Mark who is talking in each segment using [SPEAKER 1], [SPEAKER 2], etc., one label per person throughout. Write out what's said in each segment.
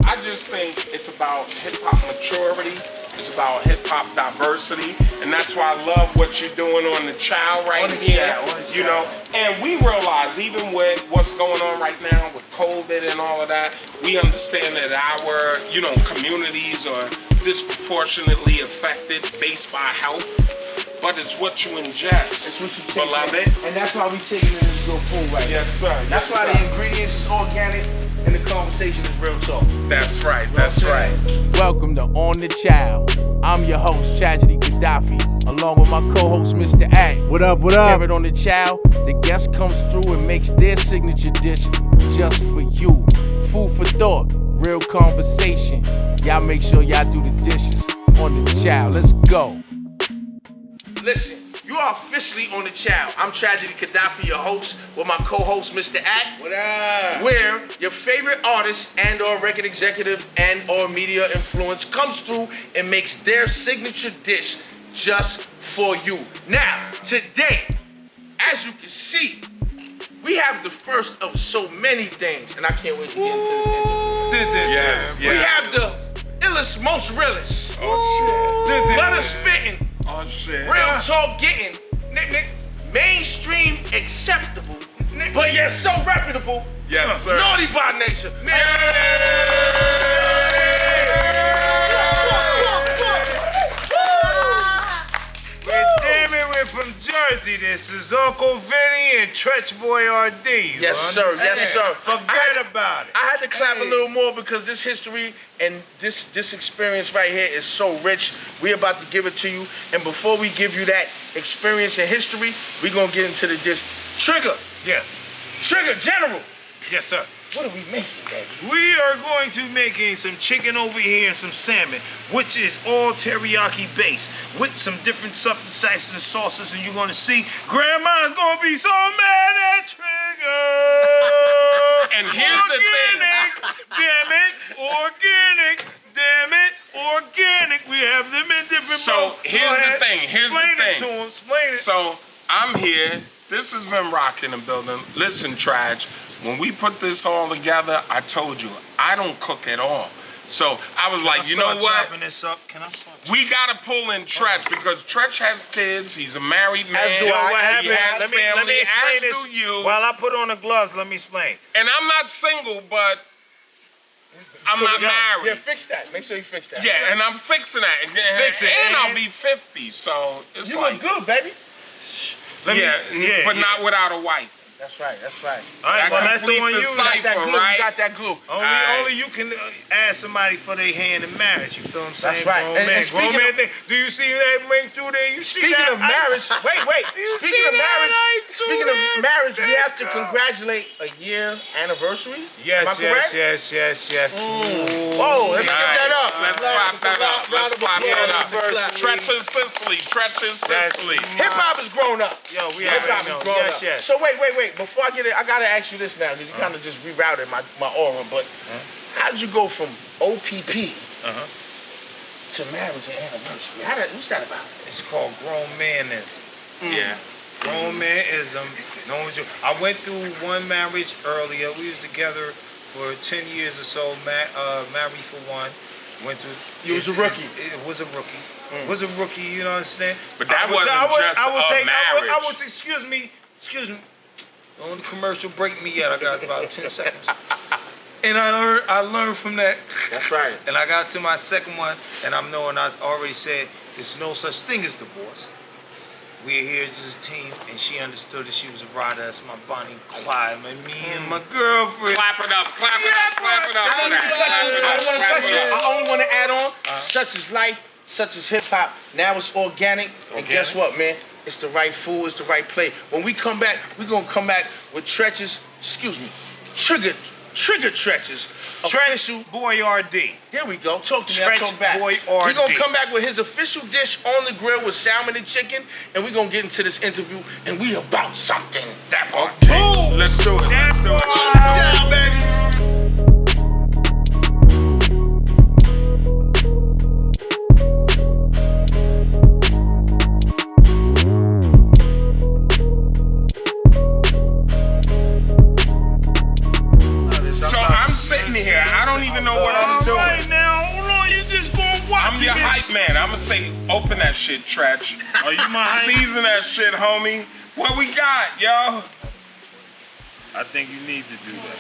[SPEAKER 1] I just think it's about hip-hop maturity. It's about hip-hop diversity. And that's why I love what you're doing on the Chow right here. You know, and we realize even with what's going on right now with COVID and all of that, we understand that our, you know, communities are disproportionately affected based by health. But it's what you ingest.
[SPEAKER 2] It's what you take.
[SPEAKER 1] Beloved.
[SPEAKER 2] And that's why we taking it as real food right now.
[SPEAKER 1] Yes, sir.
[SPEAKER 2] That's why the ingredients is organic and the conversation is real talk.
[SPEAKER 1] That's right. That's right.
[SPEAKER 3] Welcome to On Da Chow. I'm your host, Tragedy Khadafi, along with my co-host, Mr. A.
[SPEAKER 4] What up, what up?
[SPEAKER 3] Here on The Chow, the guest comes through and makes their signature dish just for you. Food for thought, real conversation. Y'all make sure y'all do the dishes on The Chow. Let's go.
[SPEAKER 2] Listen, you are officially on The Chow. I'm Tragedy Khadafi, your host, with my co-host, Mr. A.
[SPEAKER 4] What up?
[SPEAKER 2] Where your favorite artist and or record executive and or media influence comes through and makes their signature dish just for you. Now, today, as you can see, we have the first of so many things, and I can't wait to get into this interview.
[SPEAKER 1] Yes.
[SPEAKER 2] We have the illest, most realest, butter spitting,
[SPEAKER 1] Oh shit.
[SPEAKER 2] real talk getting, mainstream acceptable, but yet so reputable.
[SPEAKER 1] Yes, sir.
[SPEAKER 2] Naughty by nature.
[SPEAKER 4] Damn it, we're from Jersey. This is Uncle Vinnie and Treach BoyRDee.
[SPEAKER 2] Yes, sir. Yes, sir.
[SPEAKER 4] Forget about it.
[SPEAKER 2] I had to clap a little more because this history and this experience right here is so rich. We're about to give it to you. And before we give you that experience and history, we're going to get into the dish. Trigga.
[SPEAKER 4] Yes.
[SPEAKER 2] Trigga, General.
[SPEAKER 4] Yes, sir.
[SPEAKER 2] What are we making, baby?
[SPEAKER 4] We are going to be making some chicken over here and some salmon, which is all teriyaki based, with some different stuff and spices and sauces, and you're gonna see Grandma's gonna be so mad at Trigga.
[SPEAKER 1] And here's the thing.
[SPEAKER 4] Damn it, organic, damn it, organic. We have them in different
[SPEAKER 1] So
[SPEAKER 4] bowls.
[SPEAKER 1] here's the thing. Here's the
[SPEAKER 4] Explain it
[SPEAKER 1] thing.
[SPEAKER 4] to him. Explain it.
[SPEAKER 1] So I'm here. This has been rocking the building. Listen, Trag, when we put this all together, I told you, I don't cook at all. So I was like, you know what?
[SPEAKER 4] Chopping this up? Can I start?
[SPEAKER 1] We gotta pull in Treach because Treach has kids. He's a married man.
[SPEAKER 4] As do I. What happened?
[SPEAKER 1] He has
[SPEAKER 4] Let
[SPEAKER 1] family,
[SPEAKER 4] me explain
[SPEAKER 1] as
[SPEAKER 4] this.
[SPEAKER 1] do you.
[SPEAKER 4] While I put on the gloves, let me explain.
[SPEAKER 1] And I'm not single, but I'm not married.
[SPEAKER 2] Yeah, fix that. Make sure you fix that.
[SPEAKER 1] Yeah, and I'm fixing that.
[SPEAKER 4] Fix it.
[SPEAKER 1] And I'll be 50, so it's
[SPEAKER 2] You
[SPEAKER 1] like,
[SPEAKER 2] look good, baby.
[SPEAKER 1] but not without a wife.
[SPEAKER 2] That's right. That's right.
[SPEAKER 4] All right,
[SPEAKER 1] That
[SPEAKER 4] well, that's the
[SPEAKER 1] complete
[SPEAKER 4] one
[SPEAKER 1] the
[SPEAKER 4] you
[SPEAKER 1] cipher,
[SPEAKER 4] got that glue.
[SPEAKER 1] right?
[SPEAKER 2] You got that glue.
[SPEAKER 4] Only you can ask somebody for their hand in marriage. You feel what I'm saying?
[SPEAKER 2] That's right.
[SPEAKER 4] Grown
[SPEAKER 2] And
[SPEAKER 4] man,
[SPEAKER 2] speaking
[SPEAKER 4] grown man
[SPEAKER 2] of-
[SPEAKER 4] thing. Do you see that ring through there? You see
[SPEAKER 2] Speaking
[SPEAKER 4] that
[SPEAKER 2] of marriage,
[SPEAKER 4] ice?
[SPEAKER 2] wait. Speaking of
[SPEAKER 4] There
[SPEAKER 2] marriage, we have to
[SPEAKER 4] you go.
[SPEAKER 2] congratulate a year anniversary.
[SPEAKER 4] Yes,
[SPEAKER 2] Am I correct?
[SPEAKER 4] yes.
[SPEAKER 2] Whoa, let's give that up.
[SPEAKER 1] Let's clap that up. Let's clap that up.
[SPEAKER 4] Anniversary.
[SPEAKER 1] Treach and Sicily. Treach and Sicily.
[SPEAKER 2] Hip hop has grown up.
[SPEAKER 4] Yo, we
[SPEAKER 2] Hip
[SPEAKER 4] have
[SPEAKER 2] hop has grown up.
[SPEAKER 4] Yes.
[SPEAKER 2] So wait. Before I get it, I gotta ask you this now because you kind of just rerouted my aura. But how did you go from OPP to marriage and anniversary? What's that about?
[SPEAKER 4] It's called grown manism.
[SPEAKER 1] Yeah.
[SPEAKER 4] Grown manism. I went through one marriage earlier. We was together for 10 years or so. Married for one. Went to.
[SPEAKER 2] You was a rookie.
[SPEAKER 4] It was a rookie. Was a rookie. You know what I'm saying?
[SPEAKER 1] But that wasn't just a marriage.
[SPEAKER 4] I was. Excuse me. Don't commercial break me yet. I got about 10 seconds. And I learned from that.
[SPEAKER 2] That's right.
[SPEAKER 4] And I got to my second one, and I already said there's no such thing as divorce. We're here just a team, and she understood that she was a rider. That's my Bonnie and Clyde, me and my girlfriend.
[SPEAKER 1] Clap it up for that.
[SPEAKER 2] I only want to add on, such is life, such is hip hop. Now it's organic, and guess what, man? It's the right food, it's the right play. When we come back, we're gonna come back with Treach's, Trigga Treach's official
[SPEAKER 4] BoyRDee.
[SPEAKER 2] There we go. Talk to me. I'll
[SPEAKER 4] Treach
[SPEAKER 2] talk back.
[SPEAKER 4] BoyRDee.
[SPEAKER 2] We're gonna come back with his official dish on the grill with salmon and chicken, and we're gonna get into this interview, and we about something.
[SPEAKER 1] That part. Let's do it. Let's do it.
[SPEAKER 2] Yeah, baby.
[SPEAKER 1] So I'm sitting here. I don't even know what I'm doing?
[SPEAKER 4] Right now, hold on, you just gonna watch
[SPEAKER 1] I'm your hype man. I'm gonna say, open that shit, Treach.
[SPEAKER 4] Are you my hype?
[SPEAKER 1] Season that shit, homie. What we got, yo?
[SPEAKER 4] I think you need to do that.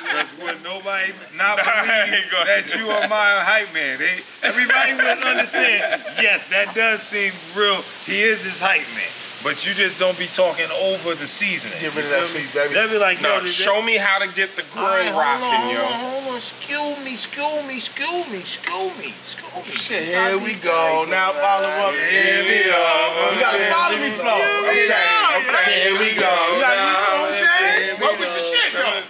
[SPEAKER 4] Because when nobody not believe that you are my hype man, everybody would understand, yes, that does seem real. He is his hype man. But you just don't be talking over the seasoning.
[SPEAKER 2] Get rid of that feet, baby.
[SPEAKER 4] They'll be like,
[SPEAKER 1] No, show me how to get the grill rocking, yo.
[SPEAKER 2] Hold on. Excuse me. Here we go. Now follow up. Here we go. You gotta follow me, Flo. Okay. Here we go. You gotta work with your shit, though.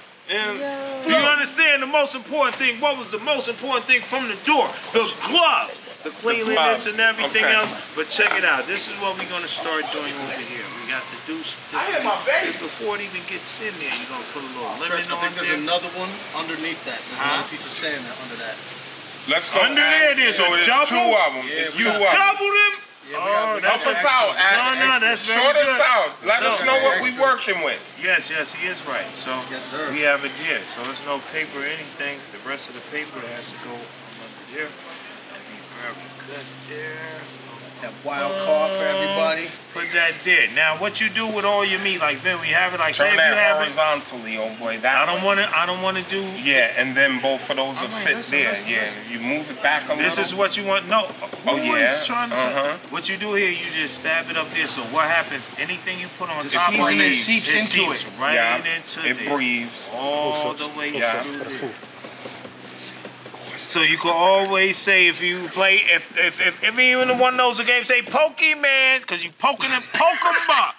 [SPEAKER 4] Do you understand the most important thing? What was the most important thing from the door? The gloves. The cleanliness and everything else. But check it out. This is what we're going to start doing over here. We got the deuce.
[SPEAKER 2] I hit my face.
[SPEAKER 4] Before it even gets in there, you're going to put a little lemon
[SPEAKER 5] I think
[SPEAKER 4] on
[SPEAKER 5] there's
[SPEAKER 4] there.
[SPEAKER 5] another one underneath that. There's another piece of sand under that.
[SPEAKER 1] Let's go.
[SPEAKER 4] Under there, there's
[SPEAKER 1] so
[SPEAKER 4] a
[SPEAKER 1] there's
[SPEAKER 4] double.
[SPEAKER 1] two of them.
[SPEAKER 5] Yeah,
[SPEAKER 1] It's
[SPEAKER 5] we
[SPEAKER 1] two
[SPEAKER 5] got
[SPEAKER 1] of them.
[SPEAKER 4] Double them?
[SPEAKER 5] Yeah,
[SPEAKER 1] Help us out.
[SPEAKER 4] No, that's very
[SPEAKER 1] Sort us
[SPEAKER 4] good.
[SPEAKER 1] out. Let us know what we're working with.
[SPEAKER 4] Yes, he is right. So
[SPEAKER 5] Yes, sir.
[SPEAKER 4] we have it here. So there's no paper or anything. The rest of the paper has to go under there. That'd be very good there.
[SPEAKER 5] That wild card for everybody.
[SPEAKER 4] Put that there. Now, what you do with all your meat, like Vin, we have it like say
[SPEAKER 1] Turn
[SPEAKER 4] if you
[SPEAKER 1] that
[SPEAKER 4] have it.
[SPEAKER 1] horizontally, oh boy.
[SPEAKER 4] I don't want to do.
[SPEAKER 1] Yeah, and then both of those will fit
[SPEAKER 4] listen,
[SPEAKER 1] there.
[SPEAKER 4] listen,
[SPEAKER 1] Yeah,
[SPEAKER 4] listen.
[SPEAKER 1] you move it back a
[SPEAKER 4] This
[SPEAKER 1] little.
[SPEAKER 4] is what you want. No.
[SPEAKER 1] Oh,
[SPEAKER 4] Who
[SPEAKER 1] yeah?
[SPEAKER 4] is trying to say?
[SPEAKER 1] Uh-huh.
[SPEAKER 4] What you do here, you just stab it up there. So what happens? Anything you put on top of
[SPEAKER 5] seasoning
[SPEAKER 4] it
[SPEAKER 5] seeps into it.
[SPEAKER 4] right
[SPEAKER 1] Yeah,
[SPEAKER 4] into
[SPEAKER 1] it
[SPEAKER 4] there.
[SPEAKER 1] breathes.
[SPEAKER 4] All the way
[SPEAKER 1] Yeah.
[SPEAKER 4] through there. So you can always say if you play, if even one knows the game, say Pokemon, because you poking and Pokemon.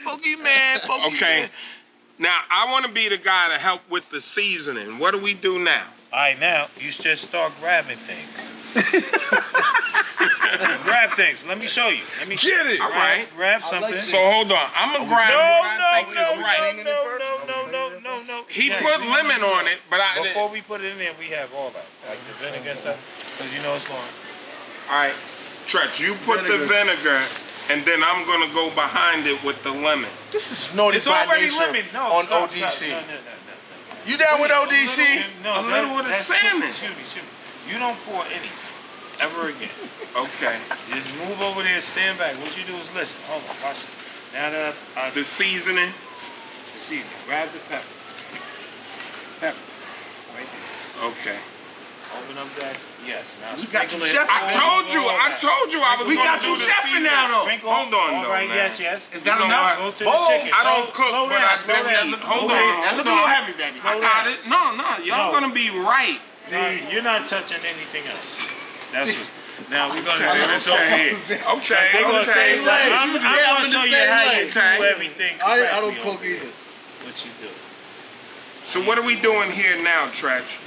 [SPEAKER 4] Pokemon.
[SPEAKER 1] Okay. Now, I want to be the guy to help with the seasoning. What do we do now?
[SPEAKER 4] All right, now you just start grabbing things. Grab things. Let me show you.
[SPEAKER 1] Get it. All right.
[SPEAKER 4] Grab something.
[SPEAKER 1] So hold on. I'm going to grab what I think is right.
[SPEAKER 4] No.
[SPEAKER 1] He
[SPEAKER 4] Yes,
[SPEAKER 1] put
[SPEAKER 4] we
[SPEAKER 1] lemon
[SPEAKER 4] do
[SPEAKER 1] on
[SPEAKER 4] that.
[SPEAKER 1] it, but
[SPEAKER 4] Before we put it in there, we have all that. Like the vinegar and stuff. Because you know it's going.
[SPEAKER 1] All right. Treach, you put the vinegar, and then I'm going to go behind it with the lemon.
[SPEAKER 2] This is naughty
[SPEAKER 4] It's
[SPEAKER 2] by
[SPEAKER 4] already
[SPEAKER 2] nature
[SPEAKER 4] lemon. No,
[SPEAKER 2] on
[SPEAKER 4] stop,
[SPEAKER 2] ODC.
[SPEAKER 4] No.
[SPEAKER 2] You down with ODC?
[SPEAKER 4] No,
[SPEAKER 1] A little bit of
[SPEAKER 4] that's
[SPEAKER 1] salmon.
[SPEAKER 4] Excuse me. You don't pour any ever again.
[SPEAKER 1] Okay.
[SPEAKER 4] Just move over there, stand back. What you do is listen. Hold on, watch it. Now that I
[SPEAKER 1] The seasoning.
[SPEAKER 4] the seasoning, grab the pepper. Right there.
[SPEAKER 1] Okay.
[SPEAKER 4] Open up that. Yes. Now
[SPEAKER 2] We got
[SPEAKER 4] sprinkle
[SPEAKER 2] you
[SPEAKER 4] it
[SPEAKER 2] chef.
[SPEAKER 1] I told you I was
[SPEAKER 2] We
[SPEAKER 1] going
[SPEAKER 2] got
[SPEAKER 1] to
[SPEAKER 2] you
[SPEAKER 1] do the
[SPEAKER 2] chefing now, though.
[SPEAKER 1] seasoning. Hold on,
[SPEAKER 4] All
[SPEAKER 1] though,
[SPEAKER 4] right,
[SPEAKER 1] man.
[SPEAKER 4] yes.
[SPEAKER 2] Is that
[SPEAKER 1] You know
[SPEAKER 2] enough?
[SPEAKER 1] what?
[SPEAKER 4] Go to the chicken.
[SPEAKER 1] I don't cook,
[SPEAKER 4] slow
[SPEAKER 1] but
[SPEAKER 4] down,
[SPEAKER 1] I
[SPEAKER 4] slow
[SPEAKER 1] do.
[SPEAKER 4] down.
[SPEAKER 1] Hold
[SPEAKER 2] That
[SPEAKER 1] on.
[SPEAKER 2] look a little heavy, baby.
[SPEAKER 1] I got it. No, y'all
[SPEAKER 4] No.
[SPEAKER 1] gonna be right.
[SPEAKER 4] See, you're not touching anything else. That's what. Now we're gonna
[SPEAKER 1] Okay,
[SPEAKER 4] do this over here.
[SPEAKER 1] Okay,
[SPEAKER 4] They're gonna say,
[SPEAKER 1] okay.
[SPEAKER 4] I'm gonna show you how you
[SPEAKER 1] Okay.
[SPEAKER 4] do everything
[SPEAKER 5] I
[SPEAKER 4] correctly
[SPEAKER 5] don't cook
[SPEAKER 4] over here.
[SPEAKER 5] either.
[SPEAKER 4] What you do.
[SPEAKER 1] So what are we doing here now, Treach?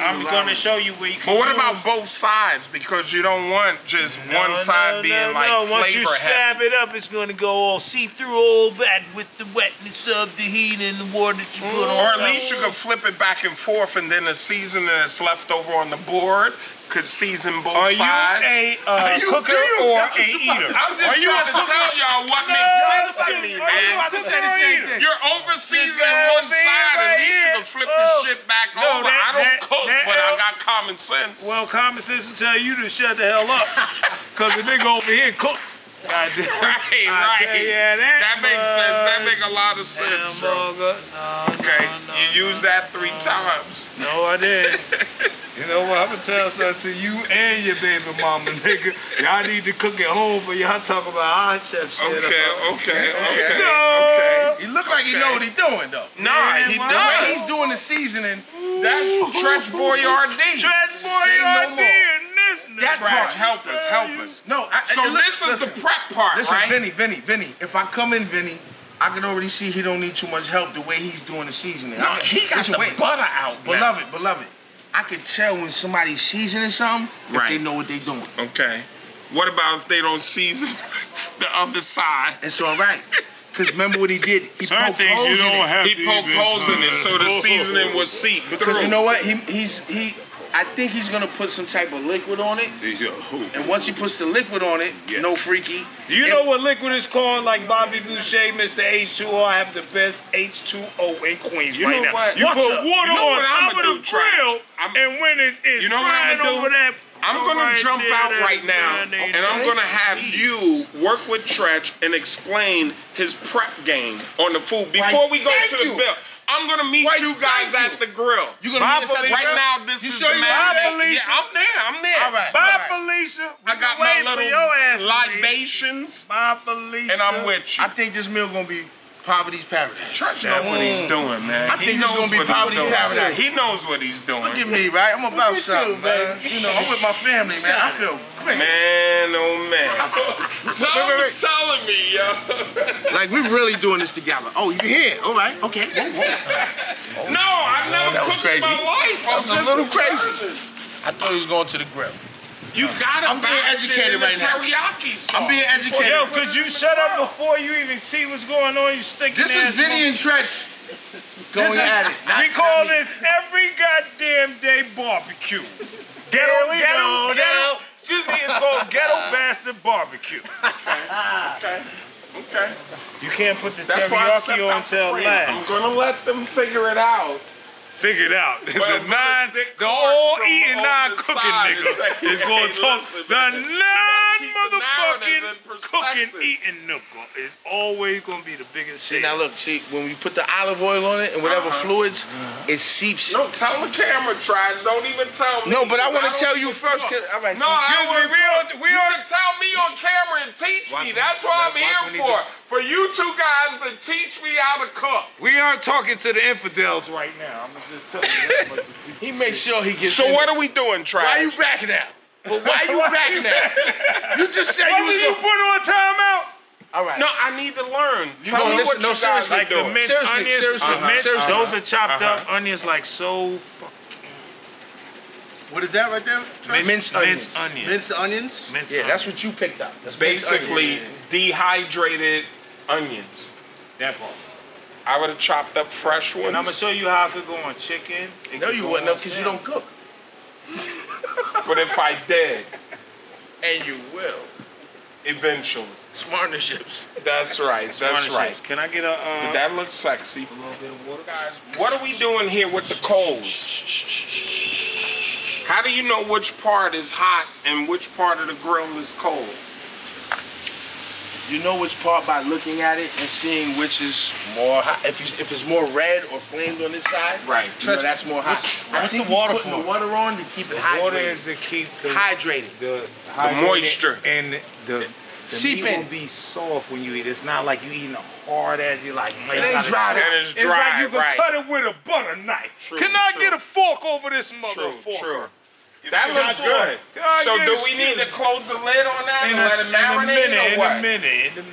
[SPEAKER 4] I'm gonna show you where you can
[SPEAKER 1] But what
[SPEAKER 4] use-
[SPEAKER 1] about both sides? Because you don't want just one side being like flavor
[SPEAKER 4] Once you stab
[SPEAKER 1] heavy.
[SPEAKER 4] it up, it's gonna go all seep through all that with the wetness of the heat and the water that you put on
[SPEAKER 1] Or
[SPEAKER 4] top.
[SPEAKER 1] at least you could flip it back and forth, and then the seasoning that's left over on the board could season both
[SPEAKER 4] Are you
[SPEAKER 1] sides.
[SPEAKER 4] a cooker or a eater?
[SPEAKER 1] I'm just
[SPEAKER 4] Are you
[SPEAKER 1] trying to tell y'all what makes sense to me, man.
[SPEAKER 2] about to say the same thing.
[SPEAKER 1] You're over seasoning
[SPEAKER 4] This
[SPEAKER 1] one
[SPEAKER 4] man
[SPEAKER 1] side,
[SPEAKER 4] right
[SPEAKER 1] at least you
[SPEAKER 4] here.
[SPEAKER 1] can flip
[SPEAKER 4] Oh.
[SPEAKER 1] the shit back
[SPEAKER 4] No,
[SPEAKER 1] over.
[SPEAKER 4] that-
[SPEAKER 1] I don't
[SPEAKER 4] that-
[SPEAKER 1] cook,
[SPEAKER 4] that-
[SPEAKER 1] but I got common sense.
[SPEAKER 4] Well, common sense will tell you to shut the hell up. Because the nigga over here cooks.
[SPEAKER 1] Right.
[SPEAKER 4] Yeah,
[SPEAKER 1] That makes sense. That makes a lot of sense. bro. Okay, you used that 3 times.
[SPEAKER 4] No, I didn't. You know what? I'm gonna tell something to you and your baby mama, nigga. Y'all need to cook at home, but y'all talk about our chef shit.
[SPEAKER 1] Okay.
[SPEAKER 2] He look like he know what he doing, though.
[SPEAKER 1] Nah, he
[SPEAKER 2] The way
[SPEAKER 1] does.
[SPEAKER 2] he's doing the seasoning,
[SPEAKER 1] That's Treach BoyRDee.
[SPEAKER 4] Tragedy
[SPEAKER 2] Say no
[SPEAKER 4] Khadafi
[SPEAKER 2] more.
[SPEAKER 4] and this
[SPEAKER 2] That
[SPEAKER 4] nigga.
[SPEAKER 2] part.
[SPEAKER 1] Help us.
[SPEAKER 2] no.
[SPEAKER 1] So this is the prep part,
[SPEAKER 2] Listen,
[SPEAKER 1] right?
[SPEAKER 2] Vinny. If I come in, Vinny, I can already see he don't need too much help the way he's doing the seasoning.
[SPEAKER 1] No, he got
[SPEAKER 2] Listen,
[SPEAKER 1] the
[SPEAKER 2] wait.
[SPEAKER 1] butter out now.
[SPEAKER 2] Beloved. I can tell when somebody's seasoning something if
[SPEAKER 1] Right.
[SPEAKER 2] they know what they doing.
[SPEAKER 1] Okay. What about if they don't season the other side?
[SPEAKER 2] It's all right. Because remember what he did? He
[SPEAKER 4] Certain
[SPEAKER 2] poked
[SPEAKER 4] things
[SPEAKER 2] holes
[SPEAKER 4] you
[SPEAKER 2] in
[SPEAKER 4] don't
[SPEAKER 2] it.
[SPEAKER 4] have
[SPEAKER 1] He
[SPEAKER 4] to
[SPEAKER 1] poked
[SPEAKER 4] even
[SPEAKER 1] holes in it so the seasoning would seep
[SPEAKER 2] Because
[SPEAKER 1] through.
[SPEAKER 2] you know what? He I think he's gonna put some type of liquid on it. And once he puts the liquid on it, no freaky.
[SPEAKER 4] You know what liquid is called? Like Bobby Boucher, Mr. H2O. I have the best H2O in Queens
[SPEAKER 1] You
[SPEAKER 4] right
[SPEAKER 1] know
[SPEAKER 4] now.
[SPEAKER 1] what?
[SPEAKER 4] You
[SPEAKER 1] What's
[SPEAKER 4] put
[SPEAKER 1] up?
[SPEAKER 4] water
[SPEAKER 1] You know
[SPEAKER 4] on
[SPEAKER 1] what
[SPEAKER 4] top
[SPEAKER 1] I'ma
[SPEAKER 4] of the
[SPEAKER 1] do, Trash?
[SPEAKER 4] grill, and when it's
[SPEAKER 1] You know what I'm
[SPEAKER 4] frying
[SPEAKER 1] gonna do?
[SPEAKER 4] over that,
[SPEAKER 1] I'm gonna
[SPEAKER 4] right
[SPEAKER 1] jump
[SPEAKER 4] there,
[SPEAKER 1] out
[SPEAKER 4] that
[SPEAKER 1] right now,
[SPEAKER 4] mayonnaise,
[SPEAKER 1] and I'm gonna have you work with Treach and explain his prep game on the food before we go to the bill. I'm gonna meet you guys at the grill.
[SPEAKER 2] You gonna meet us at the
[SPEAKER 1] right
[SPEAKER 2] grill?
[SPEAKER 1] now? This
[SPEAKER 2] You
[SPEAKER 1] is
[SPEAKER 2] sure
[SPEAKER 1] the
[SPEAKER 2] you
[SPEAKER 1] marinade.
[SPEAKER 2] gonna
[SPEAKER 4] Felicia?
[SPEAKER 1] Yeah, I'm there.
[SPEAKER 2] All right.
[SPEAKER 4] Bye, Felicia.
[SPEAKER 1] I got my little
[SPEAKER 4] your ass to leave.
[SPEAKER 1] libations,
[SPEAKER 4] Bye, Felicia.
[SPEAKER 1] and I'm with you.
[SPEAKER 2] I think this meal gonna be poverty's paradise.
[SPEAKER 1] Treach know what he's doing, man.
[SPEAKER 2] I think this
[SPEAKER 1] knows
[SPEAKER 2] gonna be
[SPEAKER 1] what he's
[SPEAKER 2] poverty's
[SPEAKER 1] doing.
[SPEAKER 2] paradise.
[SPEAKER 1] He knows what he's doing.
[SPEAKER 2] Look at me, right? I'm about something, man. You know, I'm with my family, man. I feel great.
[SPEAKER 1] Man, oh man. Something's telling me, yo.
[SPEAKER 2] Like we really doing this together. Oh, you here? All right. Okay. Whoa.
[SPEAKER 1] No, I've never
[SPEAKER 2] That was
[SPEAKER 1] cooked in
[SPEAKER 2] crazy.
[SPEAKER 1] my life.
[SPEAKER 2] That was a little crazy. I thought he was going to the grill.
[SPEAKER 1] You gotta
[SPEAKER 2] I'm being
[SPEAKER 1] bask it
[SPEAKER 2] educated
[SPEAKER 1] in the
[SPEAKER 2] right now.
[SPEAKER 1] teriyaki sauce.
[SPEAKER 2] I'm being educated.
[SPEAKER 4] Yo, could you shut up before you even see what's going on? You stinking
[SPEAKER 2] This is
[SPEAKER 4] ass
[SPEAKER 2] Vinnie and Treach going at it.
[SPEAKER 4] We call this every goddamn day barbecue. Ghetto. Excuse me, it's called Ghetto Bastard Barbecue.
[SPEAKER 1] Okay.
[SPEAKER 4] You can't put the
[SPEAKER 1] That's why I stepped
[SPEAKER 4] teriyaki on
[SPEAKER 1] out
[SPEAKER 4] till
[SPEAKER 1] the frame.
[SPEAKER 4] last.
[SPEAKER 1] I'm gonna let them figure it out.
[SPEAKER 4] Figure it out.
[SPEAKER 1] But I'm gonna dick
[SPEAKER 4] the
[SPEAKER 1] Clark
[SPEAKER 4] all
[SPEAKER 1] from
[SPEAKER 4] eating,
[SPEAKER 1] over
[SPEAKER 4] non
[SPEAKER 1] the
[SPEAKER 4] cooking
[SPEAKER 1] side
[SPEAKER 4] nigga
[SPEAKER 1] and say,
[SPEAKER 4] is going
[SPEAKER 1] hey,
[SPEAKER 4] to talk.
[SPEAKER 1] listen,
[SPEAKER 4] The
[SPEAKER 1] man, you gotta keep the narrative
[SPEAKER 4] non-motherfucking
[SPEAKER 1] in
[SPEAKER 4] cooking
[SPEAKER 1] perspective.
[SPEAKER 4] eating nigga is always gonna be the biggest
[SPEAKER 2] See
[SPEAKER 4] shit.
[SPEAKER 2] now, look. See when we put the olive oil on it and whatever fluids, it seeps.
[SPEAKER 1] No, tell the camera, Trash. Don't even tell me.
[SPEAKER 2] No, but I want to
[SPEAKER 1] don't
[SPEAKER 2] tell you
[SPEAKER 1] even
[SPEAKER 2] first.
[SPEAKER 1] cook.
[SPEAKER 2] All right.
[SPEAKER 1] No,
[SPEAKER 4] Excuse me, we
[SPEAKER 1] you
[SPEAKER 4] are.
[SPEAKER 1] can tell me on camera and teach
[SPEAKER 4] Watch
[SPEAKER 1] me.
[SPEAKER 4] when-
[SPEAKER 1] That's what I'm
[SPEAKER 4] watch when
[SPEAKER 1] here
[SPEAKER 4] he's
[SPEAKER 1] for.
[SPEAKER 4] on.
[SPEAKER 1] For you two guys to teach me how to cook.
[SPEAKER 4] We aren't talking to the infidels right now. I'm gonna just tell you that much.
[SPEAKER 2] He makes sure he gets.
[SPEAKER 1] So
[SPEAKER 2] in
[SPEAKER 1] what
[SPEAKER 2] it.
[SPEAKER 1] are we doing, Trash?
[SPEAKER 2] Why you backing out? But why you backing out? You just said you
[SPEAKER 4] What
[SPEAKER 2] was
[SPEAKER 4] did you
[SPEAKER 2] going.
[SPEAKER 4] put on timeout?
[SPEAKER 2] All right.
[SPEAKER 1] No, I need to learn. Tell
[SPEAKER 2] gonna
[SPEAKER 1] me
[SPEAKER 2] listen-
[SPEAKER 1] what
[SPEAKER 2] no,
[SPEAKER 1] you guys
[SPEAKER 2] seriously,
[SPEAKER 1] are
[SPEAKER 4] Like the
[SPEAKER 1] doing.
[SPEAKER 4] minced
[SPEAKER 2] Seriously,
[SPEAKER 4] onions,
[SPEAKER 2] seriously,
[SPEAKER 4] minced,
[SPEAKER 2] seriously.
[SPEAKER 4] those are chopped up onions like so fucking
[SPEAKER 5] What is that right there?
[SPEAKER 2] Minced onions.
[SPEAKER 4] onions.
[SPEAKER 5] Minced onions?
[SPEAKER 4] Minced
[SPEAKER 2] Yeah,
[SPEAKER 4] onions.
[SPEAKER 2] that's what you picked up. That's minced
[SPEAKER 1] Basically,
[SPEAKER 2] onions.
[SPEAKER 1] dehydrated onions.
[SPEAKER 4] that part.
[SPEAKER 1] I would have chopped up fresh ones.
[SPEAKER 4] And I'm gonna show you how it could go on chicken. It
[SPEAKER 2] No,
[SPEAKER 4] could
[SPEAKER 2] you
[SPEAKER 4] go
[SPEAKER 2] wouldn't
[SPEAKER 4] on
[SPEAKER 2] have because you
[SPEAKER 4] salmon.
[SPEAKER 2] don't cook.
[SPEAKER 1] But if I did,
[SPEAKER 2] And you will.
[SPEAKER 1] eventually.
[SPEAKER 2] Smartnerships.
[SPEAKER 1] That's right. That's
[SPEAKER 4] Partnerships.
[SPEAKER 1] right.
[SPEAKER 4] Can I get a
[SPEAKER 1] That looks sexy.
[SPEAKER 4] little bit of water?
[SPEAKER 1] Guys, what are we doing here with the coals? How do you know which part is hot and which part of the grill is cold?
[SPEAKER 2] You know which part by looking at it and seeing which is more hot. If it's more red or flamed on this side,
[SPEAKER 1] Right.
[SPEAKER 2] you know that's more hot.
[SPEAKER 5] what's
[SPEAKER 2] I think
[SPEAKER 5] the water
[SPEAKER 2] he's putting
[SPEAKER 5] for?
[SPEAKER 2] the water on to keep it hydrated.
[SPEAKER 4] Water is to keep the
[SPEAKER 2] Hydrated.
[SPEAKER 4] the
[SPEAKER 1] moisture.
[SPEAKER 4] and the
[SPEAKER 2] Seep
[SPEAKER 4] meat
[SPEAKER 2] in.
[SPEAKER 4] will be soft when you eat. It's not like you eating a hard as you like.
[SPEAKER 2] It ain't dried out.
[SPEAKER 1] And it's
[SPEAKER 4] It's
[SPEAKER 1] dry,
[SPEAKER 4] like you can
[SPEAKER 1] right.
[SPEAKER 4] cut it with a butter knife.
[SPEAKER 1] True,
[SPEAKER 4] Can I
[SPEAKER 1] true.
[SPEAKER 4] get a fork over this
[SPEAKER 1] True,
[SPEAKER 4] motherfucker?
[SPEAKER 1] true. That
[SPEAKER 4] You
[SPEAKER 1] looks
[SPEAKER 4] got
[SPEAKER 1] good.
[SPEAKER 4] God,
[SPEAKER 1] So
[SPEAKER 4] yes,
[SPEAKER 1] do we need to close the lid on that and let it marinate or what?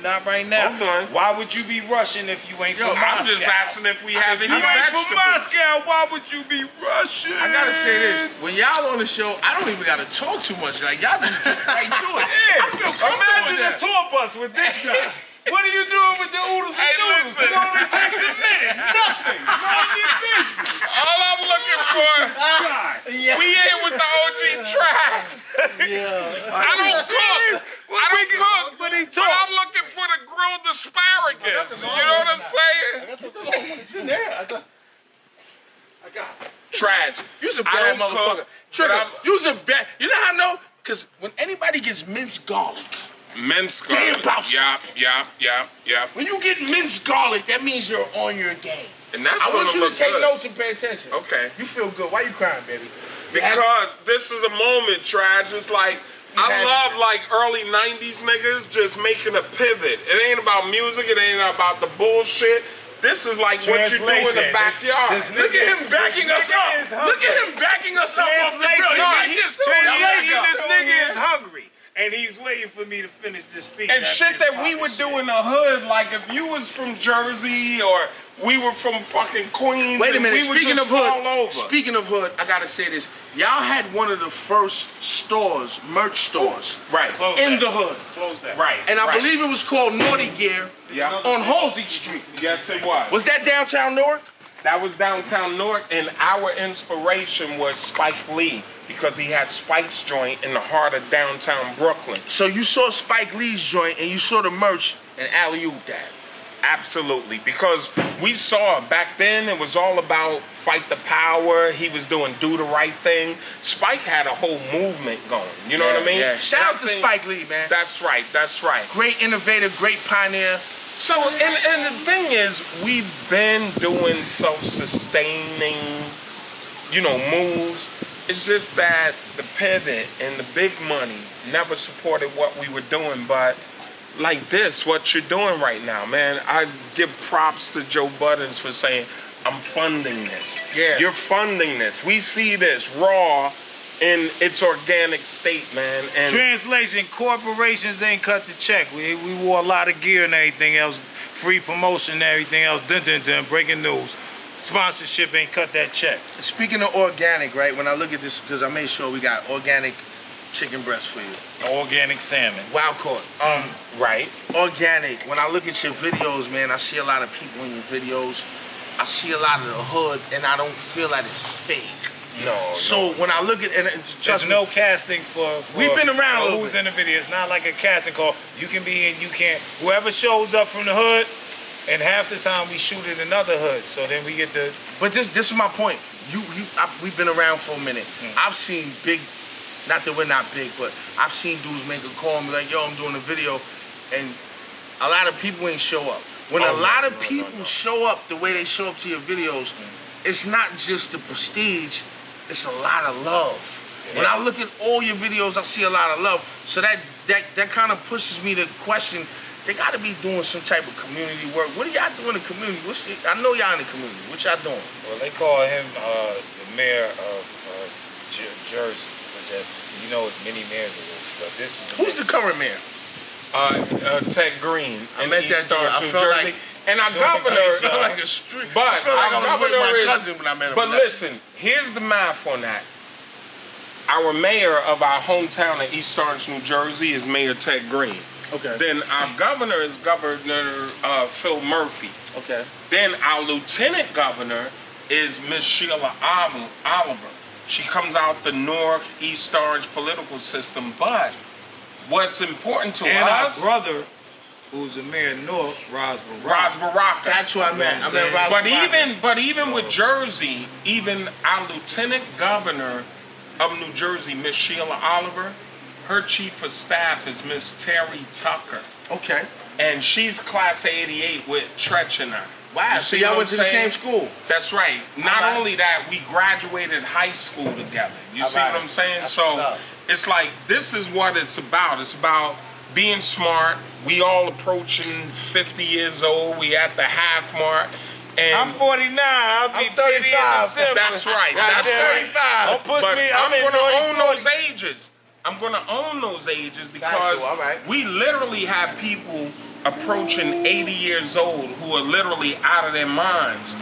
[SPEAKER 4] Not right now.
[SPEAKER 1] Hold on.
[SPEAKER 4] Why would you be rushing if you ain't from
[SPEAKER 1] I'm
[SPEAKER 4] Moscow?
[SPEAKER 1] just asking if we have
[SPEAKER 4] If
[SPEAKER 1] any
[SPEAKER 4] you ain't from
[SPEAKER 1] vegetables.
[SPEAKER 4] Moscow, why would you be rushing?
[SPEAKER 2] I gotta say this: when y'all on the show, I don't even gotta talk too much. Like y'all just get right to it. I feel comfortable
[SPEAKER 4] Imagine
[SPEAKER 2] with
[SPEAKER 4] the
[SPEAKER 2] that.
[SPEAKER 4] tour bus with this guy. What are you doing with the oodles and
[SPEAKER 1] Hey,
[SPEAKER 4] noodles?
[SPEAKER 1] listen.
[SPEAKER 4] It only takes a minute. Nothing. Mind your business.
[SPEAKER 1] All I'm looking for,
[SPEAKER 4] God.
[SPEAKER 1] we here with the OG Trash. I don't cook. I don't cook.
[SPEAKER 4] But he
[SPEAKER 1] But
[SPEAKER 4] talks.
[SPEAKER 1] I'm looking for the grilled asparagus. You know what I'm saying?
[SPEAKER 5] It's in there. I got it.
[SPEAKER 1] Trash.
[SPEAKER 2] You's a
[SPEAKER 1] I
[SPEAKER 2] bad
[SPEAKER 1] don't
[SPEAKER 2] motherfucker.
[SPEAKER 1] cook,
[SPEAKER 2] Trigga,
[SPEAKER 1] but I'm-
[SPEAKER 2] you's a bad. You know how I know? Because when anybody gets minced garlic,
[SPEAKER 1] Minced
[SPEAKER 2] They
[SPEAKER 1] garlic.
[SPEAKER 2] about
[SPEAKER 1] Yup.
[SPEAKER 2] when you get minced garlic, that means you're on your game.
[SPEAKER 1] And that's
[SPEAKER 2] I want
[SPEAKER 1] gonna
[SPEAKER 2] you to
[SPEAKER 1] look
[SPEAKER 2] take
[SPEAKER 1] good.
[SPEAKER 2] notes and pay attention.
[SPEAKER 1] Okay.
[SPEAKER 2] You feel good. Why you crying, baby?
[SPEAKER 1] Because this is a moment, Trash. It's like, I
[SPEAKER 2] had-
[SPEAKER 1] love like early 90s niggas just making a pivot. It ain't about music, it ain't about the bullshit. This is like what you do in the
[SPEAKER 4] Translation.
[SPEAKER 1] backyard.
[SPEAKER 4] This
[SPEAKER 2] Look at him backing us up. Look at him backing us up off the grill.
[SPEAKER 4] Translation, this nigga
[SPEAKER 2] nigga
[SPEAKER 4] is hungry. And he's waiting for me to finish this feast.
[SPEAKER 1] And
[SPEAKER 4] after
[SPEAKER 1] shit
[SPEAKER 4] this
[SPEAKER 1] that we
[SPEAKER 4] poppin'
[SPEAKER 1] would do
[SPEAKER 4] shit.
[SPEAKER 1] in the hood, like if you was from Jersey or we were from fucking Queens,
[SPEAKER 2] Wait a
[SPEAKER 1] and
[SPEAKER 2] minute.
[SPEAKER 1] we would
[SPEAKER 2] Speaking
[SPEAKER 1] just
[SPEAKER 2] of
[SPEAKER 1] fall
[SPEAKER 2] hood,
[SPEAKER 1] over.
[SPEAKER 2] speaking of hood, I gotta say this. Y'all had one of the first stores, merch stores,
[SPEAKER 1] Right.
[SPEAKER 4] Close
[SPEAKER 2] in
[SPEAKER 4] that.
[SPEAKER 2] the hood,
[SPEAKER 4] Close that.
[SPEAKER 1] Right.
[SPEAKER 2] and I
[SPEAKER 1] right.
[SPEAKER 2] believe it was called Naughty Gear
[SPEAKER 1] Yeah.
[SPEAKER 2] on Halsey Street.
[SPEAKER 1] Yes, it was.
[SPEAKER 2] Was that downtown Newark?
[SPEAKER 1] That was downtown Newark, and our inspiration was Spike Lee because he had Spike's joint in the heart of downtown Brooklyn.
[SPEAKER 2] So you saw Spike Lee's joint and you saw the merch and alley-oop that.
[SPEAKER 1] Absolutely, because we saw back then it was all about fight the power. He was doing do the right thing. Spike had a whole movement going. You know what I mean?
[SPEAKER 2] Yeah. Shout out to
[SPEAKER 1] think-
[SPEAKER 2] Spike Lee, man.
[SPEAKER 1] That's right. That's right.
[SPEAKER 2] Great innovator, great pioneer.
[SPEAKER 1] So, and the thing is, we've been doing self-sustaining, moves. It's just that the pivot and the big money never supported what we were doing, but like this, what you're doing right now, man, I give props to Joe Buttons for saying, I'm funding this.
[SPEAKER 2] Yeah.
[SPEAKER 1] You're funding this. We see this raw in its organic state, man. And
[SPEAKER 4] Translation, corporations ain't cut the check. We wore a lot of gear and everything else, free promotion and everything else, breaking news. Sponsorship ain't cut that check.
[SPEAKER 2] Speaking of organic, right, when I look at this, because I made sure we got organic chicken breast for you.
[SPEAKER 4] Organic salmon.
[SPEAKER 2] Wild caught.
[SPEAKER 1] right.
[SPEAKER 2] Organic. When I look at your videos, man, I see a lot of people in your videos. I see a lot of the hood, and I don't feel that it's fake.
[SPEAKER 1] No.
[SPEAKER 2] So when I look at and
[SPEAKER 4] There's no casting for
[SPEAKER 2] We've been around a little
[SPEAKER 4] who's
[SPEAKER 2] bit.
[SPEAKER 4] in the video. It's not like a casting call. You can be in, you can't. Whoever shows up from the hood, and half the time we shoot in another hood. So then we get the.
[SPEAKER 2] But this is my point. We've been around for a minute. I've seen big, not that we're not big, but I've seen dudes make a call and be like, yo, I'm doing a video, and a lot of people ain't show up. When a lot of people show up the way they show up to your videos, it's not just the prestige, it's a lot of love. When I look at all your videos, I see a lot of love. So that kind of pushes me to question, they gotta be doing some type of community work. What are y'all doing in the community? I know y'all in the community. What y'all doing?
[SPEAKER 4] Well, they call him the mayor of Jersey, which is many mayors of this, but this is
[SPEAKER 2] Who's the current mayor?
[SPEAKER 1] Ted Green
[SPEAKER 2] I
[SPEAKER 1] in
[SPEAKER 2] met
[SPEAKER 1] East
[SPEAKER 2] that dude.
[SPEAKER 1] Orange,
[SPEAKER 2] I
[SPEAKER 1] New
[SPEAKER 2] felt
[SPEAKER 1] Jersey.
[SPEAKER 2] like-
[SPEAKER 1] And our governor,
[SPEAKER 2] I felt like a street.
[SPEAKER 1] but
[SPEAKER 2] I felt like
[SPEAKER 1] our
[SPEAKER 2] I was with
[SPEAKER 1] governor
[SPEAKER 2] my
[SPEAKER 1] is,
[SPEAKER 2] cousin when I met him.
[SPEAKER 1] but listen, here's the math on that. Our mayor of our hometown in East Orange, New Jersey is Mayor Ted Green.
[SPEAKER 2] Okay.
[SPEAKER 1] Then our governor is Governor Phil Murphy.
[SPEAKER 2] Okay.
[SPEAKER 1] Then our lieutenant governor is Miss Sheila Oliver. She comes out the Newark East Orange political system, but what's important to
[SPEAKER 4] and
[SPEAKER 1] us,
[SPEAKER 4] our brother, who's the mayor of Newark, Ras
[SPEAKER 1] Baraka.
[SPEAKER 2] That's who I met. I met Rob
[SPEAKER 1] But even with Jersey, even our lieutenant governor of New Jersey, Miss Sheila Oliver, her chief of staff is Miss Terry Tucker.
[SPEAKER 2] Okay.
[SPEAKER 1] And she's class of 88 with Treach and I.
[SPEAKER 2] Wow,
[SPEAKER 1] You
[SPEAKER 2] so
[SPEAKER 1] see
[SPEAKER 2] y'all
[SPEAKER 1] what
[SPEAKER 2] went
[SPEAKER 1] I'm
[SPEAKER 2] to the
[SPEAKER 1] saying?
[SPEAKER 2] same school.
[SPEAKER 1] That's right. Not
[SPEAKER 2] right.
[SPEAKER 1] only that, we graduated high school together. You see
[SPEAKER 2] right.
[SPEAKER 1] what I'm saying?
[SPEAKER 2] That's
[SPEAKER 1] So
[SPEAKER 2] what's up.
[SPEAKER 1] it's like, this is what it's about. It's about being smart. We all approaching 50 years old. We at the half mark. And
[SPEAKER 4] I'm 49. I'll be
[SPEAKER 2] I'm 35.
[SPEAKER 4] 50 in December.
[SPEAKER 1] that's right. That's
[SPEAKER 4] Goddamn.
[SPEAKER 2] 35.
[SPEAKER 4] Don't push
[SPEAKER 1] But
[SPEAKER 4] me.
[SPEAKER 1] I'm
[SPEAKER 4] in
[SPEAKER 1] going to own
[SPEAKER 4] 40.
[SPEAKER 1] those ages. I'm going to own those ages because
[SPEAKER 2] Gotcha, all right.
[SPEAKER 1] we literally have people approaching 80 years old who are literally out of their minds,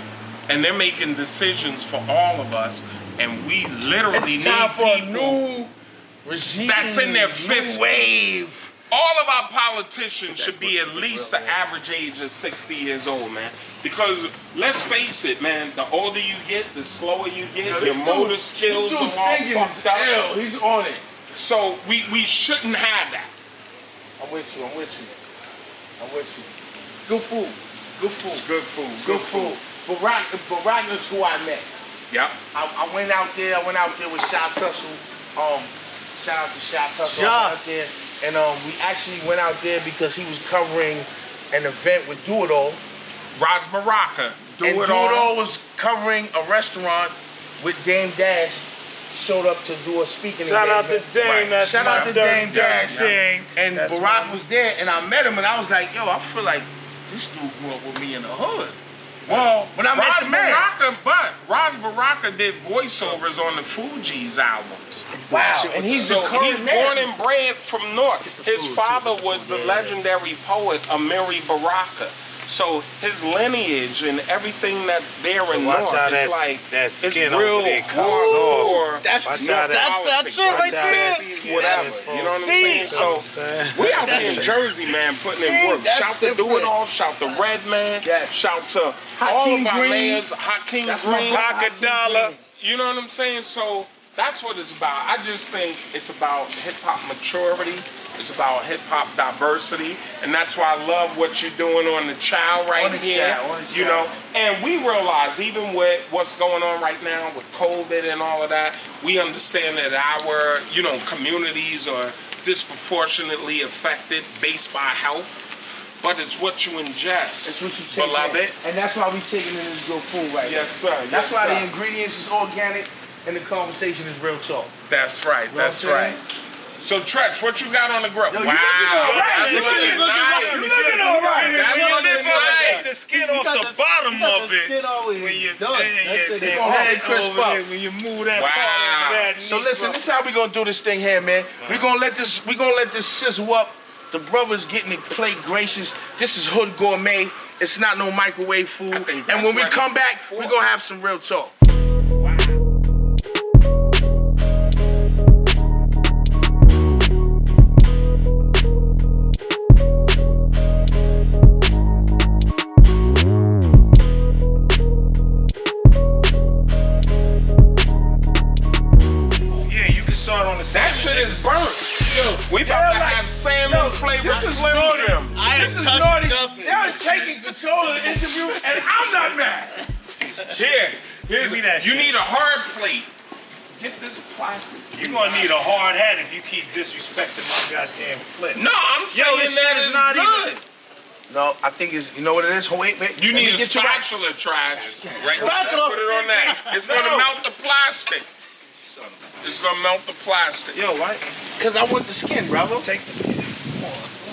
[SPEAKER 1] and they're making decisions for all of us, and we literally
[SPEAKER 2] It's
[SPEAKER 1] need
[SPEAKER 2] time for a
[SPEAKER 1] people
[SPEAKER 2] new regime.
[SPEAKER 1] that's in their
[SPEAKER 2] new
[SPEAKER 1] 50s.
[SPEAKER 2] wave.
[SPEAKER 1] All of our politicians should be at least the average age of 60 years old, man. Because let's face it, man, the older you get, the slower you get, your motor skills are all fucked up.
[SPEAKER 2] He's on it.
[SPEAKER 1] So we shouldn't have that.
[SPEAKER 2] I'm with you. Good food.
[SPEAKER 1] Good food.
[SPEAKER 2] Good food. Barack is who I met.
[SPEAKER 1] Yep.
[SPEAKER 2] I went out there with Shy Tussle. Shout out to Shy Tussle.
[SPEAKER 4] Shy.
[SPEAKER 2] I went out there, and we actually went out there because he was covering an event with Do It All.
[SPEAKER 1] Ras Baraka. Do
[SPEAKER 2] And
[SPEAKER 1] it
[SPEAKER 2] Do It
[SPEAKER 1] all.
[SPEAKER 2] All was covering a restaurant with Dame Dash. Showed up to do a speaking
[SPEAKER 4] Shout out to
[SPEAKER 2] engagement.
[SPEAKER 4] Dame.
[SPEAKER 1] Right.
[SPEAKER 4] That's
[SPEAKER 2] Shout out
[SPEAKER 4] my
[SPEAKER 2] to
[SPEAKER 4] dirty,
[SPEAKER 2] Dame Dash.
[SPEAKER 4] dirty thing.
[SPEAKER 2] And
[SPEAKER 4] That's
[SPEAKER 2] Barack
[SPEAKER 4] my-
[SPEAKER 2] was there, and I met him, and I was like, yo, I feel like this dude grew up with me in the hood.
[SPEAKER 1] Well,
[SPEAKER 2] When I met
[SPEAKER 1] Ras
[SPEAKER 2] the man.
[SPEAKER 1] Ras Baraka did voiceovers on the Fugees albums.
[SPEAKER 2] Wow. And he's
[SPEAKER 1] So
[SPEAKER 2] the current
[SPEAKER 1] he's
[SPEAKER 2] man.
[SPEAKER 1] born and bred from North. His father was the legendary poet Amiri Baraka. So his lineage and everything that's there in
[SPEAKER 4] Watch
[SPEAKER 1] North,
[SPEAKER 4] how
[SPEAKER 1] it's
[SPEAKER 4] that-
[SPEAKER 1] like
[SPEAKER 4] that skin
[SPEAKER 1] it's real
[SPEAKER 4] over there comes off.
[SPEAKER 1] hardcore.
[SPEAKER 5] That's
[SPEAKER 4] Watch
[SPEAKER 5] no,
[SPEAKER 4] how that-
[SPEAKER 5] that's it right there.
[SPEAKER 1] Whatever, you know what I'm saying? So we out here in Jersey, man, putting in work.
[SPEAKER 5] that's
[SPEAKER 1] Shout to Do
[SPEAKER 5] different.
[SPEAKER 1] It All, shout to Red Man,
[SPEAKER 5] Yes.
[SPEAKER 1] shout to all
[SPEAKER 5] Hakeem
[SPEAKER 1] of our
[SPEAKER 5] Green.
[SPEAKER 1] mayors, Hakeem
[SPEAKER 5] That's my
[SPEAKER 1] Green,
[SPEAKER 5] boy,
[SPEAKER 4] Pocket dollar.
[SPEAKER 1] you know what I'm saying? So that's what it's about. I just think it's about hip hop maturity. It's about hip hop diversity, and that's why I love what you're doing on the Chow right here. You know, and we realize even with what's going on right now with COVID and all of that, we understand that our communities are disproportionately affected based by health. But it's what you ingest.
[SPEAKER 5] It's what you take
[SPEAKER 1] Beloved.
[SPEAKER 5] in. And that's why we taking in this real food right
[SPEAKER 1] Yes, sir.
[SPEAKER 5] That's
[SPEAKER 1] Yes,
[SPEAKER 5] why
[SPEAKER 1] sir.
[SPEAKER 5] the ingredients is organic and the conversation is real talk.
[SPEAKER 1] That's right. That's
[SPEAKER 5] what I'm
[SPEAKER 1] right. So, Treach, what you got on the grill?
[SPEAKER 5] Yo, you
[SPEAKER 1] wow,
[SPEAKER 5] right.
[SPEAKER 1] that's
[SPEAKER 5] You
[SPEAKER 1] looking
[SPEAKER 5] looking
[SPEAKER 1] nice.
[SPEAKER 5] right. You looking all right.
[SPEAKER 1] That's
[SPEAKER 4] When you
[SPEAKER 1] looking
[SPEAKER 4] lift up and take the
[SPEAKER 1] nice.
[SPEAKER 4] skin off the bottom of it.
[SPEAKER 5] Skin over here.
[SPEAKER 4] When you
[SPEAKER 5] Done. That's it. They
[SPEAKER 4] then
[SPEAKER 5] gonna have
[SPEAKER 4] head
[SPEAKER 5] it crisp
[SPEAKER 4] over
[SPEAKER 5] up.
[SPEAKER 4] there, when you move that
[SPEAKER 1] Wow.
[SPEAKER 4] part of that
[SPEAKER 2] So
[SPEAKER 4] meat
[SPEAKER 2] listen,
[SPEAKER 4] up.
[SPEAKER 2] this is how we gonna do this thing here, man. We gonna let this sizzle up. The brothers getting the plate gracious. This is hood gourmet. It's not no microwave food.
[SPEAKER 1] I think
[SPEAKER 2] And when we
[SPEAKER 1] that's
[SPEAKER 2] come
[SPEAKER 1] right.
[SPEAKER 2] back, we gonna have some real talk.
[SPEAKER 4] Yeah, you can start on the
[SPEAKER 1] That
[SPEAKER 4] salmon.
[SPEAKER 1] shit is burnt. We about to have salmon flavored Slim Jim.
[SPEAKER 5] This is naughty. They're taking control of the interview, and I'm not mad.
[SPEAKER 1] Here,
[SPEAKER 4] Give me that
[SPEAKER 1] you
[SPEAKER 4] shit.
[SPEAKER 1] need a hard plate. Get this plastic.
[SPEAKER 4] You're gonna need a hard hat if you keep disrespecting my goddamn flip.
[SPEAKER 1] No, I'm saying
[SPEAKER 4] this
[SPEAKER 1] that
[SPEAKER 4] shit is
[SPEAKER 1] it's
[SPEAKER 4] not
[SPEAKER 1] good.
[SPEAKER 2] No, I think it's, you know what it is? Wait.
[SPEAKER 1] You
[SPEAKER 2] Let me
[SPEAKER 1] need a
[SPEAKER 2] get you right.
[SPEAKER 1] spatula, Trash. Right?
[SPEAKER 5] Spatula.
[SPEAKER 1] Put it on that. It's gonna melt the plastic. It's gonna melt the plastic.
[SPEAKER 4] Yo, what?
[SPEAKER 2] Cause I want the skin, brother.
[SPEAKER 4] Take the skin.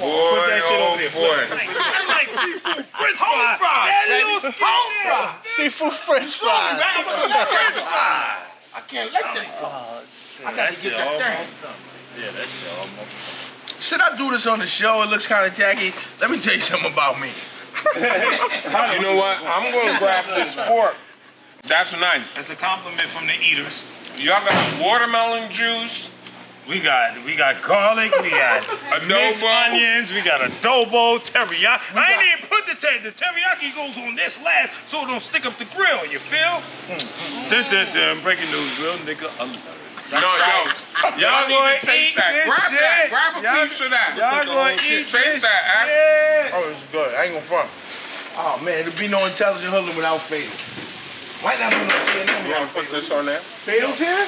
[SPEAKER 1] Boy,
[SPEAKER 4] Put that shit
[SPEAKER 1] oh
[SPEAKER 4] over there.
[SPEAKER 1] boy.
[SPEAKER 4] It's like seafood french
[SPEAKER 5] Home
[SPEAKER 4] fries.
[SPEAKER 5] fries.
[SPEAKER 4] That little skin there.
[SPEAKER 5] Seafood French fries.
[SPEAKER 4] French fries.
[SPEAKER 5] I can't let that go. I got to get that thing.
[SPEAKER 4] Yeah, that's it. Almost.
[SPEAKER 2] Should I do this on the show? It looks kind of tacky. Let me tell you something about me.
[SPEAKER 1] You know what? I'm gonna grab this fork. That's nice.
[SPEAKER 4] That's a compliment from the eaters.
[SPEAKER 1] Y'all got watermelon juice.
[SPEAKER 4] We got garlic, we got mixed
[SPEAKER 1] Adobo.
[SPEAKER 4] onions, we got adobo, teriyaki. I ain't even put the teriyaki goes on this last so it don't stick up the grill, you feel? Dun, breaking news, real nigga alert.
[SPEAKER 1] No, yo, y'all need to taste that. Grab that. Grab a piece of that.
[SPEAKER 4] Y'all gonna eat
[SPEAKER 1] Taste
[SPEAKER 4] this
[SPEAKER 1] that,
[SPEAKER 4] shit.
[SPEAKER 2] Oh, it's good. I ain't gonna front. Oh man, there'd be no intelligent hoodlum without Fatal. Might not be no CNN
[SPEAKER 1] You wanna put this on there?
[SPEAKER 5] Fatal's here?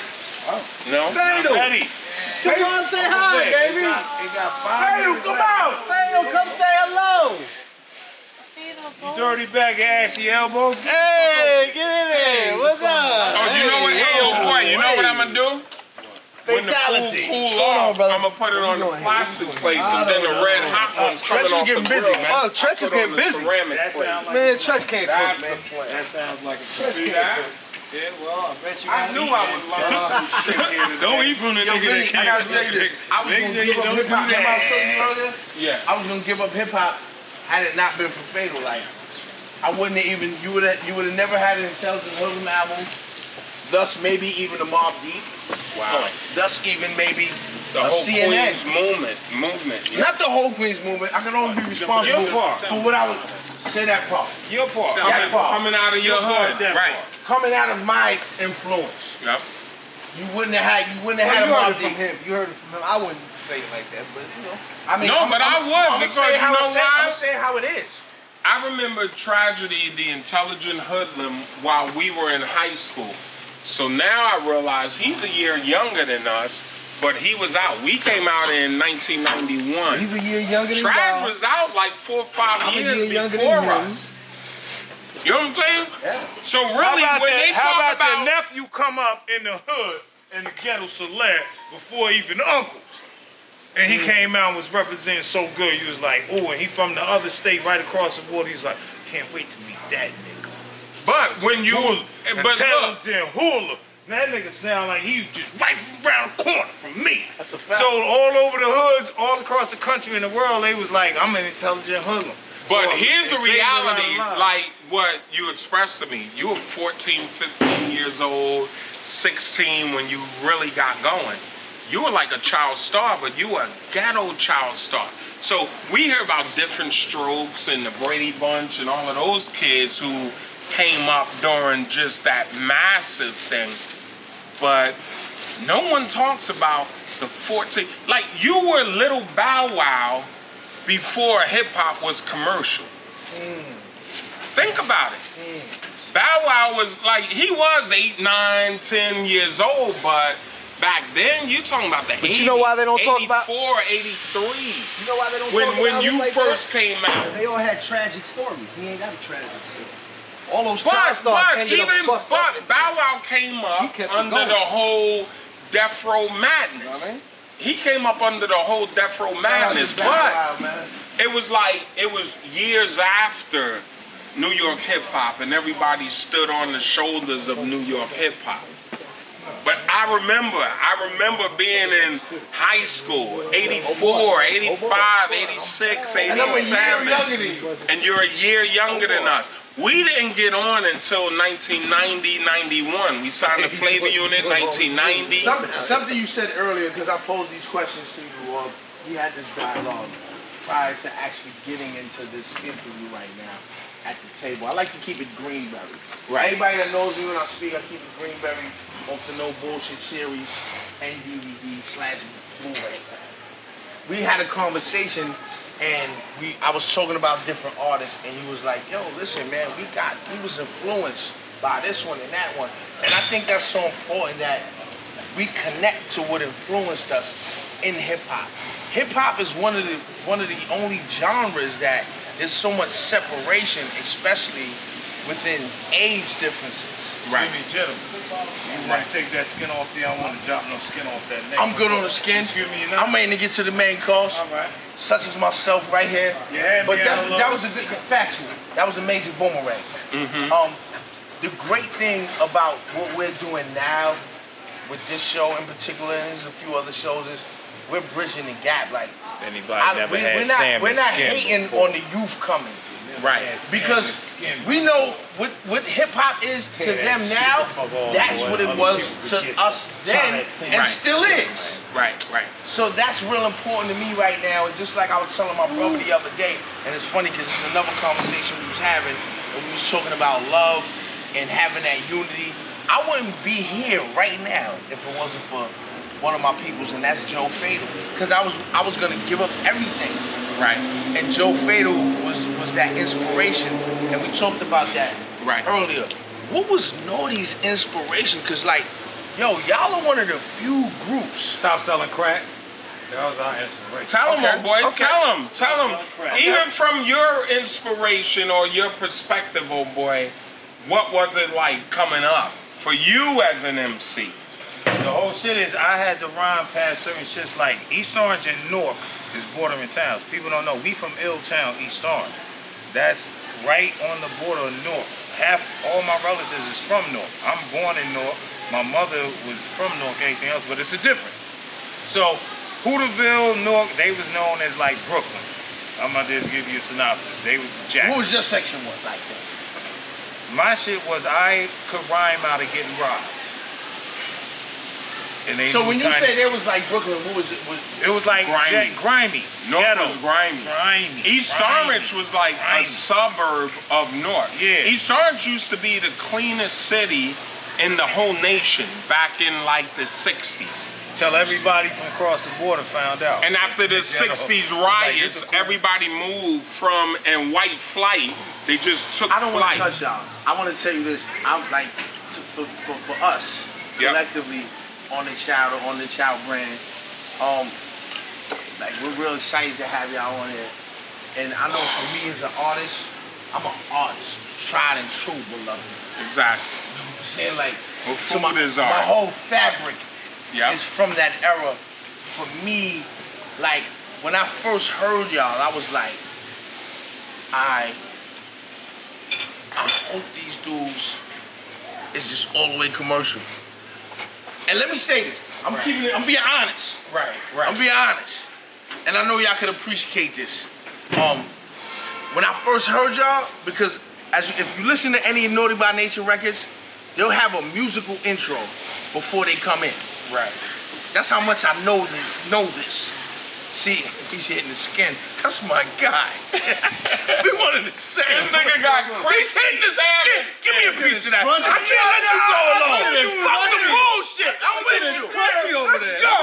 [SPEAKER 1] No?
[SPEAKER 5] Fatal.
[SPEAKER 4] Ready?
[SPEAKER 5] Come on, say hi, baby.
[SPEAKER 4] It got 5
[SPEAKER 5] Fatal,
[SPEAKER 4] minutes
[SPEAKER 5] come
[SPEAKER 4] left.
[SPEAKER 5] out. Fatal, come say hello.
[SPEAKER 4] You dirty bag of assy elbows.
[SPEAKER 5] Hey, get in there. What's up?
[SPEAKER 1] Oh, you know what? Hey, yo, boy, you know what I'm gonna do? When the
[SPEAKER 5] Fatality.
[SPEAKER 1] food cool
[SPEAKER 5] What's going on,
[SPEAKER 1] off,
[SPEAKER 5] brother?
[SPEAKER 1] I'm gonna put it on the plastic plates and then the red hot ones
[SPEAKER 2] Treach
[SPEAKER 1] coming
[SPEAKER 2] is
[SPEAKER 1] off
[SPEAKER 2] getting
[SPEAKER 1] the
[SPEAKER 2] busy,
[SPEAKER 1] grill.
[SPEAKER 2] man.
[SPEAKER 5] Oh, Treach is
[SPEAKER 1] Put on
[SPEAKER 5] getting
[SPEAKER 1] the
[SPEAKER 5] busy.
[SPEAKER 1] ceramic
[SPEAKER 4] That
[SPEAKER 1] plate.
[SPEAKER 4] sounds like
[SPEAKER 5] Man, Treach can't cook,
[SPEAKER 1] That's
[SPEAKER 5] man.
[SPEAKER 1] the plan.
[SPEAKER 4] that sounds like a
[SPEAKER 1] See that?
[SPEAKER 4] Yeah, well, I bet you
[SPEAKER 1] I knew I would love some shit here today.
[SPEAKER 4] Don't eat from the
[SPEAKER 2] Yo,
[SPEAKER 4] nigga that
[SPEAKER 2] Vinnie, I
[SPEAKER 4] can't
[SPEAKER 2] gotta tell you this. I was
[SPEAKER 4] Make
[SPEAKER 2] gonna
[SPEAKER 4] sure
[SPEAKER 2] give
[SPEAKER 4] you
[SPEAKER 2] up
[SPEAKER 4] don't
[SPEAKER 2] hip hop.
[SPEAKER 4] do
[SPEAKER 2] Remember I was telling you
[SPEAKER 4] that.
[SPEAKER 2] earlier?
[SPEAKER 1] Yeah.
[SPEAKER 2] I was gonna give up hip hop had it not been for Fatal. Like, I wouldn't have even. You would have never had an Intelligent Hoodlum album. Thus, maybe even a Mobb Deep.
[SPEAKER 1] Wow.
[SPEAKER 2] Thus, even maybe
[SPEAKER 1] The
[SPEAKER 2] a
[SPEAKER 1] whole
[SPEAKER 2] CNN.
[SPEAKER 1] Queens movement. Yeah.
[SPEAKER 2] Not the whole Queens movement. I can only be responsible
[SPEAKER 4] Your part.
[SPEAKER 2] for what I would say that part.
[SPEAKER 4] Your part.
[SPEAKER 1] Coming out of your hood.
[SPEAKER 4] that
[SPEAKER 1] Right.
[SPEAKER 2] Coming out of my influence.
[SPEAKER 1] Yep.
[SPEAKER 2] You wouldn't have had
[SPEAKER 5] You
[SPEAKER 2] a
[SPEAKER 5] heard it
[SPEAKER 2] Mobb
[SPEAKER 5] from
[SPEAKER 2] Deep.
[SPEAKER 5] him. You heard it from him. I wouldn't say it like that, but you know.
[SPEAKER 2] I mean,
[SPEAKER 1] No, but I would, because you know why?
[SPEAKER 2] I'm saying how it is.
[SPEAKER 1] I remember Tragedy, the Intelligent Hoodlum, while we were in high school. So now I realize he's a year younger than us, but he was out. We came out in 1991.
[SPEAKER 5] He's a year younger than
[SPEAKER 1] Trag
[SPEAKER 5] y'all.
[SPEAKER 1] was out like 4 or 5
[SPEAKER 5] I'm a
[SPEAKER 1] years
[SPEAKER 5] year younger than
[SPEAKER 1] before
[SPEAKER 5] him.
[SPEAKER 1] us. You know what I'm saying?
[SPEAKER 5] Yeah.
[SPEAKER 1] So really, when they
[SPEAKER 4] how
[SPEAKER 1] talk
[SPEAKER 4] about your
[SPEAKER 1] about
[SPEAKER 4] nephew come up in the hood in the ghetto select before even uncles? And he came out and was representing so good. He was like, oh, and he from the other state right across the border. He's like, can't wait to meet that nigga.
[SPEAKER 1] but when you, but look,
[SPEAKER 4] Intelligent hula. That nigga sound like he just right around the corner from me.
[SPEAKER 2] That's a fact.
[SPEAKER 4] So all over the hoods, all across the country and the world, they was like, I'm an intelligent hoodlum.
[SPEAKER 1] But
[SPEAKER 4] So,
[SPEAKER 1] here's
[SPEAKER 4] it
[SPEAKER 1] the
[SPEAKER 4] saves a lot of
[SPEAKER 1] reality,
[SPEAKER 4] lives.
[SPEAKER 1] like what you expressed to me. You were 14, 15 years old, 16 when you really got going. You were like a child star, but you were a ghetto child star. So we hear about Different Strokes and the Brady Bunch and all of those kids who came up during just that massive thing. But no one talks about the 14, like you were Little Bow Wow before hip hop was commercial. Think about it. Bow Wow was like, he was 8, 9, 10 years old, but back then you talking about the 80s.
[SPEAKER 6] you know why they don't talk about-
[SPEAKER 1] 84, 83.
[SPEAKER 6] You know why they don't talk
[SPEAKER 1] When
[SPEAKER 6] about
[SPEAKER 1] you
[SPEAKER 6] him like
[SPEAKER 1] first
[SPEAKER 6] that?
[SPEAKER 1] came out.
[SPEAKER 6] They all had tragic stories. He ain't got a tragic story. All those child
[SPEAKER 1] But
[SPEAKER 6] stars ended up fucked up.
[SPEAKER 1] Bow Wow came up
[SPEAKER 6] kept it
[SPEAKER 1] under
[SPEAKER 6] going.
[SPEAKER 1] the whole Death Row madness.
[SPEAKER 6] You know what I mean?
[SPEAKER 1] He came up under the whole Death Row
[SPEAKER 6] Shout out
[SPEAKER 1] madness,
[SPEAKER 6] to
[SPEAKER 1] but
[SPEAKER 6] Bow Wow, man.
[SPEAKER 1] it was years after New York hip hop, and everybody stood on the shoulders of New York hip hop. But I remember being in high school, 84, 85, 86,
[SPEAKER 2] And I'm a year
[SPEAKER 1] 87.
[SPEAKER 2] younger than you.
[SPEAKER 1] And you're a year younger than us. We didn't get on until 1990, 91. We signed the Flavor Unit 1990.
[SPEAKER 2] Something you said earlier, because I posed these questions to you, or we had this dialogue prior to actually getting into this interview right now at the table. I like to keep it Greenberry.
[SPEAKER 1] Right.
[SPEAKER 2] Anybody that knows me when I speak, I keep it Greenberry off the No Bullshit series and DVD/Blu-ray. We had a conversation and I was talking about different artists, and he was like, yo, listen, man, we was influenced by this one and that one. And I think that's so important that we connect to what influenced us in hip hop. Hip hop is one of the only genres that there's so much separation, especially within age differences.
[SPEAKER 1] Right.
[SPEAKER 4] Excuse me, gentlemen. You want to take that skin off there? I don't want to drop no skin off that next
[SPEAKER 2] I'm good
[SPEAKER 4] one.
[SPEAKER 2] on the skin.
[SPEAKER 4] Excuse me, you're not?
[SPEAKER 2] I'm waiting to get to the main course.
[SPEAKER 4] All right.
[SPEAKER 2] Such as myself right here.
[SPEAKER 4] You had me
[SPEAKER 2] But
[SPEAKER 4] at a
[SPEAKER 2] that
[SPEAKER 4] low.
[SPEAKER 2] was a good factual. That was a major boomerang. The great thing about what we're doing now with this show in particular, and there's a few other shows, is we're bridging the gap. Like
[SPEAKER 4] Anybody never had
[SPEAKER 2] we're not
[SPEAKER 4] skin
[SPEAKER 2] hating
[SPEAKER 4] before.
[SPEAKER 2] on the youth coming.
[SPEAKER 1] Right.
[SPEAKER 2] Because we know what hip hop is to them now, that's what it was to us then and still is.
[SPEAKER 1] Right.
[SPEAKER 2] So that's real important to me right now. And just like I was telling my brother the other day, and it's funny because it's another conversation we was having, and we was talking about love and having that unity. I wouldn't be here right now if it wasn't for one of my peoples, and that's Joe Fatal. Because I was gonna give up everything.
[SPEAKER 1] Right.
[SPEAKER 2] And Joe Fatal was that inspiration, and we talked about that earlier. What was Naughty's inspiration? Because like, yo, y'all are one of the few groups.
[SPEAKER 4] Stop selling crack. That was our inspiration.
[SPEAKER 1] Tell him, oh boy.
[SPEAKER 2] Okay.
[SPEAKER 1] Tell him. Even from your inspiration or your perspective, oh boy, what was it like coming up for you as an MC?
[SPEAKER 4] The whole shit is I had to rhyme past certain shits like East Orange and Newark is bordering towns. People don't know we from Illtown, East Orange. That's right on the border of Newark. All my relatives is from Newark. I'm born in Newark. My mother was from Newark, anything else, but it's a difference. So Hooterville, Newark, they was known as like Brooklyn. I'm gonna just give you a synopsis. They was the Jack.
[SPEAKER 2] What was your section one like that?
[SPEAKER 4] My shit was I could rhyme out of getting robbed. And they
[SPEAKER 2] So
[SPEAKER 4] knew
[SPEAKER 2] when you
[SPEAKER 4] Tiny-
[SPEAKER 2] say there was like Brooklyn, what was it?
[SPEAKER 4] it was like
[SPEAKER 1] Grimy.
[SPEAKER 4] grimy.
[SPEAKER 1] North
[SPEAKER 4] Ghetto.
[SPEAKER 1] was grimy.
[SPEAKER 4] Grimy.
[SPEAKER 1] East
[SPEAKER 4] grimy.
[SPEAKER 1] Orange was like
[SPEAKER 4] Grimy.
[SPEAKER 1] a suburb of North.
[SPEAKER 4] Yeah.
[SPEAKER 1] East Orange used to be the cleanest city in the whole nation back in like the 60s.
[SPEAKER 4] Till everybody from across the border found out.
[SPEAKER 1] And after the 60s riots, everybody moved from in white flight. They just took
[SPEAKER 2] I don't want to
[SPEAKER 1] flight.
[SPEAKER 2] cut y'all. I want to tell you this. I'm like, for us,
[SPEAKER 1] Yep.
[SPEAKER 2] collectively, on the Chow brand, like we're real excited to have y'all on here. And I know for me as an artist, I'm an artist, tried and true, beloved.
[SPEAKER 1] Exactly.
[SPEAKER 2] You know what I'm saying? Like,
[SPEAKER 1] Well,
[SPEAKER 2] so
[SPEAKER 1] food is art.
[SPEAKER 2] my whole fabric
[SPEAKER 1] Yeah.
[SPEAKER 2] is from that era. For me, like, when I first heard y'all, I was like, I hope these dudes is just all the way commercial. And let me say this, I'm being honest.
[SPEAKER 1] Right.
[SPEAKER 2] I'm being honest. And I know y'all can appreciate this. when I first heard y'all, because if you listen to any Naughty by Nature records, they'll have a musical intro before they come in.
[SPEAKER 1] Right.
[SPEAKER 2] That's how much I know this. See, he's hitting the skin. That's my guy. We wanted the same.
[SPEAKER 1] This nigga got
[SPEAKER 2] He's hitting the skin. Give me a piece of that. I can't let you go alone. Fuck the bullshit. I'm with you. Let's go.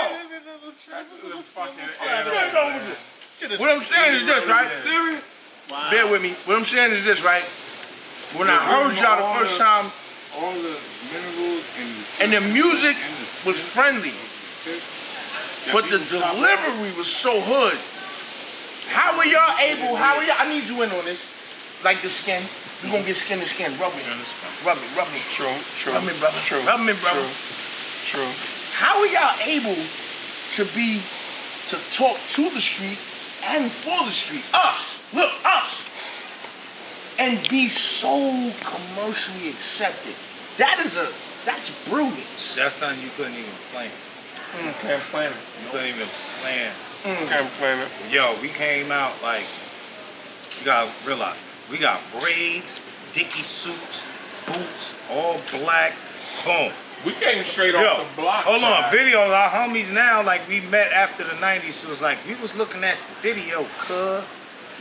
[SPEAKER 2] What I'm saying is this, right? Bear with me. What I'm saying is this, right? When I heard y'all the first time,
[SPEAKER 5] all the minerals
[SPEAKER 2] and the music was friendly, but the delivery was so hood. How are y'all able? I need you in on this. Like the skin. We're gonna get skin to skin. Rub me. Rub me.
[SPEAKER 1] True.
[SPEAKER 2] Rub me, brother.
[SPEAKER 1] True.
[SPEAKER 2] Rub me, brother.
[SPEAKER 1] True.
[SPEAKER 2] How are y'all able to talk to the street and for the street? Us. Look, us. And be so commercially accepted. That's brilliance.
[SPEAKER 4] That's something you couldn't even plan.
[SPEAKER 1] Can't plan it.
[SPEAKER 4] You couldn't even plan.
[SPEAKER 1] Can't plan it.
[SPEAKER 4] Yo, we came out like, you gotta realize, we got braids, dicky suits, boots, all black, boom.
[SPEAKER 1] We came straight off the block.
[SPEAKER 4] Hold on, videos, our homies now, like we met after the 90s, it was like, we was looking at the video, cuz.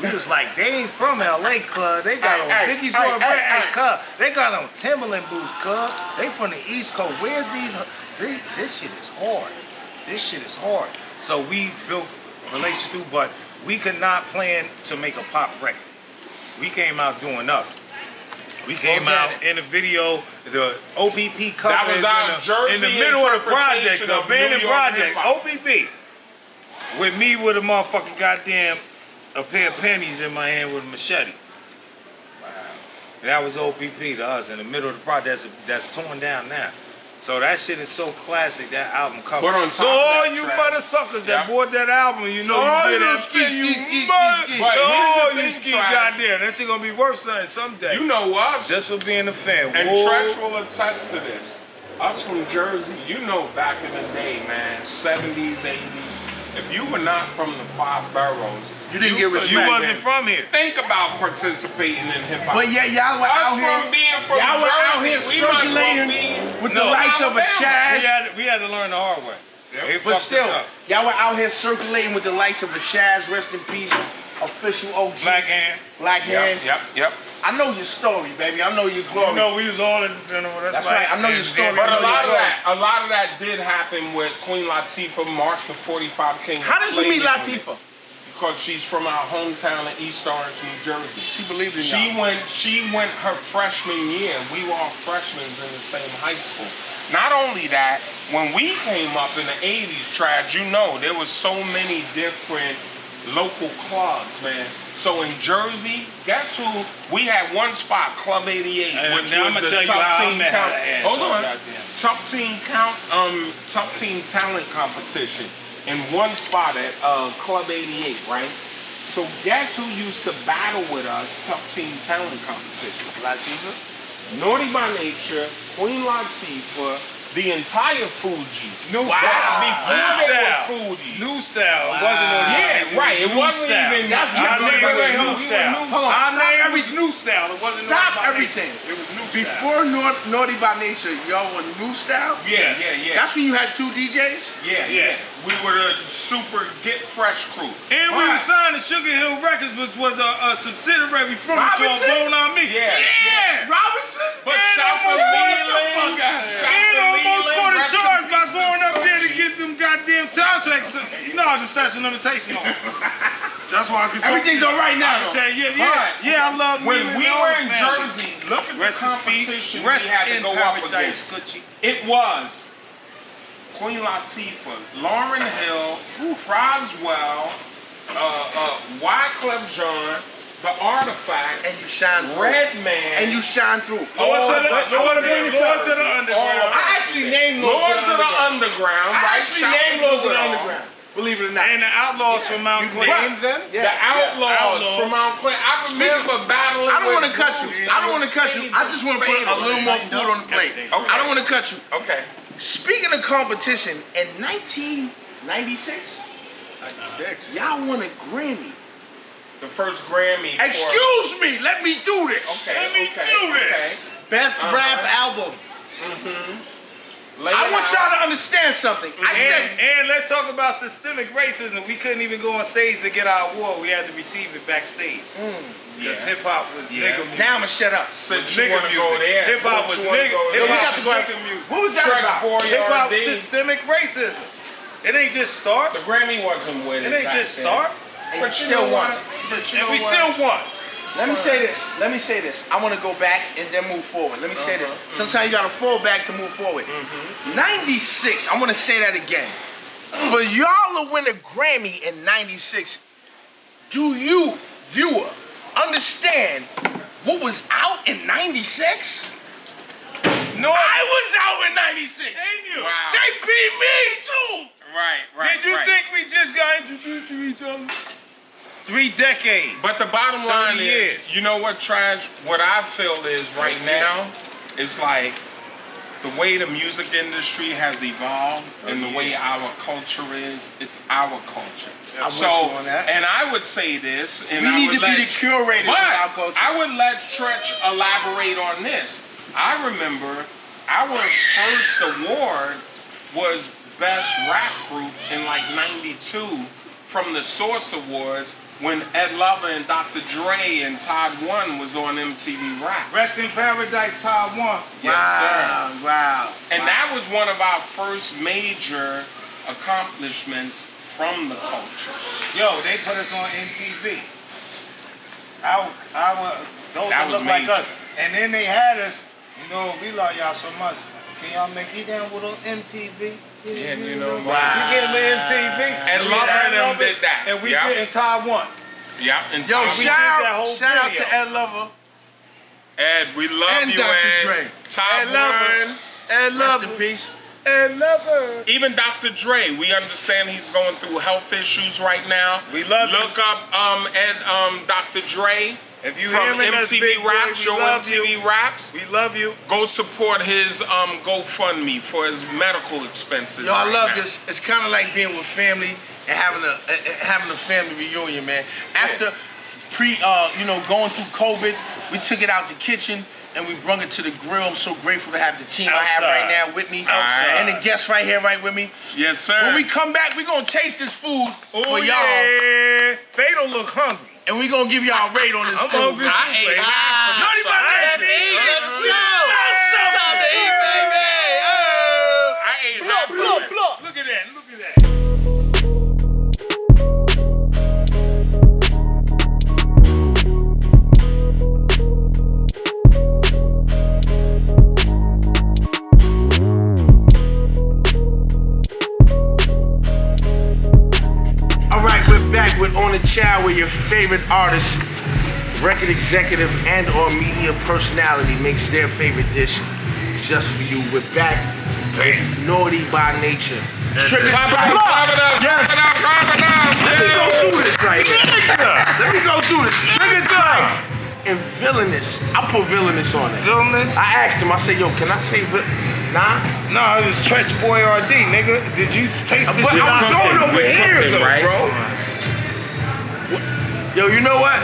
[SPEAKER 4] We was like, they ain't from LA, cuz. They got on Dickies or cuz. They got on Timberland boots, cuz. They from the East Coast. Where's these? This shit is hard. This shit is hard. So we built relations too, but we could not plan to make a pop record. We came out doing us. We came out in the video, the OPP cover
[SPEAKER 1] That was our
[SPEAKER 4] in the
[SPEAKER 1] Jersey
[SPEAKER 4] middle of the project,
[SPEAKER 1] interpretation
[SPEAKER 4] the
[SPEAKER 1] of
[SPEAKER 4] abandoned
[SPEAKER 1] New York
[SPEAKER 4] project,
[SPEAKER 1] hip-hop.
[SPEAKER 4] OPP. With me with a motherfucking goddamn a pair of pennies in my hand with a machete. Wow. That was OPP to us in the middle of the project that's torn down now. So that shit is so classic, that album cover.
[SPEAKER 1] But on top
[SPEAKER 4] so
[SPEAKER 1] of
[SPEAKER 4] all
[SPEAKER 1] that,
[SPEAKER 4] you
[SPEAKER 1] Trav,
[SPEAKER 4] motherfuckers that bought that album, you know
[SPEAKER 2] Oh,
[SPEAKER 4] you did
[SPEAKER 2] you
[SPEAKER 4] that
[SPEAKER 2] ski,
[SPEAKER 4] spin, you
[SPEAKER 2] ski.
[SPEAKER 1] But
[SPEAKER 4] oh,
[SPEAKER 1] here's the
[SPEAKER 4] you
[SPEAKER 1] thing,
[SPEAKER 4] ski
[SPEAKER 1] Trav.
[SPEAKER 4] goddamn. That shit gonna be worth something someday.
[SPEAKER 1] You know us.
[SPEAKER 4] Just for being a fan.
[SPEAKER 1] And
[SPEAKER 4] Whoa.
[SPEAKER 1] Treach will attest to this. Us from Jersey, you know back in the day, man, 70s, 80s, if you were not from the 5 boroughs,
[SPEAKER 2] You didn't get respect.
[SPEAKER 4] You wasn't from here.
[SPEAKER 1] think about participating in hip hop.
[SPEAKER 2] But yeah, y'all were out
[SPEAKER 1] Us
[SPEAKER 2] here.
[SPEAKER 1] from being from
[SPEAKER 2] Y'all were out
[SPEAKER 1] Jersey,
[SPEAKER 2] here
[SPEAKER 1] we might as well
[SPEAKER 2] circulating
[SPEAKER 1] be
[SPEAKER 2] with the likes of a
[SPEAKER 1] Alabama.
[SPEAKER 2] Chaz.
[SPEAKER 4] We had to learn the hard way. They
[SPEAKER 2] But
[SPEAKER 4] fucked
[SPEAKER 2] still,
[SPEAKER 4] us up.
[SPEAKER 2] y'all were out here circulating with the likes of a Chaz, rest in peace, official OG.
[SPEAKER 4] Black Hand.
[SPEAKER 2] Black Hand.
[SPEAKER 1] Yep.
[SPEAKER 2] I know your story, baby. I know your glory.
[SPEAKER 4] You know, we was all in the funeral.
[SPEAKER 2] That's right. I know your story.
[SPEAKER 1] But
[SPEAKER 2] I
[SPEAKER 1] a
[SPEAKER 2] know
[SPEAKER 1] lot
[SPEAKER 2] your
[SPEAKER 1] of that did happen with Queen Latifah, Mark the 45 King.
[SPEAKER 2] How did you meet
[SPEAKER 1] Played it
[SPEAKER 2] Latifah?
[SPEAKER 1] Because she's from our hometown in East Orange, New Jersey.
[SPEAKER 2] She believed in
[SPEAKER 1] She
[SPEAKER 2] y'all.
[SPEAKER 1] went her freshman year. We were all freshmen in the same high school. Not only that, when we came up in the 80s, Trad, you know, there was so many different local clubs, man. So in Jersey, guess who? We had one spot, Club 88,
[SPEAKER 4] And
[SPEAKER 1] which
[SPEAKER 4] now
[SPEAKER 1] was
[SPEAKER 4] I'ma
[SPEAKER 1] the
[SPEAKER 4] tell you
[SPEAKER 1] Tough
[SPEAKER 4] how I
[SPEAKER 1] Team
[SPEAKER 4] met
[SPEAKER 1] Count.
[SPEAKER 4] her ass
[SPEAKER 1] Hold
[SPEAKER 4] on
[SPEAKER 1] on.
[SPEAKER 4] goddamn.
[SPEAKER 1] Tough Team Talent Competition in one spot at Club 88, right? So guess who used to battle with us, Tough Team Talent Competition?
[SPEAKER 2] Latifah?
[SPEAKER 1] Naughty by Nature, Queen Latifah, the entire Fuji.
[SPEAKER 4] New
[SPEAKER 1] That's
[SPEAKER 4] style.
[SPEAKER 1] before
[SPEAKER 4] New
[SPEAKER 1] they
[SPEAKER 4] style.
[SPEAKER 1] were Fuji.
[SPEAKER 4] New style. It wasn't no
[SPEAKER 1] Yeah, right. It
[SPEAKER 4] New
[SPEAKER 1] wasn't
[SPEAKER 4] style.
[SPEAKER 1] even.
[SPEAKER 4] Our name was
[SPEAKER 1] wait,
[SPEAKER 4] New
[SPEAKER 1] we were
[SPEAKER 4] Style.
[SPEAKER 1] New
[SPEAKER 2] Hold on.
[SPEAKER 4] Our
[SPEAKER 2] Stop
[SPEAKER 4] name was
[SPEAKER 2] everything.
[SPEAKER 4] New Style. It wasn't
[SPEAKER 2] Stop
[SPEAKER 4] Naughty by
[SPEAKER 2] everything.
[SPEAKER 4] Nature. It was New Style.
[SPEAKER 2] Before Naughty by Nature, y'all were New Style?
[SPEAKER 1] Yeah.
[SPEAKER 2] That's when you had 2 DJs?
[SPEAKER 1] Yeah. We were the super Get Fresh crew.
[SPEAKER 4] And we were signed to Sugar Hill Records, which was a subsidiary from it called
[SPEAKER 2] Robinson?
[SPEAKER 4] Bone On Me.
[SPEAKER 1] Yeah.
[SPEAKER 2] Robinson?
[SPEAKER 1] But
[SPEAKER 4] And
[SPEAKER 1] shout to
[SPEAKER 4] almost
[SPEAKER 1] Leland.
[SPEAKER 4] And almost caught a charge by going up there to get them goddamn soundtracks. You know how the statute of limitation on. That's why I can
[SPEAKER 2] Everything's all right now.
[SPEAKER 4] Yeah, I love
[SPEAKER 1] When we were in
[SPEAKER 4] family.
[SPEAKER 1] Jersey, look at
[SPEAKER 4] Rest
[SPEAKER 1] the
[SPEAKER 4] in
[SPEAKER 1] competition
[SPEAKER 4] peace. Rest
[SPEAKER 1] we had to
[SPEAKER 4] in
[SPEAKER 1] go up
[SPEAKER 4] paradise,
[SPEAKER 1] against.
[SPEAKER 4] Gucci.
[SPEAKER 1] It was Queen Latifah, Lauryn Hill, Croswell, Wyclef Jean, The Artifact,
[SPEAKER 2] And you shine through.
[SPEAKER 1] Redman,
[SPEAKER 2] And you shine through.
[SPEAKER 4] Lords of the Underground.
[SPEAKER 2] I actually named
[SPEAKER 1] Lords of the Underground.
[SPEAKER 2] I
[SPEAKER 1] right?
[SPEAKER 2] actually
[SPEAKER 1] Shout
[SPEAKER 2] named
[SPEAKER 1] out
[SPEAKER 2] Lords
[SPEAKER 1] to
[SPEAKER 2] of the
[SPEAKER 1] it all.
[SPEAKER 2] Underground. Believe it or not.
[SPEAKER 4] And the Outlaws from Mount Clinton.
[SPEAKER 2] them?
[SPEAKER 1] The Outlaws
[SPEAKER 4] Outlaws.
[SPEAKER 1] from Mount Clinton. I remember battling.
[SPEAKER 2] I don't want to
[SPEAKER 1] with
[SPEAKER 2] cut you.
[SPEAKER 1] Bruce.
[SPEAKER 2] I don't want to cut you. I just want to put a little more food on the plate. I don't want to cut you.
[SPEAKER 1] Okay.
[SPEAKER 2] Speaking of competition, in 1996,
[SPEAKER 6] 96.
[SPEAKER 2] y'all won a Grammy
[SPEAKER 1] the first Grammy.
[SPEAKER 2] Excuse me, let me do this.
[SPEAKER 1] Okay,
[SPEAKER 4] Let me do this.
[SPEAKER 6] Best rap album.
[SPEAKER 2] I want y'all to understand something.
[SPEAKER 4] And let's talk about systemic racism. We couldn't even go on stage to get our award. We had to receive it backstage. Because hip hop was nigga music.
[SPEAKER 2] Now I'ma shut up.
[SPEAKER 1] Since
[SPEAKER 4] Nigga
[SPEAKER 1] you want to go
[SPEAKER 4] music.
[SPEAKER 1] there.
[SPEAKER 4] Hip hop was nigga. Hip hop was nigga music.
[SPEAKER 2] What was that about?
[SPEAKER 4] Hip hop was
[SPEAKER 1] BoyRDee.
[SPEAKER 4] systemic racism. It ain't just start.
[SPEAKER 1] The Grammy wasn't with it.
[SPEAKER 4] It ain't
[SPEAKER 1] back
[SPEAKER 4] just
[SPEAKER 1] then.
[SPEAKER 4] start.
[SPEAKER 1] But you
[SPEAKER 2] Still
[SPEAKER 1] know
[SPEAKER 2] won.
[SPEAKER 1] what? But you
[SPEAKER 4] And
[SPEAKER 1] know
[SPEAKER 4] we
[SPEAKER 1] what?
[SPEAKER 4] still won.
[SPEAKER 2] Let me say this. Let me say this. I want to go back and then move forward. Let me say this. Sometimes you got to fall back to move forward. 96, I want to say that again. For y'all to win a Grammy in 96, do you, viewer, understand what was out in 96?
[SPEAKER 4] No.
[SPEAKER 2] I was out in 96.
[SPEAKER 4] Ain't you?
[SPEAKER 1] Wow.
[SPEAKER 2] They beat me too.
[SPEAKER 1] Right.
[SPEAKER 4] Did you think we just got introduced to each other? 3 decades.
[SPEAKER 1] But the bottom line
[SPEAKER 4] 30
[SPEAKER 1] is,
[SPEAKER 4] years.
[SPEAKER 1] you know what, Trash? What I feel is right now, it's like the way the music industry has evolved and the way our culture is, it's our culture.
[SPEAKER 2] I'm with you on that.
[SPEAKER 1] And I would say this, and
[SPEAKER 2] We
[SPEAKER 1] I
[SPEAKER 2] need
[SPEAKER 1] would
[SPEAKER 2] to be the curators of our
[SPEAKER 1] but
[SPEAKER 2] culture.
[SPEAKER 1] I would let Treach elaborate on this. I remember our first award was Best Rap Group in like '92 from the Source Awards when Ed Lover and Dr. Dre and Todd One was on MTV Rap.
[SPEAKER 4] Rest in Paradise, Todd One.
[SPEAKER 1] Yes, sir.
[SPEAKER 2] Wow.
[SPEAKER 1] And that was one of our first major accomplishments from the culture.
[SPEAKER 4] Yo, they put us on MTV. Those
[SPEAKER 1] That
[SPEAKER 4] that
[SPEAKER 1] was
[SPEAKER 4] look like
[SPEAKER 1] major.
[SPEAKER 4] us. And then they had us, you know, we love y'all so much. Can y'all make you down with on MTV?
[SPEAKER 1] Yeah, you know,
[SPEAKER 4] We get them MTV.
[SPEAKER 1] And
[SPEAKER 4] We
[SPEAKER 1] Lover
[SPEAKER 4] had
[SPEAKER 1] and them
[SPEAKER 4] Lover,
[SPEAKER 1] did that.
[SPEAKER 4] And we
[SPEAKER 1] Yeah.
[SPEAKER 4] did in Todd One.
[SPEAKER 1] Yeah, and
[SPEAKER 2] Yo,
[SPEAKER 1] Todd-
[SPEAKER 4] we did
[SPEAKER 2] shout
[SPEAKER 4] that whole
[SPEAKER 2] out
[SPEAKER 4] video.
[SPEAKER 2] to Ed Lover.
[SPEAKER 1] Ed, we love
[SPEAKER 2] And
[SPEAKER 1] you,
[SPEAKER 2] Dr.
[SPEAKER 1] Ed.
[SPEAKER 2] Dre.
[SPEAKER 1] Todd
[SPEAKER 4] Ed Lover.
[SPEAKER 1] One.
[SPEAKER 4] And
[SPEAKER 2] Rest
[SPEAKER 4] Lover.
[SPEAKER 2] in peace.
[SPEAKER 4] And Lover.
[SPEAKER 1] Even Dr. Dre, we understand he's going through health issues right now.
[SPEAKER 4] We love you.
[SPEAKER 1] Look up Dr. Dre
[SPEAKER 4] If you
[SPEAKER 1] from
[SPEAKER 4] hearing us,
[SPEAKER 1] MTV
[SPEAKER 4] big boy,
[SPEAKER 1] Raps,
[SPEAKER 4] we
[SPEAKER 1] your
[SPEAKER 4] love
[SPEAKER 1] MTV
[SPEAKER 4] you.
[SPEAKER 1] Raps.
[SPEAKER 4] We love you.
[SPEAKER 1] Go support his GoFundMe for his medical expenses.
[SPEAKER 2] Yo, I
[SPEAKER 1] right
[SPEAKER 2] love
[SPEAKER 1] now.
[SPEAKER 2] this. It's kind of like being with family and having a family reunion, man. After going through COVID, we took it out the kitchen and we brung it to the grill. I'm so grateful to have the team I have
[SPEAKER 4] Outside.
[SPEAKER 2] right now with me
[SPEAKER 1] Outside.
[SPEAKER 2] and the guests right here, right with me.
[SPEAKER 1] Yes, sir.
[SPEAKER 2] When we come back, we gonna taste this food
[SPEAKER 4] Oh,
[SPEAKER 2] for y'all,
[SPEAKER 4] yeah. Fatal look hungry.
[SPEAKER 2] and we gonna give y'all a rate on this
[SPEAKER 4] I'm
[SPEAKER 2] food.
[SPEAKER 4] hungry too,
[SPEAKER 1] I ate
[SPEAKER 4] baby.
[SPEAKER 1] half of
[SPEAKER 2] No,
[SPEAKER 1] it,
[SPEAKER 2] you
[SPEAKER 1] so
[SPEAKER 2] about
[SPEAKER 1] I
[SPEAKER 2] to
[SPEAKER 1] had to eat.
[SPEAKER 2] Let's go.
[SPEAKER 1] I ate half of it.
[SPEAKER 4] Look at that. Look at that.
[SPEAKER 2] All right, we're back with On Da Chow, where your favorite artist, record executive, and/or media personality makes their favorite dish just for you. We're back. Naughty by nature. Trigga.
[SPEAKER 1] Clap it up, clap it up, clap it up, clap it up.
[SPEAKER 2] Let me go through this right here. Let me go through this. Trigga Trife and Villainous. I put Villainous on it.
[SPEAKER 4] Villainous?
[SPEAKER 2] I asked him. I said, "Yo, can I say nah?"
[SPEAKER 4] No, it was Treach BoyRDee, nigga. Did you taste this
[SPEAKER 2] But
[SPEAKER 4] shit?
[SPEAKER 2] I was going over here,
[SPEAKER 1] cooking,
[SPEAKER 2] though,
[SPEAKER 1] right?
[SPEAKER 2] bro. Yo, you know what?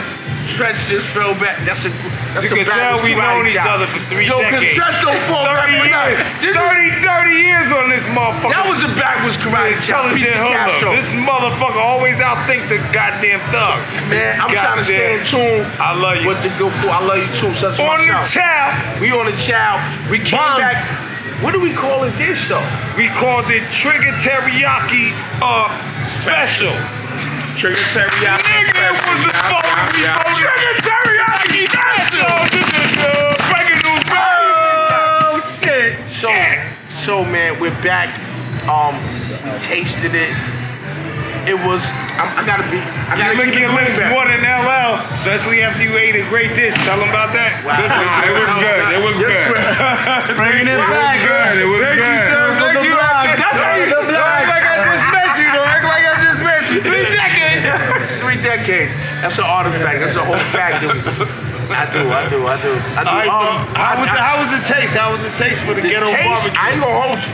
[SPEAKER 2] Stretch just fell back. That's a
[SPEAKER 4] You can tell we known each other for 3
[SPEAKER 2] Yo, cause
[SPEAKER 4] decades.
[SPEAKER 2] Stretch don't fall back
[SPEAKER 4] 30
[SPEAKER 2] for
[SPEAKER 4] years.
[SPEAKER 2] nothing.
[SPEAKER 4] 30 years on this motherfucker.
[SPEAKER 2] That was a backwards karate chop. Piece
[SPEAKER 4] intelligent
[SPEAKER 2] of
[SPEAKER 4] hoodlum.
[SPEAKER 2] Castro.
[SPEAKER 4] This motherfucker always outthink the goddamn thugs.
[SPEAKER 2] Man, I'm trying to stay in tune.
[SPEAKER 4] I love you.
[SPEAKER 2] What to go for? I love you too. Such
[SPEAKER 4] On the
[SPEAKER 2] myself.
[SPEAKER 4] chow,
[SPEAKER 2] We on the chow. We came back. What do we call it this though?
[SPEAKER 4] we called it Trigga Teriyaki special.
[SPEAKER 1] Trigga Teriyaki.
[SPEAKER 4] Nigga, it was a phone.
[SPEAKER 2] Trigga Teriyaki
[SPEAKER 4] special. Breaking news, bro.
[SPEAKER 2] Oh shit! So man, we're back. We tasted it. It was. I gotta
[SPEAKER 4] You
[SPEAKER 2] keep
[SPEAKER 4] lick
[SPEAKER 2] it
[SPEAKER 4] your lips
[SPEAKER 2] clean back.
[SPEAKER 4] more than LL, especially after you ate a great dish. Tell them about that.
[SPEAKER 2] Wow.
[SPEAKER 1] It was good. It was good.
[SPEAKER 4] Bringing it
[SPEAKER 1] back. It was
[SPEAKER 4] Thank you,
[SPEAKER 1] good.
[SPEAKER 4] sir. Thank you.
[SPEAKER 2] That's how you
[SPEAKER 4] Don't act like I just met you. Don't act like I just met you. 3 decades.
[SPEAKER 2] 3 decades. That's an artifact. That's a whole fact. I do.
[SPEAKER 4] All right, so how was the taste? How was the taste for the ghetto
[SPEAKER 2] taste,
[SPEAKER 4] barbecue?
[SPEAKER 2] I ain't gonna hold you.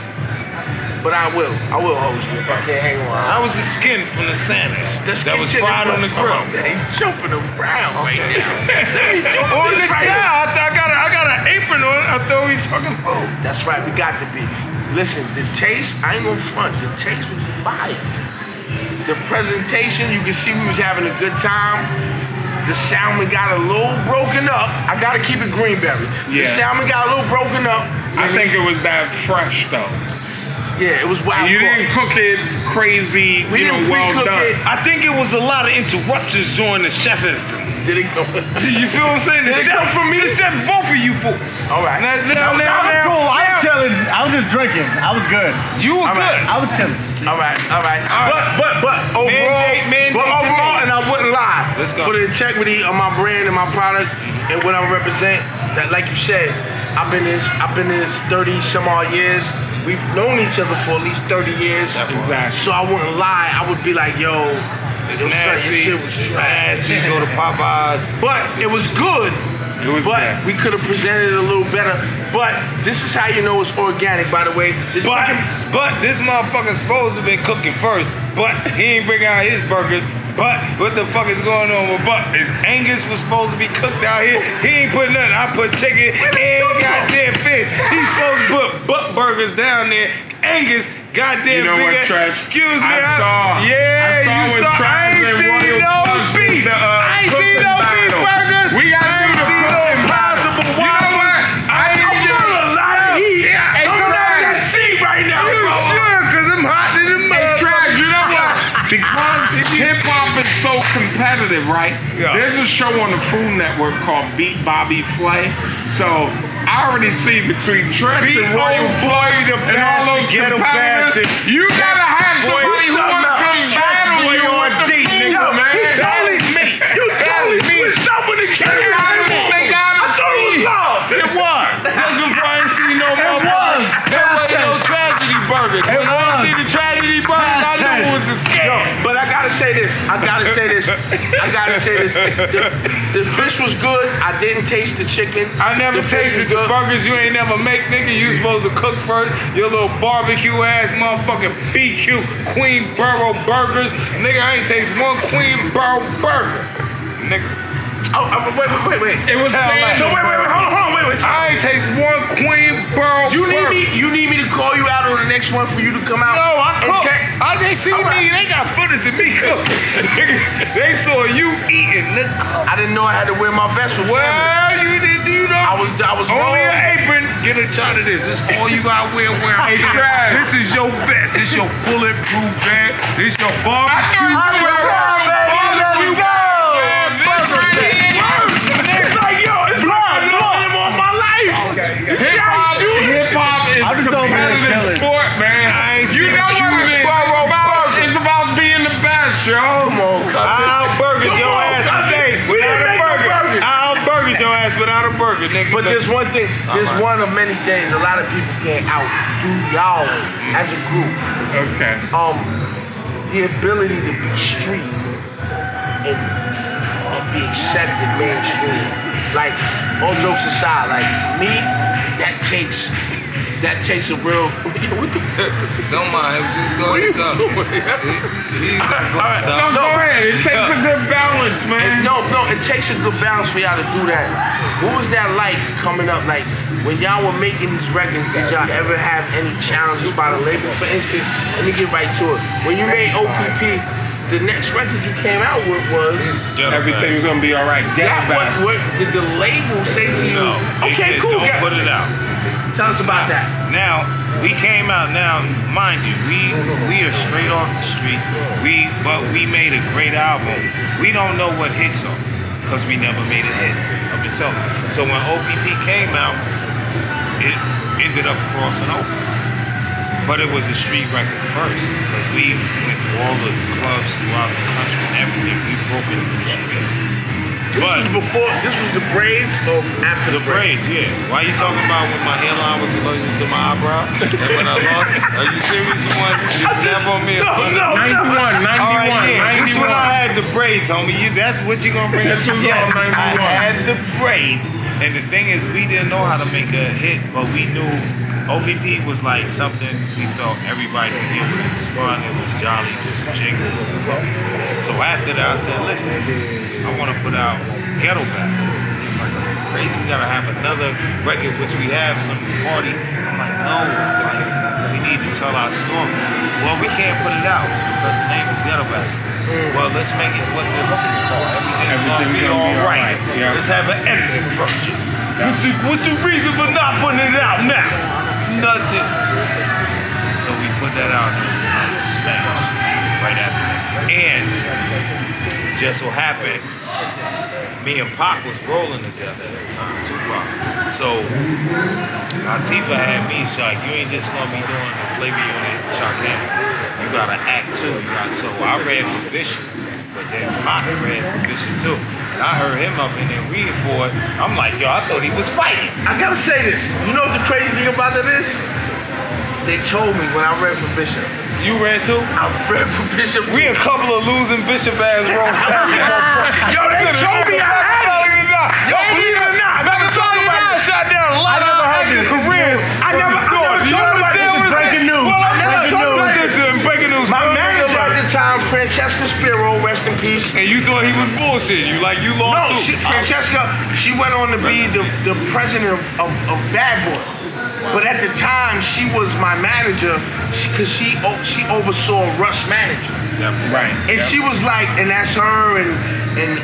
[SPEAKER 2] but I will host you if I can't hang around.
[SPEAKER 4] I was the skin from the salmon that was fried on the grill.
[SPEAKER 2] He's jumping around right now. Let me do
[SPEAKER 4] On
[SPEAKER 2] this
[SPEAKER 4] the
[SPEAKER 2] right
[SPEAKER 4] chow, I got an apron on. I thought we was talking food.
[SPEAKER 2] That's right, we got to be. Listen, the taste, I ain't gonna front, the taste was fire. The presentation, you can see we was having a good time. The salmon got a little broken up. I gotta keep it greenberry. The
[SPEAKER 1] Yeah.
[SPEAKER 2] salmon got a little broken up.
[SPEAKER 1] I think it was that fresh though.
[SPEAKER 2] Yeah, it was wild.
[SPEAKER 1] You didn't cook it crazy,
[SPEAKER 2] We
[SPEAKER 1] you know,
[SPEAKER 2] didn't
[SPEAKER 1] well
[SPEAKER 2] pre-cook
[SPEAKER 1] done.
[SPEAKER 2] it.
[SPEAKER 4] I think it was a lot of interruptions during the chefism.
[SPEAKER 2] Did it go?
[SPEAKER 4] You feel what I'm saying?
[SPEAKER 2] Did it come from me?
[SPEAKER 4] The chef, both of you fools.
[SPEAKER 2] All right.
[SPEAKER 4] Now,
[SPEAKER 6] Cool. I was chilling. I was just drinking. I was good.
[SPEAKER 4] you were
[SPEAKER 2] All right.
[SPEAKER 4] good.
[SPEAKER 6] I was chilling.
[SPEAKER 2] All right. But overall,
[SPEAKER 4] Mandate.
[SPEAKER 2] and I wouldn't lie.
[SPEAKER 4] Let's go.
[SPEAKER 2] For the integrity of my brand and my product and what I represent, that like you said, I've been this 30 some odd years. We've known each other for at least 30 years.
[SPEAKER 1] Exactly.
[SPEAKER 2] So I wouldn't lie. I would be like, yo,
[SPEAKER 4] It's
[SPEAKER 2] yo, son, your
[SPEAKER 4] nasty.
[SPEAKER 2] shit was
[SPEAKER 4] It's
[SPEAKER 2] trash.
[SPEAKER 4] nasty. Go to Popeyes.
[SPEAKER 2] But it was good.
[SPEAKER 1] It was
[SPEAKER 2] But
[SPEAKER 1] there.
[SPEAKER 2] we could have presented it a little better. But this is how you know it's organic, by the way. The chicken-
[SPEAKER 4] But this motherfucker's supposed to be cooking first. But he ain't bring out his burgers. But what the fuck is going on with Buck? Is Angus was supposed to be cooked out here? He ain't put nothing. I put chicken and goddamn fish. He's supposed to put Buck burgers down there. Angus, goddamn
[SPEAKER 1] You know
[SPEAKER 4] big
[SPEAKER 1] what,
[SPEAKER 4] ass-
[SPEAKER 1] Treach?
[SPEAKER 4] Excuse me.
[SPEAKER 1] I saw
[SPEAKER 4] Yeah,
[SPEAKER 1] when
[SPEAKER 4] you saw. I
[SPEAKER 1] Travis
[SPEAKER 4] ain't
[SPEAKER 1] and
[SPEAKER 4] seen
[SPEAKER 1] Royal
[SPEAKER 4] no
[SPEAKER 1] Flush did
[SPEAKER 4] beef.
[SPEAKER 1] the,
[SPEAKER 4] I ain't
[SPEAKER 1] cooking
[SPEAKER 4] seen no beef
[SPEAKER 1] battle.
[SPEAKER 4] burgers.
[SPEAKER 1] We gotta
[SPEAKER 4] I
[SPEAKER 1] do
[SPEAKER 4] ain't
[SPEAKER 1] the
[SPEAKER 4] seen no
[SPEAKER 1] cooking
[SPEAKER 4] impossible
[SPEAKER 1] battle. You know
[SPEAKER 4] whoppers.
[SPEAKER 1] what?
[SPEAKER 4] I ain't
[SPEAKER 2] I'm
[SPEAKER 4] seen
[SPEAKER 2] feeling a lot of heat.
[SPEAKER 1] Hey,
[SPEAKER 2] I'm coming out of
[SPEAKER 1] Travis.
[SPEAKER 2] that seat right now,
[SPEAKER 4] You
[SPEAKER 2] bro.
[SPEAKER 4] sure? Cause I'm hot in the
[SPEAKER 1] Hey,
[SPEAKER 4] mud.
[SPEAKER 1] Trav, you know what? Because hip hop is so competitive, right?
[SPEAKER 4] Yeah.
[SPEAKER 1] There's a show on the Food Network called Beat Bobby Flay. So I already see between Treach
[SPEAKER 4] Beat
[SPEAKER 1] and Royal
[SPEAKER 4] old
[SPEAKER 1] Flush
[SPEAKER 4] boy, the
[SPEAKER 1] and all those
[SPEAKER 4] bastard, ghetto
[SPEAKER 1] competitors.
[SPEAKER 4] bastard.
[SPEAKER 1] You gotta have
[SPEAKER 4] Boy,
[SPEAKER 1] somebody who
[SPEAKER 2] something
[SPEAKER 1] wanna
[SPEAKER 2] else.
[SPEAKER 1] come
[SPEAKER 4] Chef
[SPEAKER 1] battle
[SPEAKER 4] boy
[SPEAKER 1] you
[SPEAKER 4] on
[SPEAKER 1] with the
[SPEAKER 4] D,
[SPEAKER 1] food,
[SPEAKER 4] nigga.
[SPEAKER 1] man.
[SPEAKER 2] He
[SPEAKER 4] Totally me.
[SPEAKER 2] You totally switched up when it came
[SPEAKER 1] I
[SPEAKER 2] out.
[SPEAKER 1] didn't think
[SPEAKER 2] I thought it was love.
[SPEAKER 4] It was. Just before I ain't seen no motherfuckers. That was no tragedy burgers. When I
[SPEAKER 6] was.
[SPEAKER 4] see the tragedy burgers, I knew it was a scam.
[SPEAKER 2] But I gotta say this. The fish was good. I didn't taste the chicken.
[SPEAKER 4] I never
[SPEAKER 2] The fish
[SPEAKER 4] tasted
[SPEAKER 2] was
[SPEAKER 4] the
[SPEAKER 2] good.
[SPEAKER 4] burgers you ain't never make, nigga. You supposed to cook first. Your little barbecue ass motherfucking BQ Queenboro burgers. Nigga, I ain't taste one Queenboro burger. Nigga.
[SPEAKER 2] Oh, wait.
[SPEAKER 1] It was
[SPEAKER 4] Tell
[SPEAKER 1] saying,
[SPEAKER 4] that.
[SPEAKER 2] So wait, hold on, wait.
[SPEAKER 4] I ain't taste one Queenboro burger.
[SPEAKER 2] You need me to call you out on the next one for you to come out?
[SPEAKER 4] No, I
[SPEAKER 2] and
[SPEAKER 4] cook.
[SPEAKER 2] check?
[SPEAKER 4] They see
[SPEAKER 2] All right.
[SPEAKER 4] me. They got footage of me cooking. They saw you eating, nigga.
[SPEAKER 2] I didn't know I had to wear my vest with family.
[SPEAKER 4] Well, you didn't. You know.
[SPEAKER 2] I was
[SPEAKER 4] Only
[SPEAKER 2] wrong.
[SPEAKER 4] an apron. Get a shot of this. This is all you gotta wear.
[SPEAKER 1] Hey, Trav.
[SPEAKER 4] This is your vest. This your bulletproof vest. This your barbecue.
[SPEAKER 2] It's like, yo, it's like I've known him all my life.
[SPEAKER 1] Hip hop is
[SPEAKER 6] I'm just over there
[SPEAKER 1] competitive
[SPEAKER 6] chilling.
[SPEAKER 1] sport, man.
[SPEAKER 4] I ain't
[SPEAKER 1] You
[SPEAKER 4] seen
[SPEAKER 1] know
[SPEAKER 4] a
[SPEAKER 1] what it is?
[SPEAKER 4] Queenboro
[SPEAKER 1] It's about being the best, yo.
[SPEAKER 2] Come on,
[SPEAKER 4] I'll burger
[SPEAKER 2] Come
[SPEAKER 4] your
[SPEAKER 2] on,
[SPEAKER 4] ass
[SPEAKER 2] cousin.
[SPEAKER 4] today
[SPEAKER 2] We
[SPEAKER 4] without
[SPEAKER 2] didn't
[SPEAKER 4] a
[SPEAKER 2] make no
[SPEAKER 4] burger.
[SPEAKER 2] burger.
[SPEAKER 4] I'll burger your ass without a burger, nigga.
[SPEAKER 2] But there's one thing, there's one of many things a lot of people can't outdo y'all as a group.
[SPEAKER 1] Okay.
[SPEAKER 2] The ability to be street and be accepted mainstream. Like, all jokes aside, like for me, that takes a real. What the
[SPEAKER 4] Don't mind him. Just go ahead and go. He's not
[SPEAKER 1] No,
[SPEAKER 4] gonna stop.
[SPEAKER 1] go ahead. It takes a good balance, man.
[SPEAKER 2] No, it takes a good balance for y'all to do that. What was that like coming up? Like when y'all were making these records, did y'all ever have any challenges by the label? For instance, let me get right to it. When you made OPP, the next record you came out with was
[SPEAKER 1] Everything's gonna be all right. Get
[SPEAKER 2] that.
[SPEAKER 1] best.
[SPEAKER 2] What did the label say to you?
[SPEAKER 4] No. They
[SPEAKER 2] Okay,
[SPEAKER 4] said,
[SPEAKER 2] cool.
[SPEAKER 4] Don't
[SPEAKER 2] Yeah.
[SPEAKER 4] put it out.
[SPEAKER 2] Tell us about that.
[SPEAKER 4] Now, we came out now, mind you, we are straight off the streets. But we made a great album. We don't know what hits are, because we never made a hit. I've been telling you. So when OPP came out, it ended up crossing over. But it was a street record first, because we went to all the clubs throughout the country and everything. We broke into the streets.
[SPEAKER 2] This was the braids or after
[SPEAKER 4] The braids, yeah. Why you talking about when my hairline was allergic to my eyebrow? And when I lost it? Are you serious? You want to snap on me?
[SPEAKER 2] No.
[SPEAKER 1] 91, 91,
[SPEAKER 4] All right, yeah. This
[SPEAKER 1] 91.
[SPEAKER 4] when I had the braids, homie. That's what you gonna bring.
[SPEAKER 1] This was
[SPEAKER 4] Yes,
[SPEAKER 1] all 91.
[SPEAKER 4] I had the braids. And the thing is, we didn't know how to make a hit, but we knew OBP was like something we felt everybody could get with. It was fun, it was jolly, it was a jingle, it was a hook. So after that, I said, listen, I want to put out Ghetto Bastard. He was like, crazy, we gotta have another record, which we have some party. I'm like, no, like, we need to tell our story. Well, we can't put it out because the name is Ghetto Bastard. Well, let's make it what the hook is called. Everything's gonna be all right. Yeah. Let's have an editing version. What's the reason for not putting it out now? Nothing. So we put that out in Spanish right after that. And just so happened, me and Pac was rolling together at the time, Tupac. So Latifah had me, she's like, you ain't just gonna be doing the flavor unit shot camera. You gotta act too. So I read for Bishop, but then Pac read for Bishop too. And I heard him up in there reading for it. I'm like, yo, I thought he was fighting.
[SPEAKER 2] I gotta say this. You know what the crazy thing about that is? They told me when I read for Bishop.
[SPEAKER 4] You read too?
[SPEAKER 2] I read for Bishop.
[SPEAKER 4] We a couple of losing Bishop ass roll.
[SPEAKER 2] Yo, they told me I had it. Yo, believe it or not, I never told nobody.
[SPEAKER 4] Shot down a lot of acting careers.
[SPEAKER 2] I never told nobody this is breaking news.
[SPEAKER 4] Well, I never told breaking news.
[SPEAKER 2] My manager at the time, Francesca Spiro, rest in peace.
[SPEAKER 4] And you thought he was bullshit. You like you lost too.
[SPEAKER 2] Francesca, she went on to be the president of Bad Boy. But at the time, she was my manager because she oversaw Rush Management.
[SPEAKER 4] Yep.
[SPEAKER 1] Right.
[SPEAKER 2] And she was like, and that's her and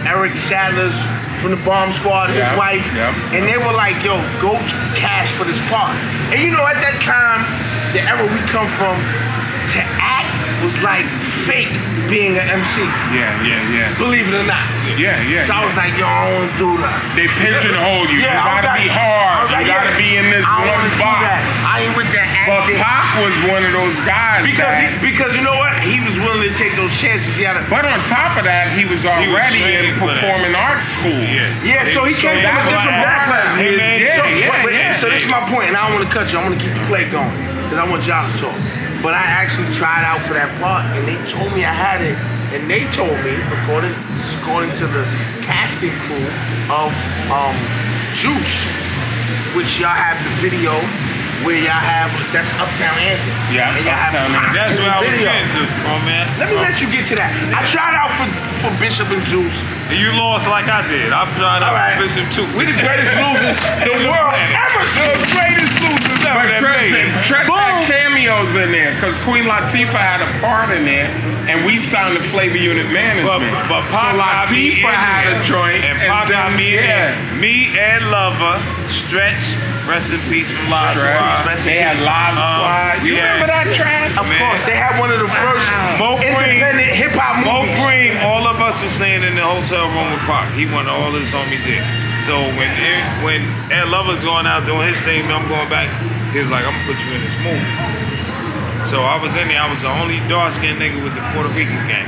[SPEAKER 2] Eric Sadler's from the Bomb Squad, his wife.
[SPEAKER 1] Yep.
[SPEAKER 2] And they were like, yo, go cash for this part. And you know, at that time, the era we come from, to act was like fake being an MC.
[SPEAKER 1] Yeah.
[SPEAKER 2] Believe it or not.
[SPEAKER 1] Yeah.
[SPEAKER 2] So I was like, yo, I don't do that.
[SPEAKER 1] They pigeonhole you.
[SPEAKER 2] Yeah,
[SPEAKER 1] You gotta be hard. You gotta be in this
[SPEAKER 2] I don't
[SPEAKER 1] one
[SPEAKER 2] wanna do
[SPEAKER 1] box.
[SPEAKER 2] that. I ain't with that
[SPEAKER 1] But
[SPEAKER 2] acting.
[SPEAKER 1] Pac was one of those guys
[SPEAKER 2] Because you know what? He was willing to take those chances. He had a
[SPEAKER 1] But on top of that, he was already in
[SPEAKER 4] training for that.
[SPEAKER 1] performing arts school.
[SPEAKER 2] Yeah, so he came from a different background. So this is my point, and I don't want to cut you. I'm going to keep the play going because I want y'all to talk. But I actually tried out for that part, and they told me I had it. And they told me, according to the casting crew of Juice, which y'all have the video where y'all have, that's Uptown Anthem.
[SPEAKER 1] Yeah,
[SPEAKER 2] and y'all
[SPEAKER 1] Uptown Anthem.
[SPEAKER 4] That's what I was
[SPEAKER 2] video.
[SPEAKER 4] getting to, oh man.
[SPEAKER 2] Let me let you get to that. I tried out for Bishop and Juice.
[SPEAKER 4] And you lost like I did. I tried out for Bishop too.
[SPEAKER 2] We the greatest losers the world ever seen.
[SPEAKER 4] The greatest losers ever.
[SPEAKER 1] But Treach had cameos in there because Queen Latifah had a part in there, and we signed the Flavor Unit management.
[SPEAKER 4] But
[SPEAKER 1] so
[SPEAKER 4] Pac got me
[SPEAKER 1] Latifah
[SPEAKER 4] in
[SPEAKER 1] had
[SPEAKER 4] there.
[SPEAKER 1] a joint,
[SPEAKER 4] And Pac got me in there. Me and Lover, Stretch, rest in peace from Live Squad.
[SPEAKER 1] They had Live Squad. You remember that track?
[SPEAKER 2] Of course, they had one of the first
[SPEAKER 4] Mo Green,
[SPEAKER 2] independent hip hop
[SPEAKER 4] Mo
[SPEAKER 2] movies.
[SPEAKER 4] Green, all of us was staying in the hotel room with Pac. He wanted all his homies there. So when Ed Lover's going out doing his thing, I'm going back. He was like, I'm gonna put you in this movie. So I was in there. I was the only dark-skinned nigga with the Puerto Rican gang.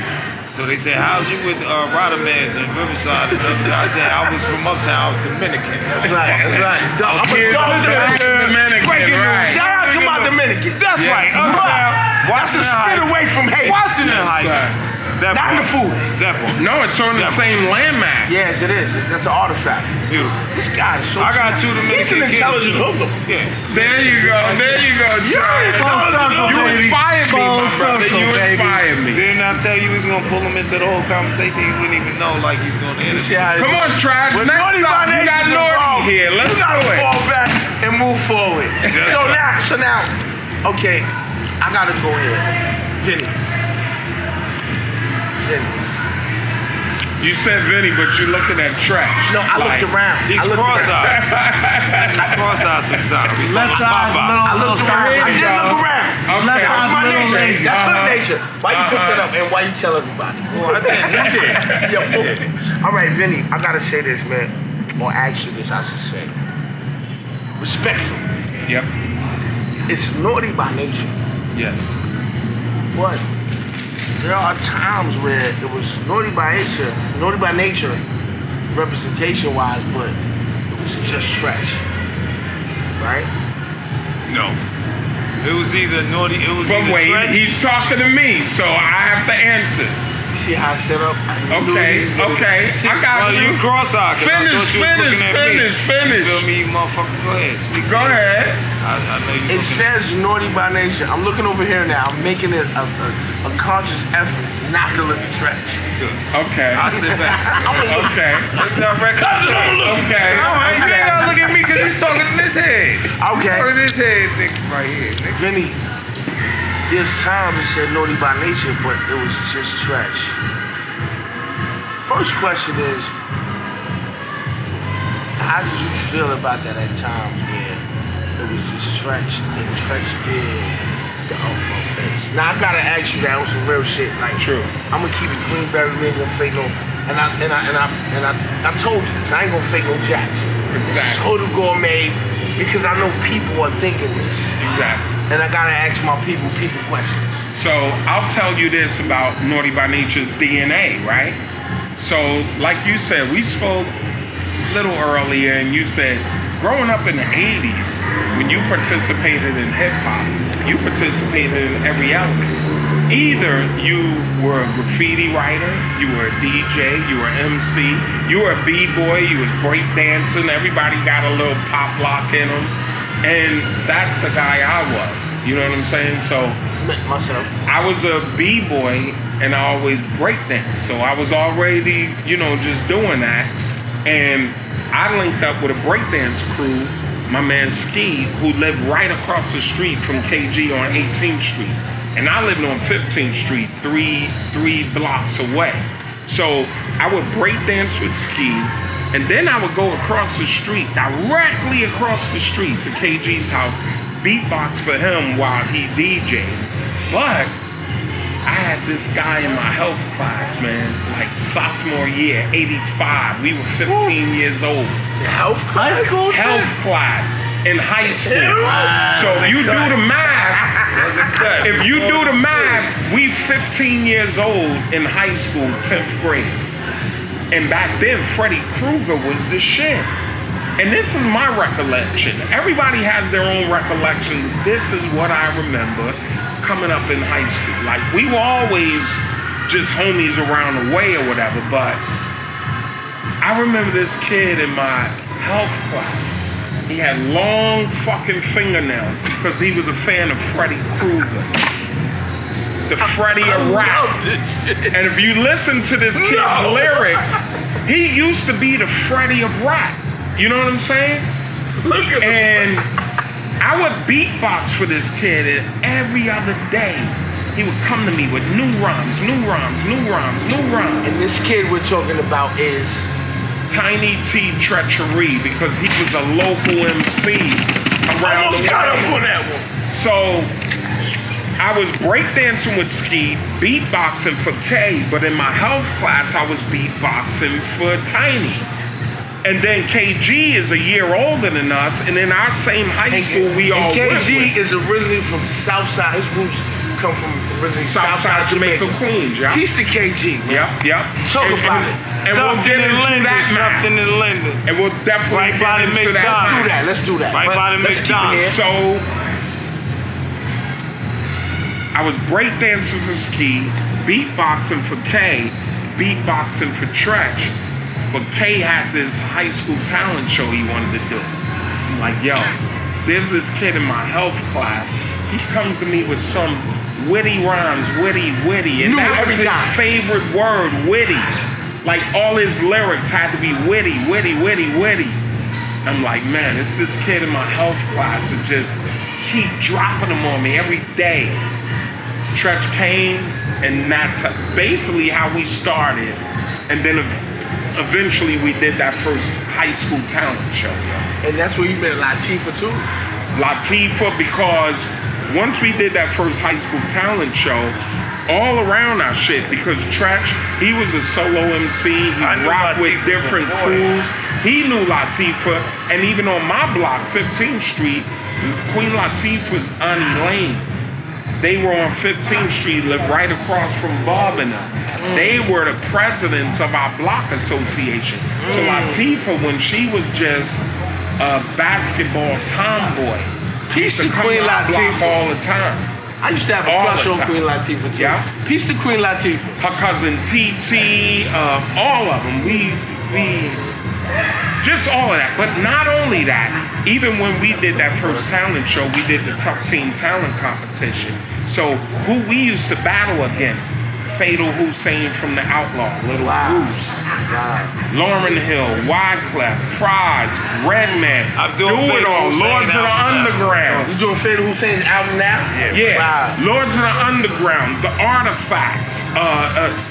[SPEAKER 4] So they said, how's you with Rodamans and Riverside? And I said, I was from Uptown. I was Dominican.
[SPEAKER 2] That's right. I'm a
[SPEAKER 1] Dominican,
[SPEAKER 2] Breaking news.
[SPEAKER 1] right.
[SPEAKER 2] Shout out to my Dominicans.
[SPEAKER 4] That's right. Uptown.
[SPEAKER 2] That's a spit away from hate.
[SPEAKER 4] Washington Heights. That
[SPEAKER 2] Not in the food.
[SPEAKER 4] That part.
[SPEAKER 1] No, it's on the same landmass.
[SPEAKER 2] Yes, it is. That's an artifact.
[SPEAKER 4] Beautiful.
[SPEAKER 2] This guy is so.
[SPEAKER 4] I got two
[SPEAKER 2] He's
[SPEAKER 4] Dominican
[SPEAKER 2] an
[SPEAKER 4] kids.
[SPEAKER 2] intelligent hoodlum.
[SPEAKER 4] Yeah.
[SPEAKER 1] There you go, Charles. You inspired me, my brother. You inspired me.
[SPEAKER 4] Didn't I tell you he was gonna pull him into the whole conversation? He wouldn't even know like he's gonna end it.
[SPEAKER 1] Come on, Trag.
[SPEAKER 2] When
[SPEAKER 1] Next
[SPEAKER 2] Naughty
[SPEAKER 1] up,
[SPEAKER 2] by
[SPEAKER 1] you got
[SPEAKER 2] Nation's
[SPEAKER 1] Naughty
[SPEAKER 2] involved,
[SPEAKER 1] here. Let's
[SPEAKER 2] you gotta
[SPEAKER 1] do it.
[SPEAKER 2] fall back and move forward. So now, okay, I gotta go here. Vinnie.
[SPEAKER 1] You said Vinnie, but you're looking at Trash.
[SPEAKER 2] No, I looked around.
[SPEAKER 4] He's cross-eyed. Cross-eyed sometimes.
[SPEAKER 6] Left eye,
[SPEAKER 2] I looked around. I did look around.
[SPEAKER 1] Okay.
[SPEAKER 6] Left
[SPEAKER 2] That's
[SPEAKER 6] eye,
[SPEAKER 2] my
[SPEAKER 6] little
[SPEAKER 2] nature.
[SPEAKER 6] lazy.
[SPEAKER 2] That's my nature. Why you pick that up and why you tell everybody?
[SPEAKER 4] Well, I think he did.
[SPEAKER 2] Yeah, both things. All right, Vinnie, I gotta say this, man. Or actually, this I should say. Respectfully.
[SPEAKER 1] Yep.
[SPEAKER 2] It's naughty by nature.
[SPEAKER 1] Yes.
[SPEAKER 2] But there are times where it was naughty by nature, representation-wise, but it was just trash. Right?
[SPEAKER 4] No. It was either naughty, it was
[SPEAKER 1] But
[SPEAKER 4] either
[SPEAKER 1] wait,
[SPEAKER 4] trash.
[SPEAKER 1] he's talking to me, so I have to answer.
[SPEAKER 2] see how I set up.
[SPEAKER 1] Okay. I got
[SPEAKER 4] Well, you cross-eyed. 'Cause I thought you was looking at me.
[SPEAKER 1] Finish.
[SPEAKER 4] You feel me, motherfucker? Go ahead. Speak.
[SPEAKER 1] Go ahead.
[SPEAKER 4] I know you.
[SPEAKER 2] It says naughty by nature. I'm looking over here now. I'm making it a conscious effort not to look at trash.
[SPEAKER 1] Okay.
[SPEAKER 4] I sit back.
[SPEAKER 1] Okay.
[SPEAKER 4] It's not right.
[SPEAKER 1] Okay.
[SPEAKER 4] You ain't gotta look at me because you talking to this head.
[SPEAKER 2] Okay.
[SPEAKER 4] Talking to this head, nigga, right here. Nigga.
[SPEAKER 2] Vinnie, there's times it said naughty by nature, but it was just trash. First question is, how did you feel about that at times where it was just Treach and Treach did the upfront face? Now I gotta ask you that on some real shit. Like,
[SPEAKER 1] True.
[SPEAKER 2] I'm gonna keep it clean, Barry. We ain't gonna fake no. And I told you this. I ain't gonna fake no jacks. This is Hoodoo Gourmet because I know people are thinking this.
[SPEAKER 1] Exactly.
[SPEAKER 2] And I gotta ask my people questions.
[SPEAKER 1] So I'll tell you this about Naughty by Nature's DNA, right? So like you said, we spoke a little earlier and you said, growing up in the 80s, when you participated in hip hop, you participated in every element. Either you were a graffiti writer, you were a DJ, you were MC, you were a b-boy, you was breakdancing, everybody got a little pop lock in them. And that's the guy I was, you know what I'm saying? So
[SPEAKER 2] Myself.
[SPEAKER 1] I was a b-boy and I always breakdance. So I was already, just doing that. And I linked up with a breakdance crew, my man Ski, who lived right across the street from KG on 18th Street. And I lived on 15th Street, three blocks away. So I would breakdance with Ski, and then I would go across the street, directly across the street to KG's house, beatbox for him while he DJ'd. But I had this guy in my health class, man, like sophomore year, 85. We were 15 years old.
[SPEAKER 2] The health class?
[SPEAKER 1] Health class in high school. So if you do the math, we 15 years old in high school, 10th grade. And back then, Freddy Krueger was the shit. And this is my recollection. Everybody has their own recollection. This is what I remember coming up in high school. Like, we were always just homies around the way or whatever, but I remember this kid in my health class. He had long fucking fingernails because he was a fan of Freddy Krueger. The Freddy of rap. And if you listen to this kid's lyrics, he used to be the Freddy of rap. You know what I'm saying? And I would beatbox for this kid, and every other day, he would come to me with new rhymes.
[SPEAKER 2] And this kid we're talking about is
[SPEAKER 1] Tiny T Treachery, because he was a local MC around the way. So I was breakdancing with Ski, beatboxing for K, but in my health class, I was beatboxing for Tiny. And then KG is a year older than us, and in our same high school, we all went with.
[SPEAKER 2] KG is originally from Southside. His roots come from originally Southside
[SPEAKER 1] Jamaica, Queens, yeah.
[SPEAKER 2] Peace to KG, man.
[SPEAKER 1] Yep.
[SPEAKER 2] Talk about it.
[SPEAKER 1] And we'll get into that,
[SPEAKER 4] Something in London.
[SPEAKER 1] and we'll definitely
[SPEAKER 4] Right by
[SPEAKER 1] get
[SPEAKER 4] the
[SPEAKER 1] into that.
[SPEAKER 4] McDonald's.
[SPEAKER 2] Let's do that.
[SPEAKER 4] Right by the
[SPEAKER 2] Let's keep it
[SPEAKER 4] McDonald's.
[SPEAKER 2] here.
[SPEAKER 1] So I was breakdancing for Ski, beatboxing for K, beatboxing for Treach. But K had this high school talent show he wanted to do. I'm like, yo, there's this kid in my health class. He comes to me with some witty rhymes, witty. And that was his favorite word, witty. Like all his lyrics had to be witty. I'm like, man, it's this kid in my health class that just keep dropping them on me every day. Treach came, and that's basically how we started. And then eventually we did that first high school talent show.
[SPEAKER 2] And that's where you met Latifah too?
[SPEAKER 1] Latifah, because once we did that first high school talent show, all around our shit, because Treach, he was a solo MC, he rocked with different crews. He knew Latifah, and even on my block, 15th Street, Queen Latifah's Auntie Lane, they were on 15th Street, lived right across from Bob and them. They were the presidents of our block association. So Latifah, when she was just a basketball tomboy, used to come to our block all the time.
[SPEAKER 5] I used to have a
[SPEAKER 1] All
[SPEAKER 5] crush
[SPEAKER 1] the
[SPEAKER 5] on
[SPEAKER 1] time.
[SPEAKER 5] Queen Latifah too.
[SPEAKER 1] Yeah.
[SPEAKER 5] Peace to Queen Latifah.
[SPEAKER 1] Her cousin TT, all of them. We just all of that. But not only that, even when we did that first talent show, we did the Tuck Team Talent Competition. So who we used to battle against? Fatal Hussein from the Outlaw, Little Bruce, Lauryn Hill, Wyclef, Prize, Redman,
[SPEAKER 4] I'm
[SPEAKER 1] Do
[SPEAKER 4] doing
[SPEAKER 1] It
[SPEAKER 4] Fatal
[SPEAKER 1] All,
[SPEAKER 4] Hussein
[SPEAKER 1] Lords of the
[SPEAKER 4] album now.
[SPEAKER 1] Underground.
[SPEAKER 5] You doing Fatal Hussein's album now?
[SPEAKER 1] Yeah,
[SPEAKER 5] Wow.
[SPEAKER 1] Lords of the Underground, The Artifacts,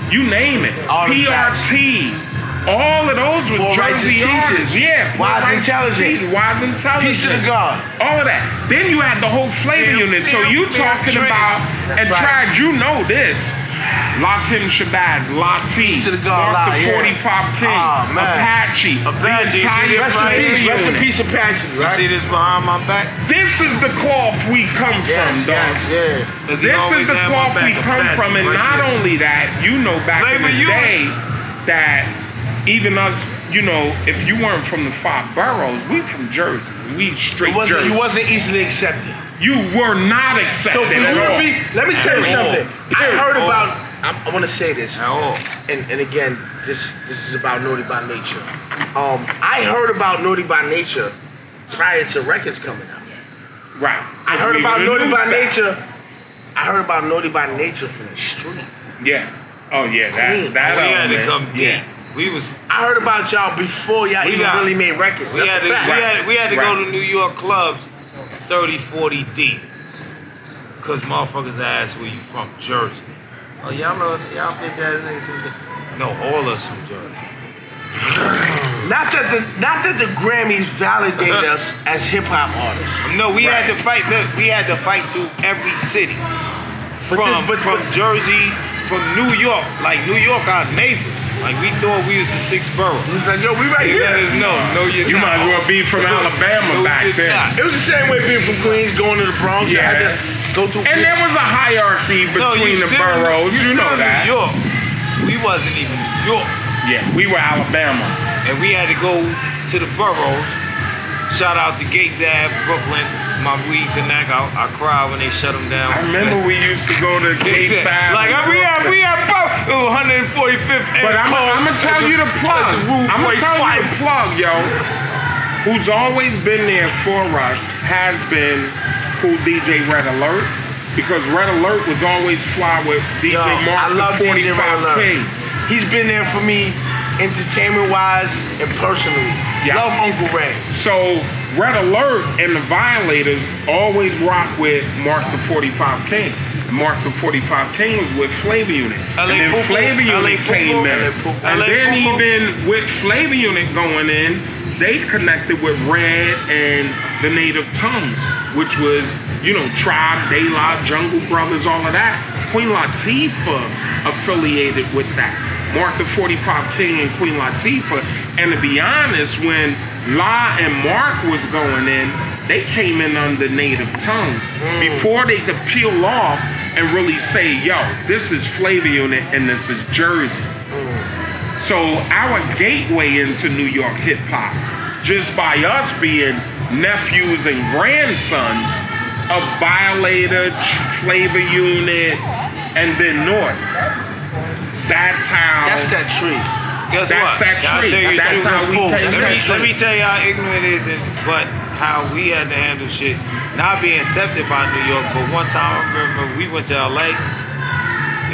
[SPEAKER 1] you name it,
[SPEAKER 5] Artifacts.
[SPEAKER 1] PRT, all of those were
[SPEAKER 5] Poor
[SPEAKER 1] Jersey
[SPEAKER 5] Righteous
[SPEAKER 1] artists.
[SPEAKER 5] Teachers.
[SPEAKER 1] Yeah, Poor
[SPEAKER 5] Wise
[SPEAKER 1] Righteous
[SPEAKER 5] Intelligent.
[SPEAKER 1] Teachers, Wise Intelligent.
[SPEAKER 5] Peace to the God.
[SPEAKER 1] All of that. Then you had the whole flavor unit. So you talking
[SPEAKER 4] Trigga.
[SPEAKER 1] about, and
[SPEAKER 5] right.
[SPEAKER 1] Trad, you know this. Lakim Shabazz, Lati,
[SPEAKER 5] Peace to the God,
[SPEAKER 1] Mark the
[SPEAKER 5] yeah.
[SPEAKER 1] 45 King,
[SPEAKER 5] Oh, man.
[SPEAKER 1] Apache,
[SPEAKER 4] Apache,
[SPEAKER 1] the
[SPEAKER 4] you see
[SPEAKER 1] entire
[SPEAKER 4] this
[SPEAKER 5] Rest in
[SPEAKER 4] right
[SPEAKER 1] flavor
[SPEAKER 5] peace. Rest in
[SPEAKER 1] unit.
[SPEAKER 5] peace, Apache.
[SPEAKER 4] You
[SPEAKER 5] Right?
[SPEAKER 4] see this behind my back?
[SPEAKER 1] This is the cloth we come from, dog.
[SPEAKER 5] yeah.
[SPEAKER 4] Does he
[SPEAKER 1] This
[SPEAKER 4] always
[SPEAKER 1] is the
[SPEAKER 4] have my
[SPEAKER 1] cloth
[SPEAKER 4] back?
[SPEAKER 1] we come
[SPEAKER 4] Apache
[SPEAKER 1] from, and
[SPEAKER 4] right
[SPEAKER 1] not
[SPEAKER 4] there.
[SPEAKER 1] only that, you know back
[SPEAKER 4] Flavor
[SPEAKER 1] in the
[SPEAKER 4] unit.
[SPEAKER 1] day that even us, you know, if you weren't from the 5 boroughs, we from Jersey. We straight Jersey.
[SPEAKER 5] You wasn't easily accepted.
[SPEAKER 1] You were not
[SPEAKER 5] So
[SPEAKER 1] accepted
[SPEAKER 5] for you
[SPEAKER 1] at all.
[SPEAKER 5] to be, let me tell you
[SPEAKER 4] At all.
[SPEAKER 5] something. I heard about. I want to say this,
[SPEAKER 4] At all.
[SPEAKER 5] and again, this is about Naughty by Nature. I heard about Naughty by Nature prior to records coming out.
[SPEAKER 1] Right.
[SPEAKER 5] I heard
[SPEAKER 1] We
[SPEAKER 5] about
[SPEAKER 1] were
[SPEAKER 5] Naughty
[SPEAKER 1] new
[SPEAKER 5] by
[SPEAKER 1] side.
[SPEAKER 5] Nature. I heard about Naughty by Nature from the street.
[SPEAKER 1] Yeah. Oh yeah.
[SPEAKER 5] Queen.
[SPEAKER 1] That
[SPEAKER 4] We had to
[SPEAKER 1] element,
[SPEAKER 4] come deep.
[SPEAKER 1] yeah.
[SPEAKER 4] We was
[SPEAKER 5] I heard about y'all before y'all
[SPEAKER 4] We
[SPEAKER 5] even
[SPEAKER 4] got-
[SPEAKER 5] really made records.
[SPEAKER 4] we
[SPEAKER 5] That's
[SPEAKER 4] had
[SPEAKER 5] a
[SPEAKER 4] to
[SPEAKER 5] fact.
[SPEAKER 4] we had to
[SPEAKER 1] Right.
[SPEAKER 4] go to New York clubs 30, 40 deep. Cause motherfuckers ask where you from, Jersey. Oh y'all bitch ass niggas from Jersey. No, all us from Jersey.
[SPEAKER 5] Not that the Grammys validate us as hip hop artists.
[SPEAKER 4] No, we had
[SPEAKER 1] Right.
[SPEAKER 4] to fight. Look, we had to fight through every city. From Jersey, from New York. Like New York, our neighbors. Like we thought we was the 6th borough.
[SPEAKER 5] It's like, yo, we right
[SPEAKER 4] They let
[SPEAKER 5] here.
[SPEAKER 4] us know. No, you're
[SPEAKER 1] You
[SPEAKER 4] not.
[SPEAKER 1] might as well be from Alabama
[SPEAKER 4] No,
[SPEAKER 1] back
[SPEAKER 4] you're
[SPEAKER 1] then.
[SPEAKER 4] not.
[SPEAKER 5] It was the same way being from Queens, going to the Bronx. You had
[SPEAKER 1] Yeah.
[SPEAKER 5] to go through.
[SPEAKER 1] And there was a hierarchy
[SPEAKER 4] No,
[SPEAKER 1] between the
[SPEAKER 4] still-
[SPEAKER 1] boroughs. You
[SPEAKER 4] still
[SPEAKER 1] know that.
[SPEAKER 4] New York. We wasn't even New York.
[SPEAKER 1] Yeah, we were Alabama.
[SPEAKER 4] And we had to go to the boroughs. Shout out to Gates Ave, Brooklyn. My weed connect. I cried when they shut them down.
[SPEAKER 1] I remember we used to go to Gates Ave.
[SPEAKER 4] Like we had 145th.
[SPEAKER 1] But I'm gonna tell you the plug. I'm gonna tell you the plug, yo. Who's always been there for us has been Cool DJ Red Alert. Because Red Alert was always fly with DJ
[SPEAKER 5] Yo, I
[SPEAKER 1] Mark
[SPEAKER 5] love
[SPEAKER 1] the
[SPEAKER 5] DJ Red
[SPEAKER 1] 45 King.
[SPEAKER 5] He's been there for me, entertainment-wise and personally.
[SPEAKER 1] Yeah.
[SPEAKER 5] Love Uncle Ray.
[SPEAKER 1] So Red Alert and the Violators always rock with Mark the 45 King. Mark the 45 King was with Flavor Unit. And
[SPEAKER 4] LA
[SPEAKER 1] then
[SPEAKER 4] Poo-Poo,
[SPEAKER 1] Flavor
[SPEAKER 4] LA
[SPEAKER 1] Unit came
[SPEAKER 4] Poo-Poo,
[SPEAKER 1] in.
[SPEAKER 5] LA Poo-Poo.
[SPEAKER 1] And
[SPEAKER 4] LA
[SPEAKER 1] then
[SPEAKER 4] Poo-Poo.
[SPEAKER 1] even with Flavor Unit going in, they connected with Red and the Native Tongues, which was, you know, Tribe, De La, Jungle Brothers, all of that. Queen Latifah affiliated with that. Mark the 45 King and Queen Latifah. And to be honest, when La and Mark was going in, they came in under Native Tongues before they could peel off and really say, yo, this is Flavor Unit and this is Jersey. So our gateway into New York hip hop, just by us being nephews and grandsons of Violator, Flavor Unit, and then North. That's how.
[SPEAKER 5] That's that tree.
[SPEAKER 4] Guess
[SPEAKER 1] That's
[SPEAKER 4] what?
[SPEAKER 1] that
[SPEAKER 4] I'll
[SPEAKER 1] tree.
[SPEAKER 4] tell you
[SPEAKER 1] That's
[SPEAKER 4] the
[SPEAKER 1] how
[SPEAKER 4] truth.
[SPEAKER 1] we came
[SPEAKER 4] Let
[SPEAKER 1] in.
[SPEAKER 4] me tell you how ignorant it is, but how we had to handle shit. Not being accepted by New York, but one time I remember we went to LA,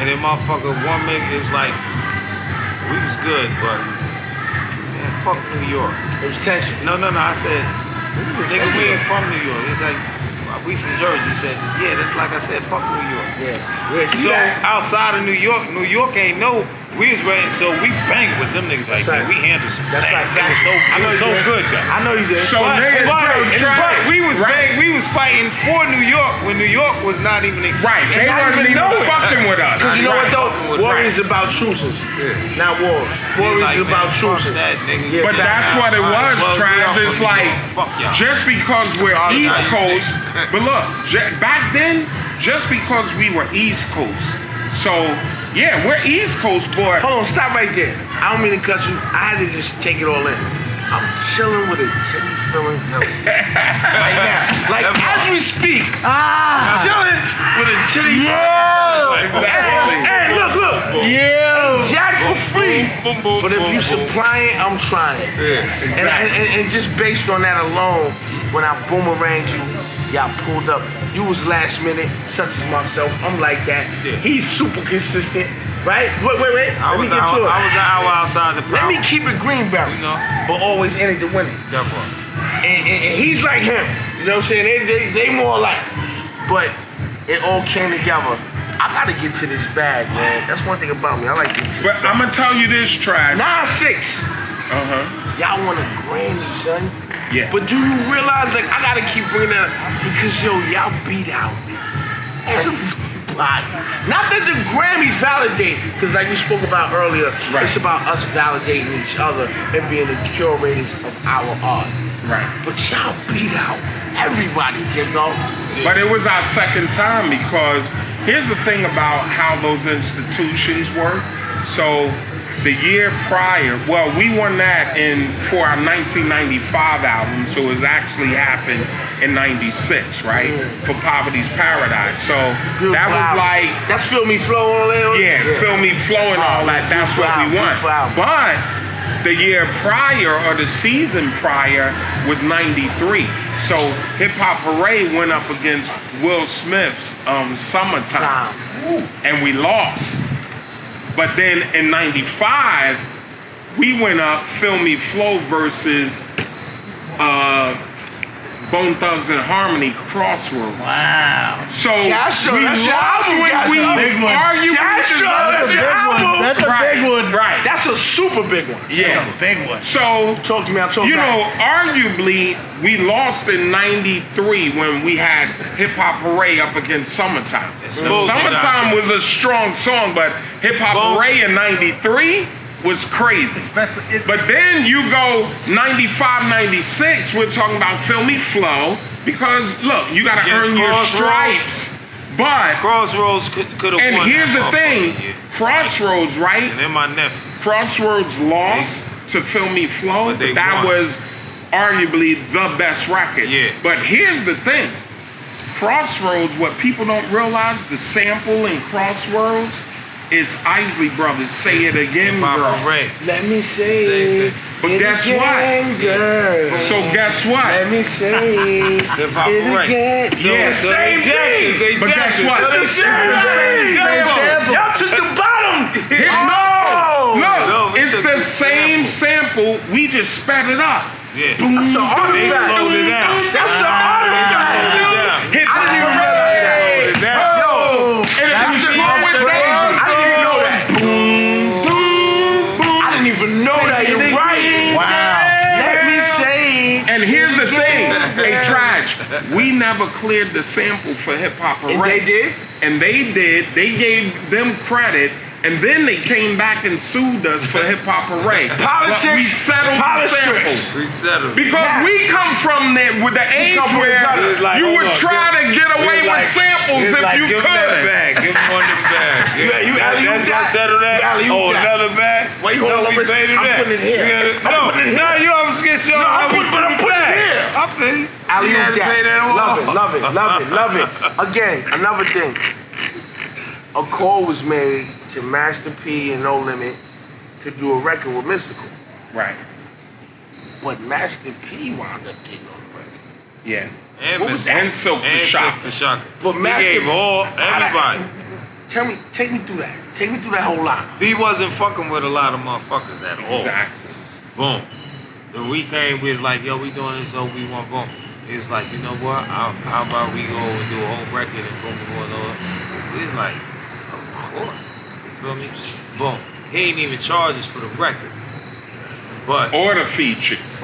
[SPEAKER 4] and then motherfucker one minute it was like we was good, but man, fuck New York.
[SPEAKER 5] It was tension.
[SPEAKER 4] No. I said, nigga, we ain't from New York. It's like we from Jersey. He said, yeah, that's like I said, fuck New York.
[SPEAKER 5] Yeah.
[SPEAKER 4] So outside of New York ain't no. We was ready, so we banged with them niggas like that.
[SPEAKER 5] right.
[SPEAKER 4] We handled some.
[SPEAKER 5] That's right.
[SPEAKER 4] It was so good though.
[SPEAKER 5] I know you did.
[SPEAKER 1] So niggas
[SPEAKER 4] But we was
[SPEAKER 1] right.
[SPEAKER 4] we was fighting for New York when New York was not even accepted.
[SPEAKER 1] Right, they
[SPEAKER 5] not
[SPEAKER 1] weren't
[SPEAKER 5] even
[SPEAKER 1] even
[SPEAKER 5] know it.
[SPEAKER 1] fucking with us.
[SPEAKER 5] Because you know
[SPEAKER 1] Right.
[SPEAKER 5] what though? War is about truces, not wars. War is
[SPEAKER 4] Like,
[SPEAKER 5] about
[SPEAKER 4] man, fuck
[SPEAKER 5] truces.
[SPEAKER 4] that, nigga.
[SPEAKER 5] Yeah,
[SPEAKER 1] But that's what it was,
[SPEAKER 4] Well,
[SPEAKER 1] Trav.
[SPEAKER 4] we all
[SPEAKER 1] It's
[SPEAKER 4] from New
[SPEAKER 1] like,
[SPEAKER 4] York. Fuck y'all.
[SPEAKER 1] just because we're
[SPEAKER 4] all
[SPEAKER 1] East
[SPEAKER 4] about
[SPEAKER 1] Coast, but look, back then, just because we were East Coast, so yeah, we're East Coast, boy.
[SPEAKER 5] Hold on, stop right there. I don't mean to cut you. I had to just take it all in. I'm chilling with a titty feeling villain right now. Like as we speak, chilling with a titty. Hey, look. Yeah. Jack for free. But if you supply it, I'm trying. And just based on that alone, when I boomeranged you, y'all pulled up. You was last minute, such as myself. I'm like that. He's super consistent. Right? Wait.
[SPEAKER 4] I was an hour outside the power.
[SPEAKER 5] Let me keep it Greenberry, but always in it to win it. And he's like him. You know what I'm saying? They more alike. But it all came together. I gotta get to this bag, man. That's one thing about me. I like getting to this bag.
[SPEAKER 1] I'm gonna tell you this, Trag.
[SPEAKER 5] 9-6. Y'all want a Grammy, son.
[SPEAKER 1] Yeah.
[SPEAKER 5] But do you realize, like, I gotta keep bringing that up because, y'all beat out everybody. Not that the Grammys validate, because like we spoke about earlier, it's about us validating each other and being the curators of our art.
[SPEAKER 1] Right.
[SPEAKER 5] But y'all beat out everybody,
[SPEAKER 1] But it was our second time because here's the thing about how those institutions work. So the year prior, well, we won that for our 1995 album, so it was actually happened in 96, right? For Poverty's Paradise. So that was like...
[SPEAKER 5] That's Feel Me Flow all that?
[SPEAKER 1] Yeah, Feel Me Flow and all that, that's what we won. But the year prior, or the season prior, was 93. So Hip Hop Hooray went up against Will Smith's Summertime, and we lost. But then in 95, we went up Feel Me Flow versus Bone Thugs and Harmony Crossroads.
[SPEAKER 4] Wow.
[SPEAKER 1] So
[SPEAKER 5] Castro,
[SPEAKER 1] we
[SPEAKER 5] that's your
[SPEAKER 1] lost
[SPEAKER 5] album,
[SPEAKER 1] when
[SPEAKER 5] Castro.
[SPEAKER 1] we argued.
[SPEAKER 5] Castro, that's your album.
[SPEAKER 4] That's a big one.
[SPEAKER 1] Right.
[SPEAKER 5] That's a super big one.
[SPEAKER 1] Yeah.
[SPEAKER 4] That's a big one.
[SPEAKER 1] So,
[SPEAKER 5] Talk to me, I'm talking
[SPEAKER 1] arguably, we lost in 93 when we had Hip Hop Hooray up against Summertime. Summertime was a strong song, but Hip Hop Hooray in 93 was crazy. But then you go 95, 96, we're talking about Feel Me Flow, because look, you gotta earn your stripes. But
[SPEAKER 4] Crossroads could have won.
[SPEAKER 1] And here's the thing, Crossroads, right?
[SPEAKER 4] And then my nephew.
[SPEAKER 1] Crossroads lost to Feel Me Flow, but that was arguably the best record.
[SPEAKER 4] Yeah.
[SPEAKER 1] But here's the thing, Crossroads, what people don't realize, the sample in Crossroads is Isley Brothers, Say It Again, Girl.
[SPEAKER 5] Let me say it
[SPEAKER 1] guess
[SPEAKER 5] again, girl.
[SPEAKER 1] So guess what?
[SPEAKER 5] Let me say it again.
[SPEAKER 1] Yeah,
[SPEAKER 5] same thing.
[SPEAKER 1] But guess what?
[SPEAKER 5] The same thing. Y'all took the bottom.
[SPEAKER 1] Look, it's the same sample. We just sped it up.
[SPEAKER 4] Yeah.
[SPEAKER 5] That's an artifact.
[SPEAKER 4] They slowed it down.
[SPEAKER 5] That's an artifact. I didn't even realize that.
[SPEAKER 4] Slowed it down.
[SPEAKER 1] And if you slow it down,
[SPEAKER 5] I didn't even know that. I didn't even know that. You're right.
[SPEAKER 4] Wow.
[SPEAKER 5] Let me say.
[SPEAKER 1] and here's the thing, hey Trash, we never cleared the sample for Hip Hop Hooray.
[SPEAKER 5] And they did?
[SPEAKER 1] And they did. They gave them credit. And then they came back and sued us for Hip Hop Hooray.
[SPEAKER 5] Politics,
[SPEAKER 1] but we settled the samples.
[SPEAKER 4] We settled.
[SPEAKER 1] Because we come from with the age where
[SPEAKER 4] like,
[SPEAKER 1] you would try to get away with samples if you
[SPEAKER 4] give
[SPEAKER 1] could.
[SPEAKER 4] That bag. Give him one of them bags. That's gonna settle that? Oh, another bag?
[SPEAKER 5] Wait, hold on.
[SPEAKER 4] We paid it
[SPEAKER 5] I'm putting it here.
[SPEAKER 4] No, you always get shot.
[SPEAKER 5] I'm putting it here.
[SPEAKER 4] I'm saying.
[SPEAKER 5] Love it. Again, another thing. A call was made to Master P and No Limit to do a record with Mystical.
[SPEAKER 1] Right.
[SPEAKER 5] But Master P wound up getting on the record.
[SPEAKER 1] Yeah.
[SPEAKER 4] And
[SPEAKER 1] Silk the Shocker.
[SPEAKER 5] But Master
[SPEAKER 4] he gave everybody.
[SPEAKER 5] Take me through that. Take me through that whole line.
[SPEAKER 4] He wasn't fucking with a lot of motherfuckers at all.
[SPEAKER 1] Exactly.
[SPEAKER 4] Boom. When we came, we was like, yo, we doing this, so we want boom. He was like, you know what? How about we go and do a whole record and boom. We was like, of course. You feel me? Boom. He ain't even charge us for the record. But
[SPEAKER 1] Or the features.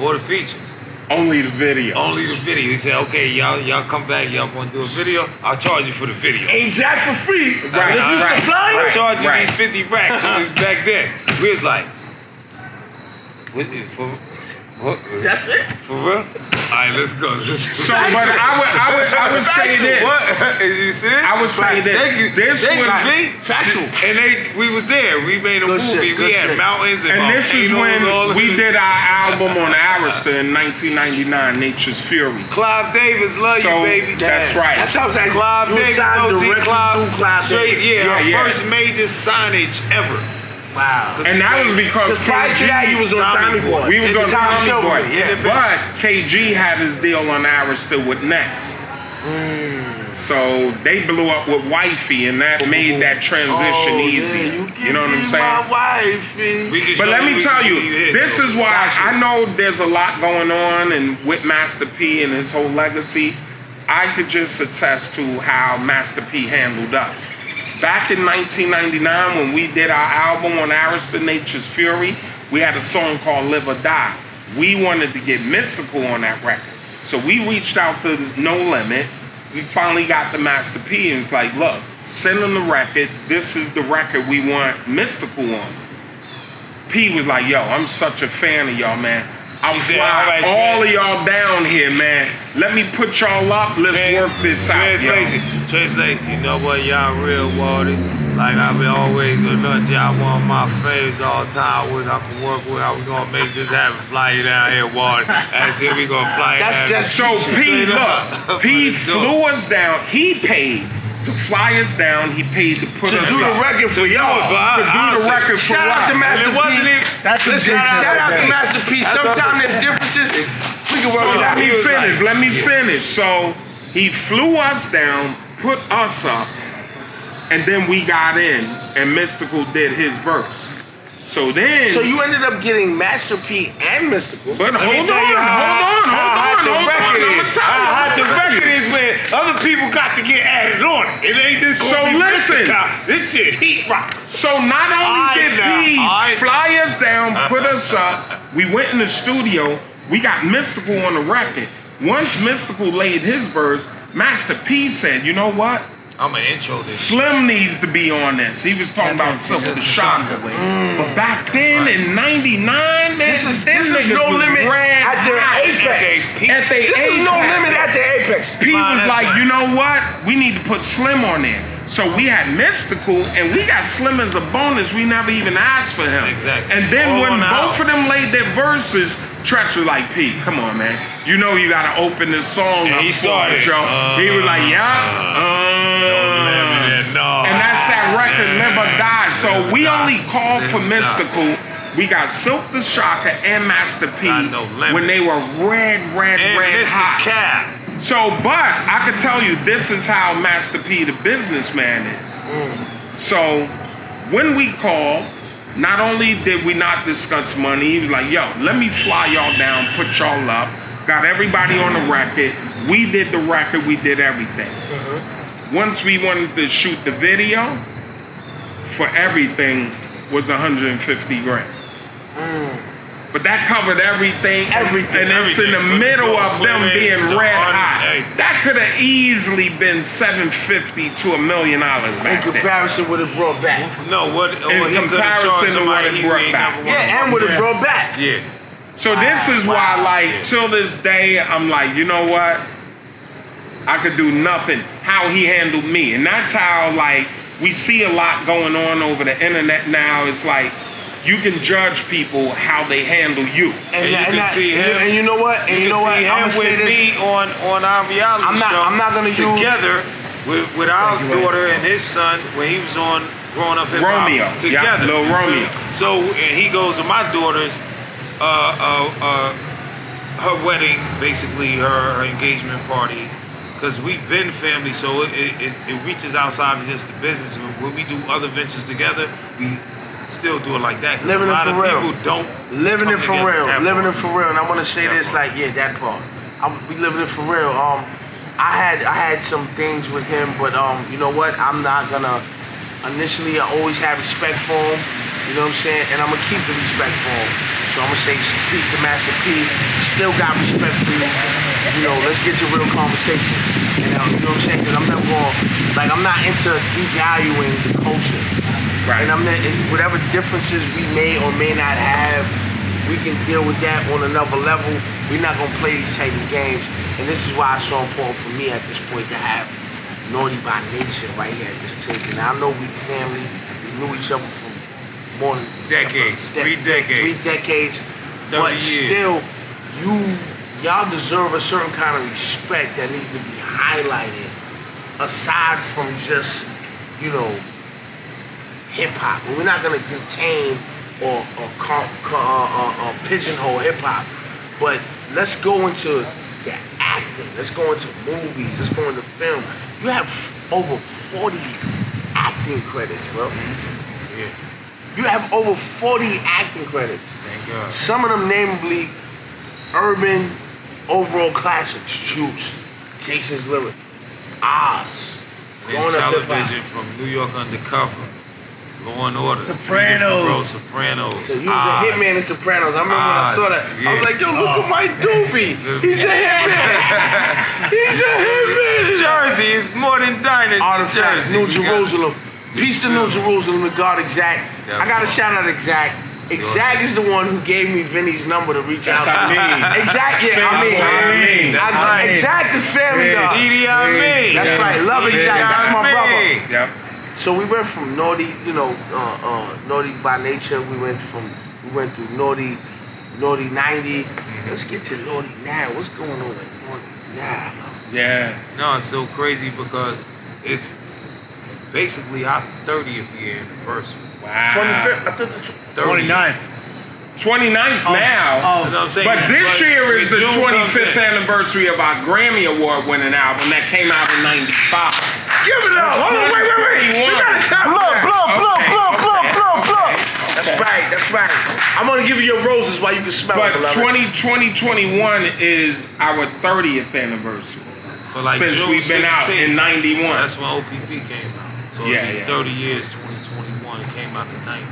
[SPEAKER 4] Only the video. He said, okay, y'all come back, y'all want to do a video? I'll charge you for the video.
[SPEAKER 5] Ain't Jack for free.
[SPEAKER 1] Right.
[SPEAKER 4] I charge you these 50 racks. So back then, we was like,
[SPEAKER 5] That's it.
[SPEAKER 4] For real? Alright, let's go.
[SPEAKER 1] So, but I would say this.
[SPEAKER 4] What? You see it?
[SPEAKER 1] I would say this. This was
[SPEAKER 5] factual.
[SPEAKER 4] And we was there. We made a movie. We had mountains and
[SPEAKER 1] this is
[SPEAKER 4] volcanoes,
[SPEAKER 1] when we did our album on Arista in 1999, Nature's Fury.
[SPEAKER 4] Clive Davis, love
[SPEAKER 1] So,
[SPEAKER 4] you, baby.
[SPEAKER 1] that's right.
[SPEAKER 5] That's how I was like,
[SPEAKER 4] Clive
[SPEAKER 5] you
[SPEAKER 4] Davis,
[SPEAKER 5] signed
[SPEAKER 4] OG
[SPEAKER 5] directly
[SPEAKER 4] Clive,
[SPEAKER 5] through Clive
[SPEAKER 4] straight,
[SPEAKER 5] Davis.
[SPEAKER 4] our
[SPEAKER 1] Yeah.
[SPEAKER 4] first major signage ever.
[SPEAKER 5] Wow.
[SPEAKER 1] And that was because
[SPEAKER 5] Because prior to that, you was on Tommy Boy.
[SPEAKER 1] We was on Tommy Boy.
[SPEAKER 5] Yeah.
[SPEAKER 1] But KG had his deal on Arista with Next. So they blew up with Wifey, and that made that transition easy.
[SPEAKER 5] Yeah,
[SPEAKER 1] you know what I'm saying?
[SPEAKER 5] My wifey.
[SPEAKER 1] But let me tell you, this is why I know there's a lot going on and with Master P and his whole legacy. I could just attest to how Master P handled us. Back in 1999, when we did our album on Arista, Nature's Fury, we had a song called Live or Die. We wanted to get Mystical on that record. So we reached out to No Limit. We finally got the Master P and it's like, look, send them the record. This is the record we want Mystical on. P was like, yo, I'm such a fan of y'all, man. I'll fly all of y'all down here, man. Let me put y'all up. Let's work this out.
[SPEAKER 4] Translate. You know what? Y'all real wildest. Like I've been always with us. Y'all one of my favorites all the time. I can work with. How we gonna make this happen? Fly you down here, Ward. That's it. We gonna fly you down.
[SPEAKER 5] That's
[SPEAKER 1] So P, look, P flew us down. He paid to fly us down. He paid to put us
[SPEAKER 5] do the
[SPEAKER 1] up.
[SPEAKER 5] record for y'all.
[SPEAKER 1] To do the record for
[SPEAKER 5] Shout out to
[SPEAKER 1] us.
[SPEAKER 5] Master P.
[SPEAKER 6] That's
[SPEAKER 5] Shout out to Master P. Sometimes there's differences. We can work it out.
[SPEAKER 1] Let me finish. So he flew us down, put us up, and then we got in, and Mystical did his verse. So then.
[SPEAKER 5] So you ended up getting Master P and Mystical.
[SPEAKER 1] But hold on.
[SPEAKER 4] How hot the record is when other people got to get added on it. It ain't just
[SPEAKER 1] So
[SPEAKER 4] gonna be
[SPEAKER 1] listen.
[SPEAKER 4] Mystical. This shit heat rocks.
[SPEAKER 1] So not only did P fly us down, put us up, we went in the studio, we got Mystical on the record. Once Mystical laid his verse, Master P said, you know what?
[SPEAKER 4] I'm gonna intro this.
[SPEAKER 1] Slim needs to be on this. He was talking about Silk the Shocker. But back then in 99, man,
[SPEAKER 5] This is No Limit at their apex. This is No Limit at their apex.
[SPEAKER 1] P was like, you know what? We need to put Slim on there. So we had Mystical, and we got Slim as a bonus. We never even asked for him.
[SPEAKER 4] Exactly.
[SPEAKER 1] And then
[SPEAKER 4] All
[SPEAKER 1] when
[SPEAKER 4] now.
[SPEAKER 1] both of them laid their verses, Treach was like, P, come on, man. You know you gotta open this song up
[SPEAKER 4] he
[SPEAKER 1] for
[SPEAKER 4] started.
[SPEAKER 1] the show. He was like,
[SPEAKER 4] No.
[SPEAKER 1] and that's that record, Live or Die. So we only called for Mystical. We got Silk the Shocker and Master P when they were red hot.
[SPEAKER 4] Cap.
[SPEAKER 1] So, but I can tell you, this is how Master P, the businessman, is. So, when we called, not only did we not discuss money, he was like, yo, let me fly y'all down, put y'all up, got everybody on the record. We did the record, we did everything. Once we wanted to shoot the video, for everything was 150 grand. But that covered everything. And it's in the middle of them being red hot. That could have easily been $750 to $1 million back
[SPEAKER 5] In comparison with it brought back.
[SPEAKER 4] No, what?
[SPEAKER 1] In comparison to what it brought back.
[SPEAKER 5] Yeah, and what it brought back.
[SPEAKER 4] Yeah.
[SPEAKER 1] So this is why, like, till this day, I'm like, you know what? I could do nothing. How he handled me. And that's how, like, we see a lot going on over the internet now. It's like, you can judge people how they handle you.
[SPEAKER 4] And you can see him.
[SPEAKER 5] And you know what? And you know what? I'm gonna say
[SPEAKER 4] with
[SPEAKER 5] this.
[SPEAKER 4] me on our reality show.
[SPEAKER 5] I'm not gonna use
[SPEAKER 4] together with our daughter and his son when he was on Growing Up Hip Hop
[SPEAKER 1] Romeo.
[SPEAKER 4] together.
[SPEAKER 1] Yeah, Lil Romeo.
[SPEAKER 4] So and he goes to my daughter's her wedding, basically her engagement party. Because we've been family, so it reaches outside of just the business. When we do other ventures together, we still do it like that.
[SPEAKER 5] Living it for real.
[SPEAKER 4] People don't.
[SPEAKER 5] Living it for real. Living it for real. And I want to say
[SPEAKER 4] That
[SPEAKER 5] this,
[SPEAKER 4] part.
[SPEAKER 5] like, yeah, that part. We living it for real. I had some things with him, but you know what? I'm not gonna. Initially, I always had respect for him. You know what I'm saying? And I'm gonna keep the respect for him. So I'm gonna say peace to Master P. Still got respect for you. You know, let's get to real conversation. And you know what I'm saying? Because I'm never going. Like, I'm not into devaluing the culture.
[SPEAKER 1] Right.
[SPEAKER 5] And whatever differences we may or may not have, we can deal with that on another level. We're not gonna play these type of games. And this is why it's so important for me at this point to have Naughty by Nature right here at this table. Now I know we family, we knew each other for more than
[SPEAKER 4] Decades, 3 decades.
[SPEAKER 5] 3 decades.
[SPEAKER 4] 30
[SPEAKER 5] But
[SPEAKER 4] years.
[SPEAKER 5] still, y'all deserve a certain kind of respect that needs to be highlighted. Aside from just, you know, hip hop. We're not gonna contain or pigeonhole hip hop, but let's go into the acting. Let's go into movies. Let's go into film. You have over 40 acting credits, bro.
[SPEAKER 4] Yeah.
[SPEAKER 5] You have over 40 acting credits.
[SPEAKER 4] Thank God.
[SPEAKER 5] Some of them, namely, urban overall classics: Juice, Jason's Lyric, Oz,
[SPEAKER 4] And then television from New York Undercover, Law and Order,
[SPEAKER 3] Sopranos.
[SPEAKER 4] Sopranos.
[SPEAKER 5] So you was a hitman in Sopranos. I remember when I saw that. I was like, yo, look at my doobie. He's a hitman. He's a hitman.
[SPEAKER 4] Jersey is more than diners.
[SPEAKER 5] Artifacts,
[SPEAKER 4] Jersey.
[SPEAKER 5] New
[SPEAKER 4] We got-
[SPEAKER 5] Jerusalem. Peace to New Jerusalem and God Exact.
[SPEAKER 4] Yeah,
[SPEAKER 5] I gotta shout out Exact. Exact is the one who gave me Vinnie's number to reach out to. Exact, yeah, I mean.
[SPEAKER 4] That's right.
[SPEAKER 5] Exact is family dog.
[SPEAKER 4] Edie Amin.
[SPEAKER 5] That's right, love Exact. That's my brother.
[SPEAKER 1] Yep.
[SPEAKER 5] So we went from Naughty, you know, Naughty by Nature. We went through Naughty 90. Let's get to Naughty now. What's going on with Naughty now?
[SPEAKER 1] Yeah.
[SPEAKER 4] No, it's so crazy because it's basically our 30th year anniversary.
[SPEAKER 1] Wow.
[SPEAKER 5] 25th. I thought the
[SPEAKER 3] 29th.
[SPEAKER 1] 29th now.
[SPEAKER 4] You know what I'm saying?
[SPEAKER 1] But this year is the
[SPEAKER 4] June comes
[SPEAKER 1] 25th
[SPEAKER 4] in.
[SPEAKER 1] anniversary of our Grammy Award winning album that came out in 95.
[SPEAKER 5] Give it up. Hold on, wait. We gotta count blow. That's right. I'm gonna give you your roses while you can smell
[SPEAKER 1] But
[SPEAKER 5] them, beloved.
[SPEAKER 1] 2021 is our 30th anniversary.
[SPEAKER 4] But like
[SPEAKER 1] Since
[SPEAKER 4] June
[SPEAKER 1] we've been out
[SPEAKER 4] 16th,
[SPEAKER 1] in 91.
[SPEAKER 4] That's when OPP came out. So
[SPEAKER 1] Yeah,
[SPEAKER 4] it'll be
[SPEAKER 1] yeah.
[SPEAKER 4] 30 years, 2021. It came out in 90.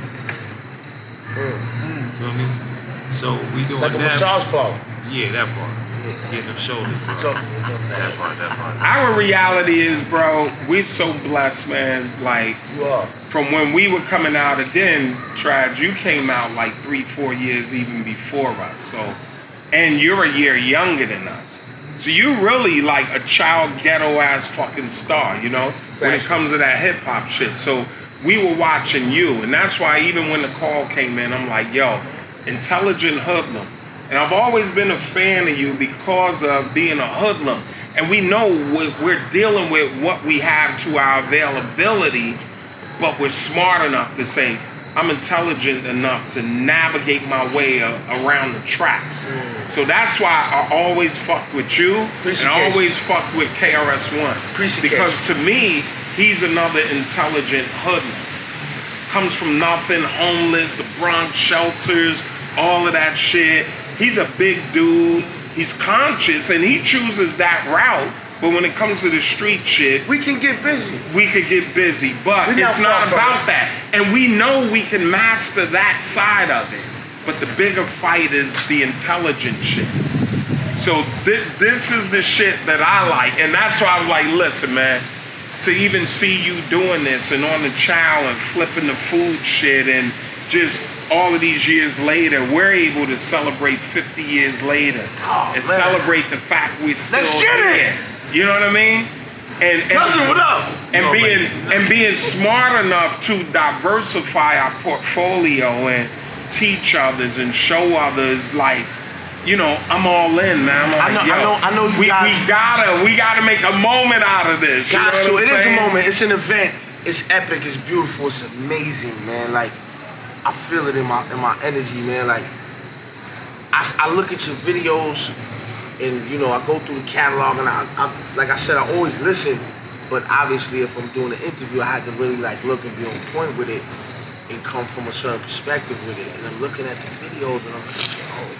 [SPEAKER 4] Feel me? So we doing
[SPEAKER 5] Like a
[SPEAKER 4] that.
[SPEAKER 5] massage parlor.
[SPEAKER 4] Yeah, that part. Getting them shoulders. Bro.
[SPEAKER 5] Talk to me.
[SPEAKER 4] That part.
[SPEAKER 1] Our reality is, bro, we're so blessed, man. Like,
[SPEAKER 5] You are.
[SPEAKER 1] from when we were coming out, again, Trad, you came out like 3-4 years even before us. So, and you're a year younger than us. So you really like a child ghetto ass fucking star, you know, when it comes to that hip hop shit. So we were watching you, and that's why even when the call came in, I'm like, yo, intelligent hoodlum. And I've always been a fan of you because of being a hoodlum. And we know we're dealing with what we have to our availability, but we're smart enough to say, I'm intelligent enough to navigate my way around the tracks. So that's why I always fucked with you, and I always fucked with KRS-One. Because to me, he's another intelligent hoodlum. Comes from nothing, homeless, the Bronx shelters, all of that shit. He's a big dude, he's conscious, and he chooses that route. But when it comes to the street shit,
[SPEAKER 5] We can get busy.
[SPEAKER 1] we could get busy, but
[SPEAKER 5] We're not
[SPEAKER 1] it's not
[SPEAKER 5] far from
[SPEAKER 1] about that. And we know we can master that side of it. But the bigger fight is the intelligent shit. So this is the shit that I like. And that's why I'm like, listen, man, to even see you doing this and On Da Chow and flipping the food shit and just all of these years later, we're able to celebrate 50 years later and celebrate the fact we're still
[SPEAKER 5] Let's get it.
[SPEAKER 1] here. You know what I mean? And
[SPEAKER 5] Cousin, what up?
[SPEAKER 1] and being smart enough to diversify our portfolio and teach others and show others, like, you know, I'm all in, man. I'm like,
[SPEAKER 5] I know you
[SPEAKER 1] we
[SPEAKER 5] guys.
[SPEAKER 1] we gotta make a moment out of this. You know what I'm
[SPEAKER 5] It is a
[SPEAKER 1] saying?
[SPEAKER 5] moment. It's an event. It's epic. It's beautiful. It's amazing, man. Like, I feel it in my energy, man. Like, I look at your videos, and you know, I go through the catalog, and I like I said, I always listen. But obviously, if I'm doing an interview, I had to really like look and be on point with it, and come from a certain perspective with it. And I'm looking at the videos, and I'm like, yo,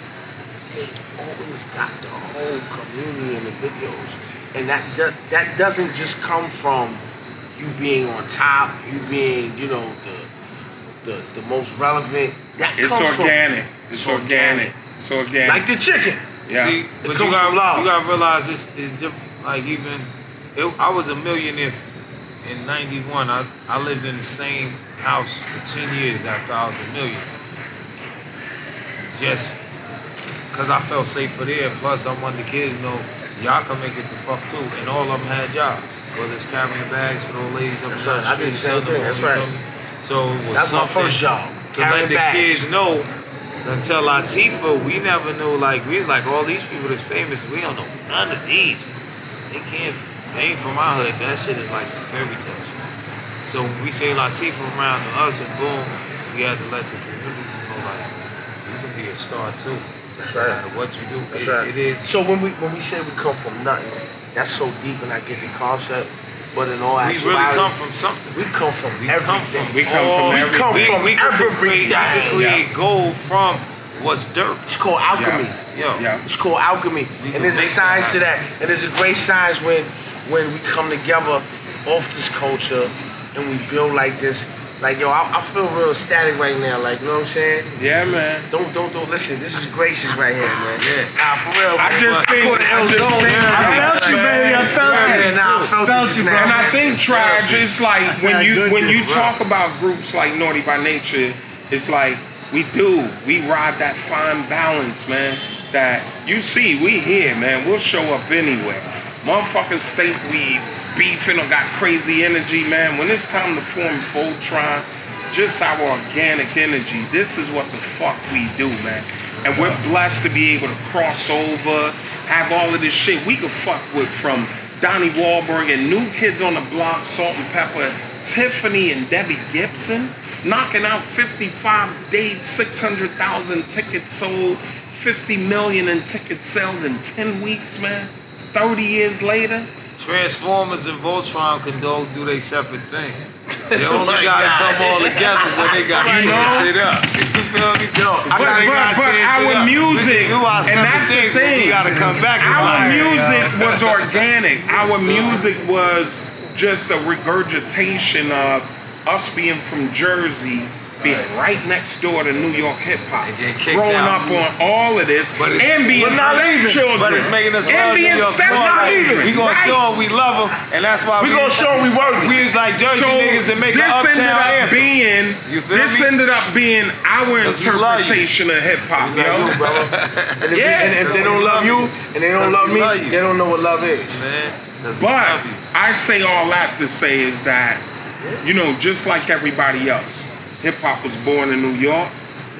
[SPEAKER 5] they always got the whole community in the videos, and that doesn't just come from you being on top, you being, you know, the most relevant. That
[SPEAKER 1] It's
[SPEAKER 5] comes
[SPEAKER 1] organic.
[SPEAKER 5] From,
[SPEAKER 1] It's organic. It's organic.
[SPEAKER 5] like the chicken.
[SPEAKER 1] Yeah.
[SPEAKER 4] See, but you
[SPEAKER 5] comes from love.
[SPEAKER 4] gotta realize this is just like I was a millionaire in 91. I lived in the same house for 10 years after I was a millionaire.
[SPEAKER 7] just because I felt safer there. Plus, I wanted the kids to know y'all can make it the fuck too. And all of them had jobs. Whether it's carrying bags for those ladies up there.
[SPEAKER 5] I did the same thing. That's right.
[SPEAKER 7] So it was
[SPEAKER 5] That's my first job.
[SPEAKER 7] to let the
[SPEAKER 5] bags.
[SPEAKER 7] kids know. Until Latifah, we never knew, like, we was like, all these people that's famous, we don't know none of these. They ain't from our hood. That shit is like some fairy tale shit. So when we say Latifah around to us, and boom, we had to let the community know, like, you can be a star too.
[SPEAKER 5] That's
[SPEAKER 7] No
[SPEAKER 5] right.
[SPEAKER 7] matter what you do,
[SPEAKER 5] That's right.
[SPEAKER 7] it is.
[SPEAKER 5] So when we say we come from nothing, that's so deep, and I get the concept. But in all
[SPEAKER 7] We
[SPEAKER 5] actuality,
[SPEAKER 7] really come from something.
[SPEAKER 5] we come from everything.
[SPEAKER 1] We come from
[SPEAKER 7] we
[SPEAKER 1] everything.
[SPEAKER 5] come from
[SPEAKER 7] we can
[SPEAKER 5] everything.
[SPEAKER 7] create gold from what's dirt.
[SPEAKER 5] It's called alchemy.
[SPEAKER 7] Yo.
[SPEAKER 1] Yeah.
[SPEAKER 5] It's called alchemy,
[SPEAKER 7] We
[SPEAKER 5] and
[SPEAKER 7] can
[SPEAKER 5] there's a
[SPEAKER 7] make
[SPEAKER 5] science
[SPEAKER 7] that
[SPEAKER 5] to that, and there's a great science when we come together off this culture and we build like this. Like, yo, I feel real ecstatic right now. Like, you know what I'm saying?
[SPEAKER 1] Yeah, man.
[SPEAKER 5] Don't listen. This is gracious right here, man.
[SPEAKER 7] Yeah.
[SPEAKER 5] Nah, for real.
[SPEAKER 1] I just think
[SPEAKER 6] I felt you, baby. I felt
[SPEAKER 5] Yeah,
[SPEAKER 6] you.
[SPEAKER 5] nah, I felt
[SPEAKER 6] Felt
[SPEAKER 5] you
[SPEAKER 6] you,
[SPEAKER 5] just
[SPEAKER 6] bro.
[SPEAKER 5] now.
[SPEAKER 1] And I think Trage, it's like when you
[SPEAKER 6] goodness,
[SPEAKER 1] talk about groups like Naughty by Nature, it's like we ride that fine balance, man. That you see, we here, man. We'll show up anywhere. Motherfuckers think we beefing or got crazy energy, man. When it's time to form Voltron, just our organic energy. This is what the fuck we do, man. And we're blessed to be able to cross over, have all of this shit we could fuck with, from Donnie Wahlberg and New Kids on the Block, Salt and Pepper, Tiffany and Debbie Gibson, knocking out 55 dates, 600,000 tickets sold, 50 million in ticket sales in 10 weeks, man. 30 years later.
[SPEAKER 7] Transformers and Voltron can do their separate thing. They only gotta come all together when they gotta tear shit up. You feel me?
[SPEAKER 1] But our music, and that's the thing,
[SPEAKER 7] we gotta come back.
[SPEAKER 1] our music was organic. Our music was just a regurgitation of us being from Jersey, being right next door to New York hip hop,
[SPEAKER 7] And get kicked
[SPEAKER 1] growing
[SPEAKER 7] out.
[SPEAKER 1] up on all of this,
[SPEAKER 7] But it's-
[SPEAKER 1] and being
[SPEAKER 5] but not leaving.
[SPEAKER 1] stepchildren,
[SPEAKER 7] But it's making us
[SPEAKER 1] and
[SPEAKER 7] love New
[SPEAKER 1] being
[SPEAKER 7] York more.
[SPEAKER 1] stepchildren.
[SPEAKER 7] We gonna
[SPEAKER 1] right?
[SPEAKER 7] show them we love them, and that's why
[SPEAKER 5] We gonna show them we worthy.
[SPEAKER 7] We was like Jersey
[SPEAKER 1] So
[SPEAKER 7] niggas that make an
[SPEAKER 1] this
[SPEAKER 7] uptown
[SPEAKER 1] ended up
[SPEAKER 7] anthem.
[SPEAKER 1] being
[SPEAKER 7] You feel
[SPEAKER 1] this
[SPEAKER 7] me?
[SPEAKER 1] ended up being our
[SPEAKER 7] we love you.
[SPEAKER 1] interpretation of hip hop,
[SPEAKER 7] We love
[SPEAKER 1] yo.
[SPEAKER 7] you,
[SPEAKER 5] brother. And if,
[SPEAKER 1] Yeah.
[SPEAKER 5] and if they don't love you and they don't
[SPEAKER 7] Because
[SPEAKER 5] love
[SPEAKER 7] we
[SPEAKER 5] me,
[SPEAKER 7] love you.
[SPEAKER 5] they don't know what love is.
[SPEAKER 7] Man, 'cause we
[SPEAKER 1] But
[SPEAKER 7] love you.
[SPEAKER 1] I say all that to say is that, you know, just like everybody else, hip hop was born in New York.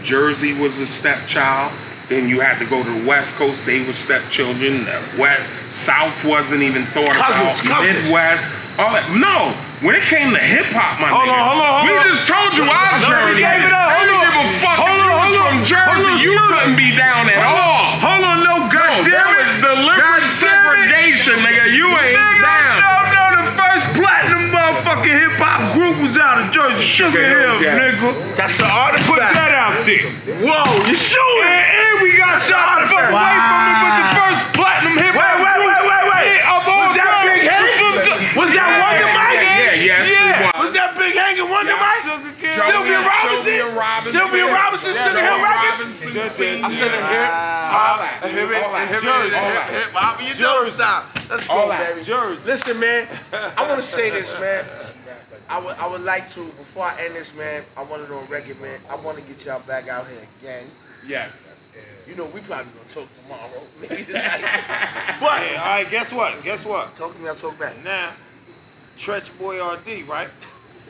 [SPEAKER 1] Jersey was a stepchild. Then you had to go to the West Coast. They were stepchildren. The West, South wasn't even thought
[SPEAKER 5] Cousins.
[SPEAKER 1] about. Midwest, all that. No, when it came to hip hop, my
[SPEAKER 7] Hold
[SPEAKER 1] nigga,
[SPEAKER 7] on.
[SPEAKER 1] we just told you our
[SPEAKER 7] No,
[SPEAKER 1] journey.
[SPEAKER 7] we gave it up.
[SPEAKER 1] I
[SPEAKER 7] Hold
[SPEAKER 1] don't
[SPEAKER 7] on.
[SPEAKER 1] give a fuck.
[SPEAKER 7] Hold
[SPEAKER 1] if
[SPEAKER 7] on,
[SPEAKER 1] you was
[SPEAKER 7] hold on.
[SPEAKER 1] from Jersey,
[SPEAKER 7] Hold on,
[SPEAKER 1] you
[SPEAKER 7] excuse me.
[SPEAKER 1] couldn't be down at all.
[SPEAKER 4] Hold on, no,
[SPEAKER 1] No,
[SPEAKER 4] goddamn
[SPEAKER 1] that
[SPEAKER 4] it.
[SPEAKER 1] was deliberate
[SPEAKER 4] Goddamn it.
[SPEAKER 1] segregation, nigga. You ain't down.
[SPEAKER 4] No, the first platinum motherfucking hip hop group was out of Jersey, Sugar Hill,
[SPEAKER 1] Yeah.
[SPEAKER 4] nigga.
[SPEAKER 5] That's the artifact.
[SPEAKER 4] Put that out there.
[SPEAKER 5] Whoa, you shooting?
[SPEAKER 4] And we got shot the fuck away from it, but the first platinum hip hop group
[SPEAKER 5] Wait.
[SPEAKER 4] of all
[SPEAKER 5] Was that
[SPEAKER 4] time
[SPEAKER 5] Big Hank? Was that Wonder Mike?
[SPEAKER 1] Yes, it
[SPEAKER 5] Was that Big Hank and Wonder Mike? Sylvia Robinson? Sylvia Robinson, Sugar Hill Records?
[SPEAKER 1] I
[SPEAKER 5] said it here. Hip hop, you know the sound. Let's
[SPEAKER 1] All
[SPEAKER 5] go,
[SPEAKER 1] that.
[SPEAKER 5] baby. Listen, man, I want to say this, man. I would like to, before I end this, man, I want it on record, man. I want to get y'all back out here again.
[SPEAKER 1] Yes.
[SPEAKER 5] You know, we probably gonna talk tomorrow, maybe tonight.
[SPEAKER 7] Hey,
[SPEAKER 5] But
[SPEAKER 7] all right, guess what?
[SPEAKER 5] talk to me, I'll talk back.
[SPEAKER 7] Now, Treach BoyRDee, right?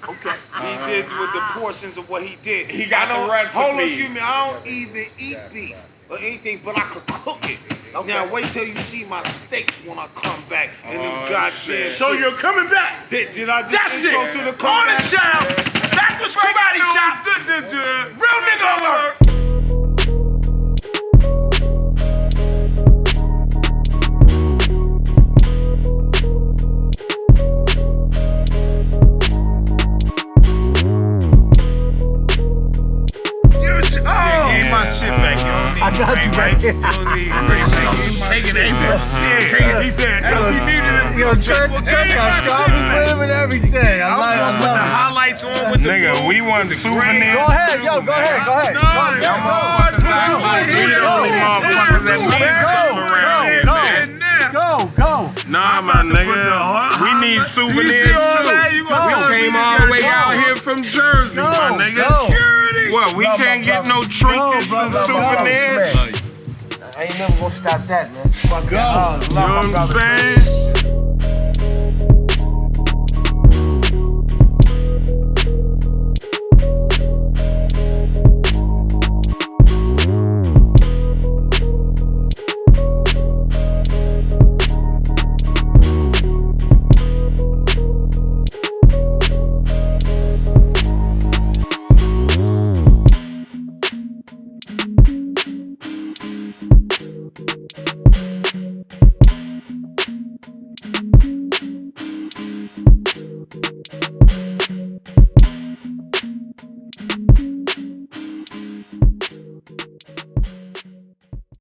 [SPEAKER 5] Okay.
[SPEAKER 7] He did with the portions of what he did.
[SPEAKER 1] He got
[SPEAKER 7] I don't-
[SPEAKER 1] the recipe.
[SPEAKER 7] Hold on, excuse me. I don't even eat beef or anything, but I could cook it.
[SPEAKER 5] Okay.
[SPEAKER 7] Now wait till you see my steaks when I come back and them
[SPEAKER 1] Oh,
[SPEAKER 7] goddamn.
[SPEAKER 1] shit.
[SPEAKER 5] So you're coming back.
[SPEAKER 7] Did I just
[SPEAKER 5] That's
[SPEAKER 7] intro
[SPEAKER 5] it.
[SPEAKER 7] to the
[SPEAKER 5] On
[SPEAKER 7] comeback?
[SPEAKER 5] the show. Backwards karate shop. Real nigga alert.
[SPEAKER 4] Give my shit back. You don't need
[SPEAKER 6] I got you back.
[SPEAKER 4] You don't need take it, ain't it? He said, if you needed it,
[SPEAKER 6] Yo, Trent, I'm shopping with him and everything. I
[SPEAKER 4] put the
[SPEAKER 6] love it.
[SPEAKER 4] highlights on with the
[SPEAKER 1] Nigga,
[SPEAKER 4] blue,
[SPEAKER 1] we want
[SPEAKER 4] the
[SPEAKER 1] souvenirs.
[SPEAKER 4] green.
[SPEAKER 6] Go ahead, yo, go ahead.
[SPEAKER 4] No,
[SPEAKER 1] Y'all motherfuckers out. We the only motherfuckers that need something around here, man.
[SPEAKER 6] Go.
[SPEAKER 1] Nah, my nigga. We need souvenirs too. We came all the way out here from Jersey, my nigga.
[SPEAKER 6] Go.
[SPEAKER 1] What? We can't get no trinkets and souvenirs.
[SPEAKER 5] I ain't never gonna stop that, man.
[SPEAKER 1] You know what I'm saying?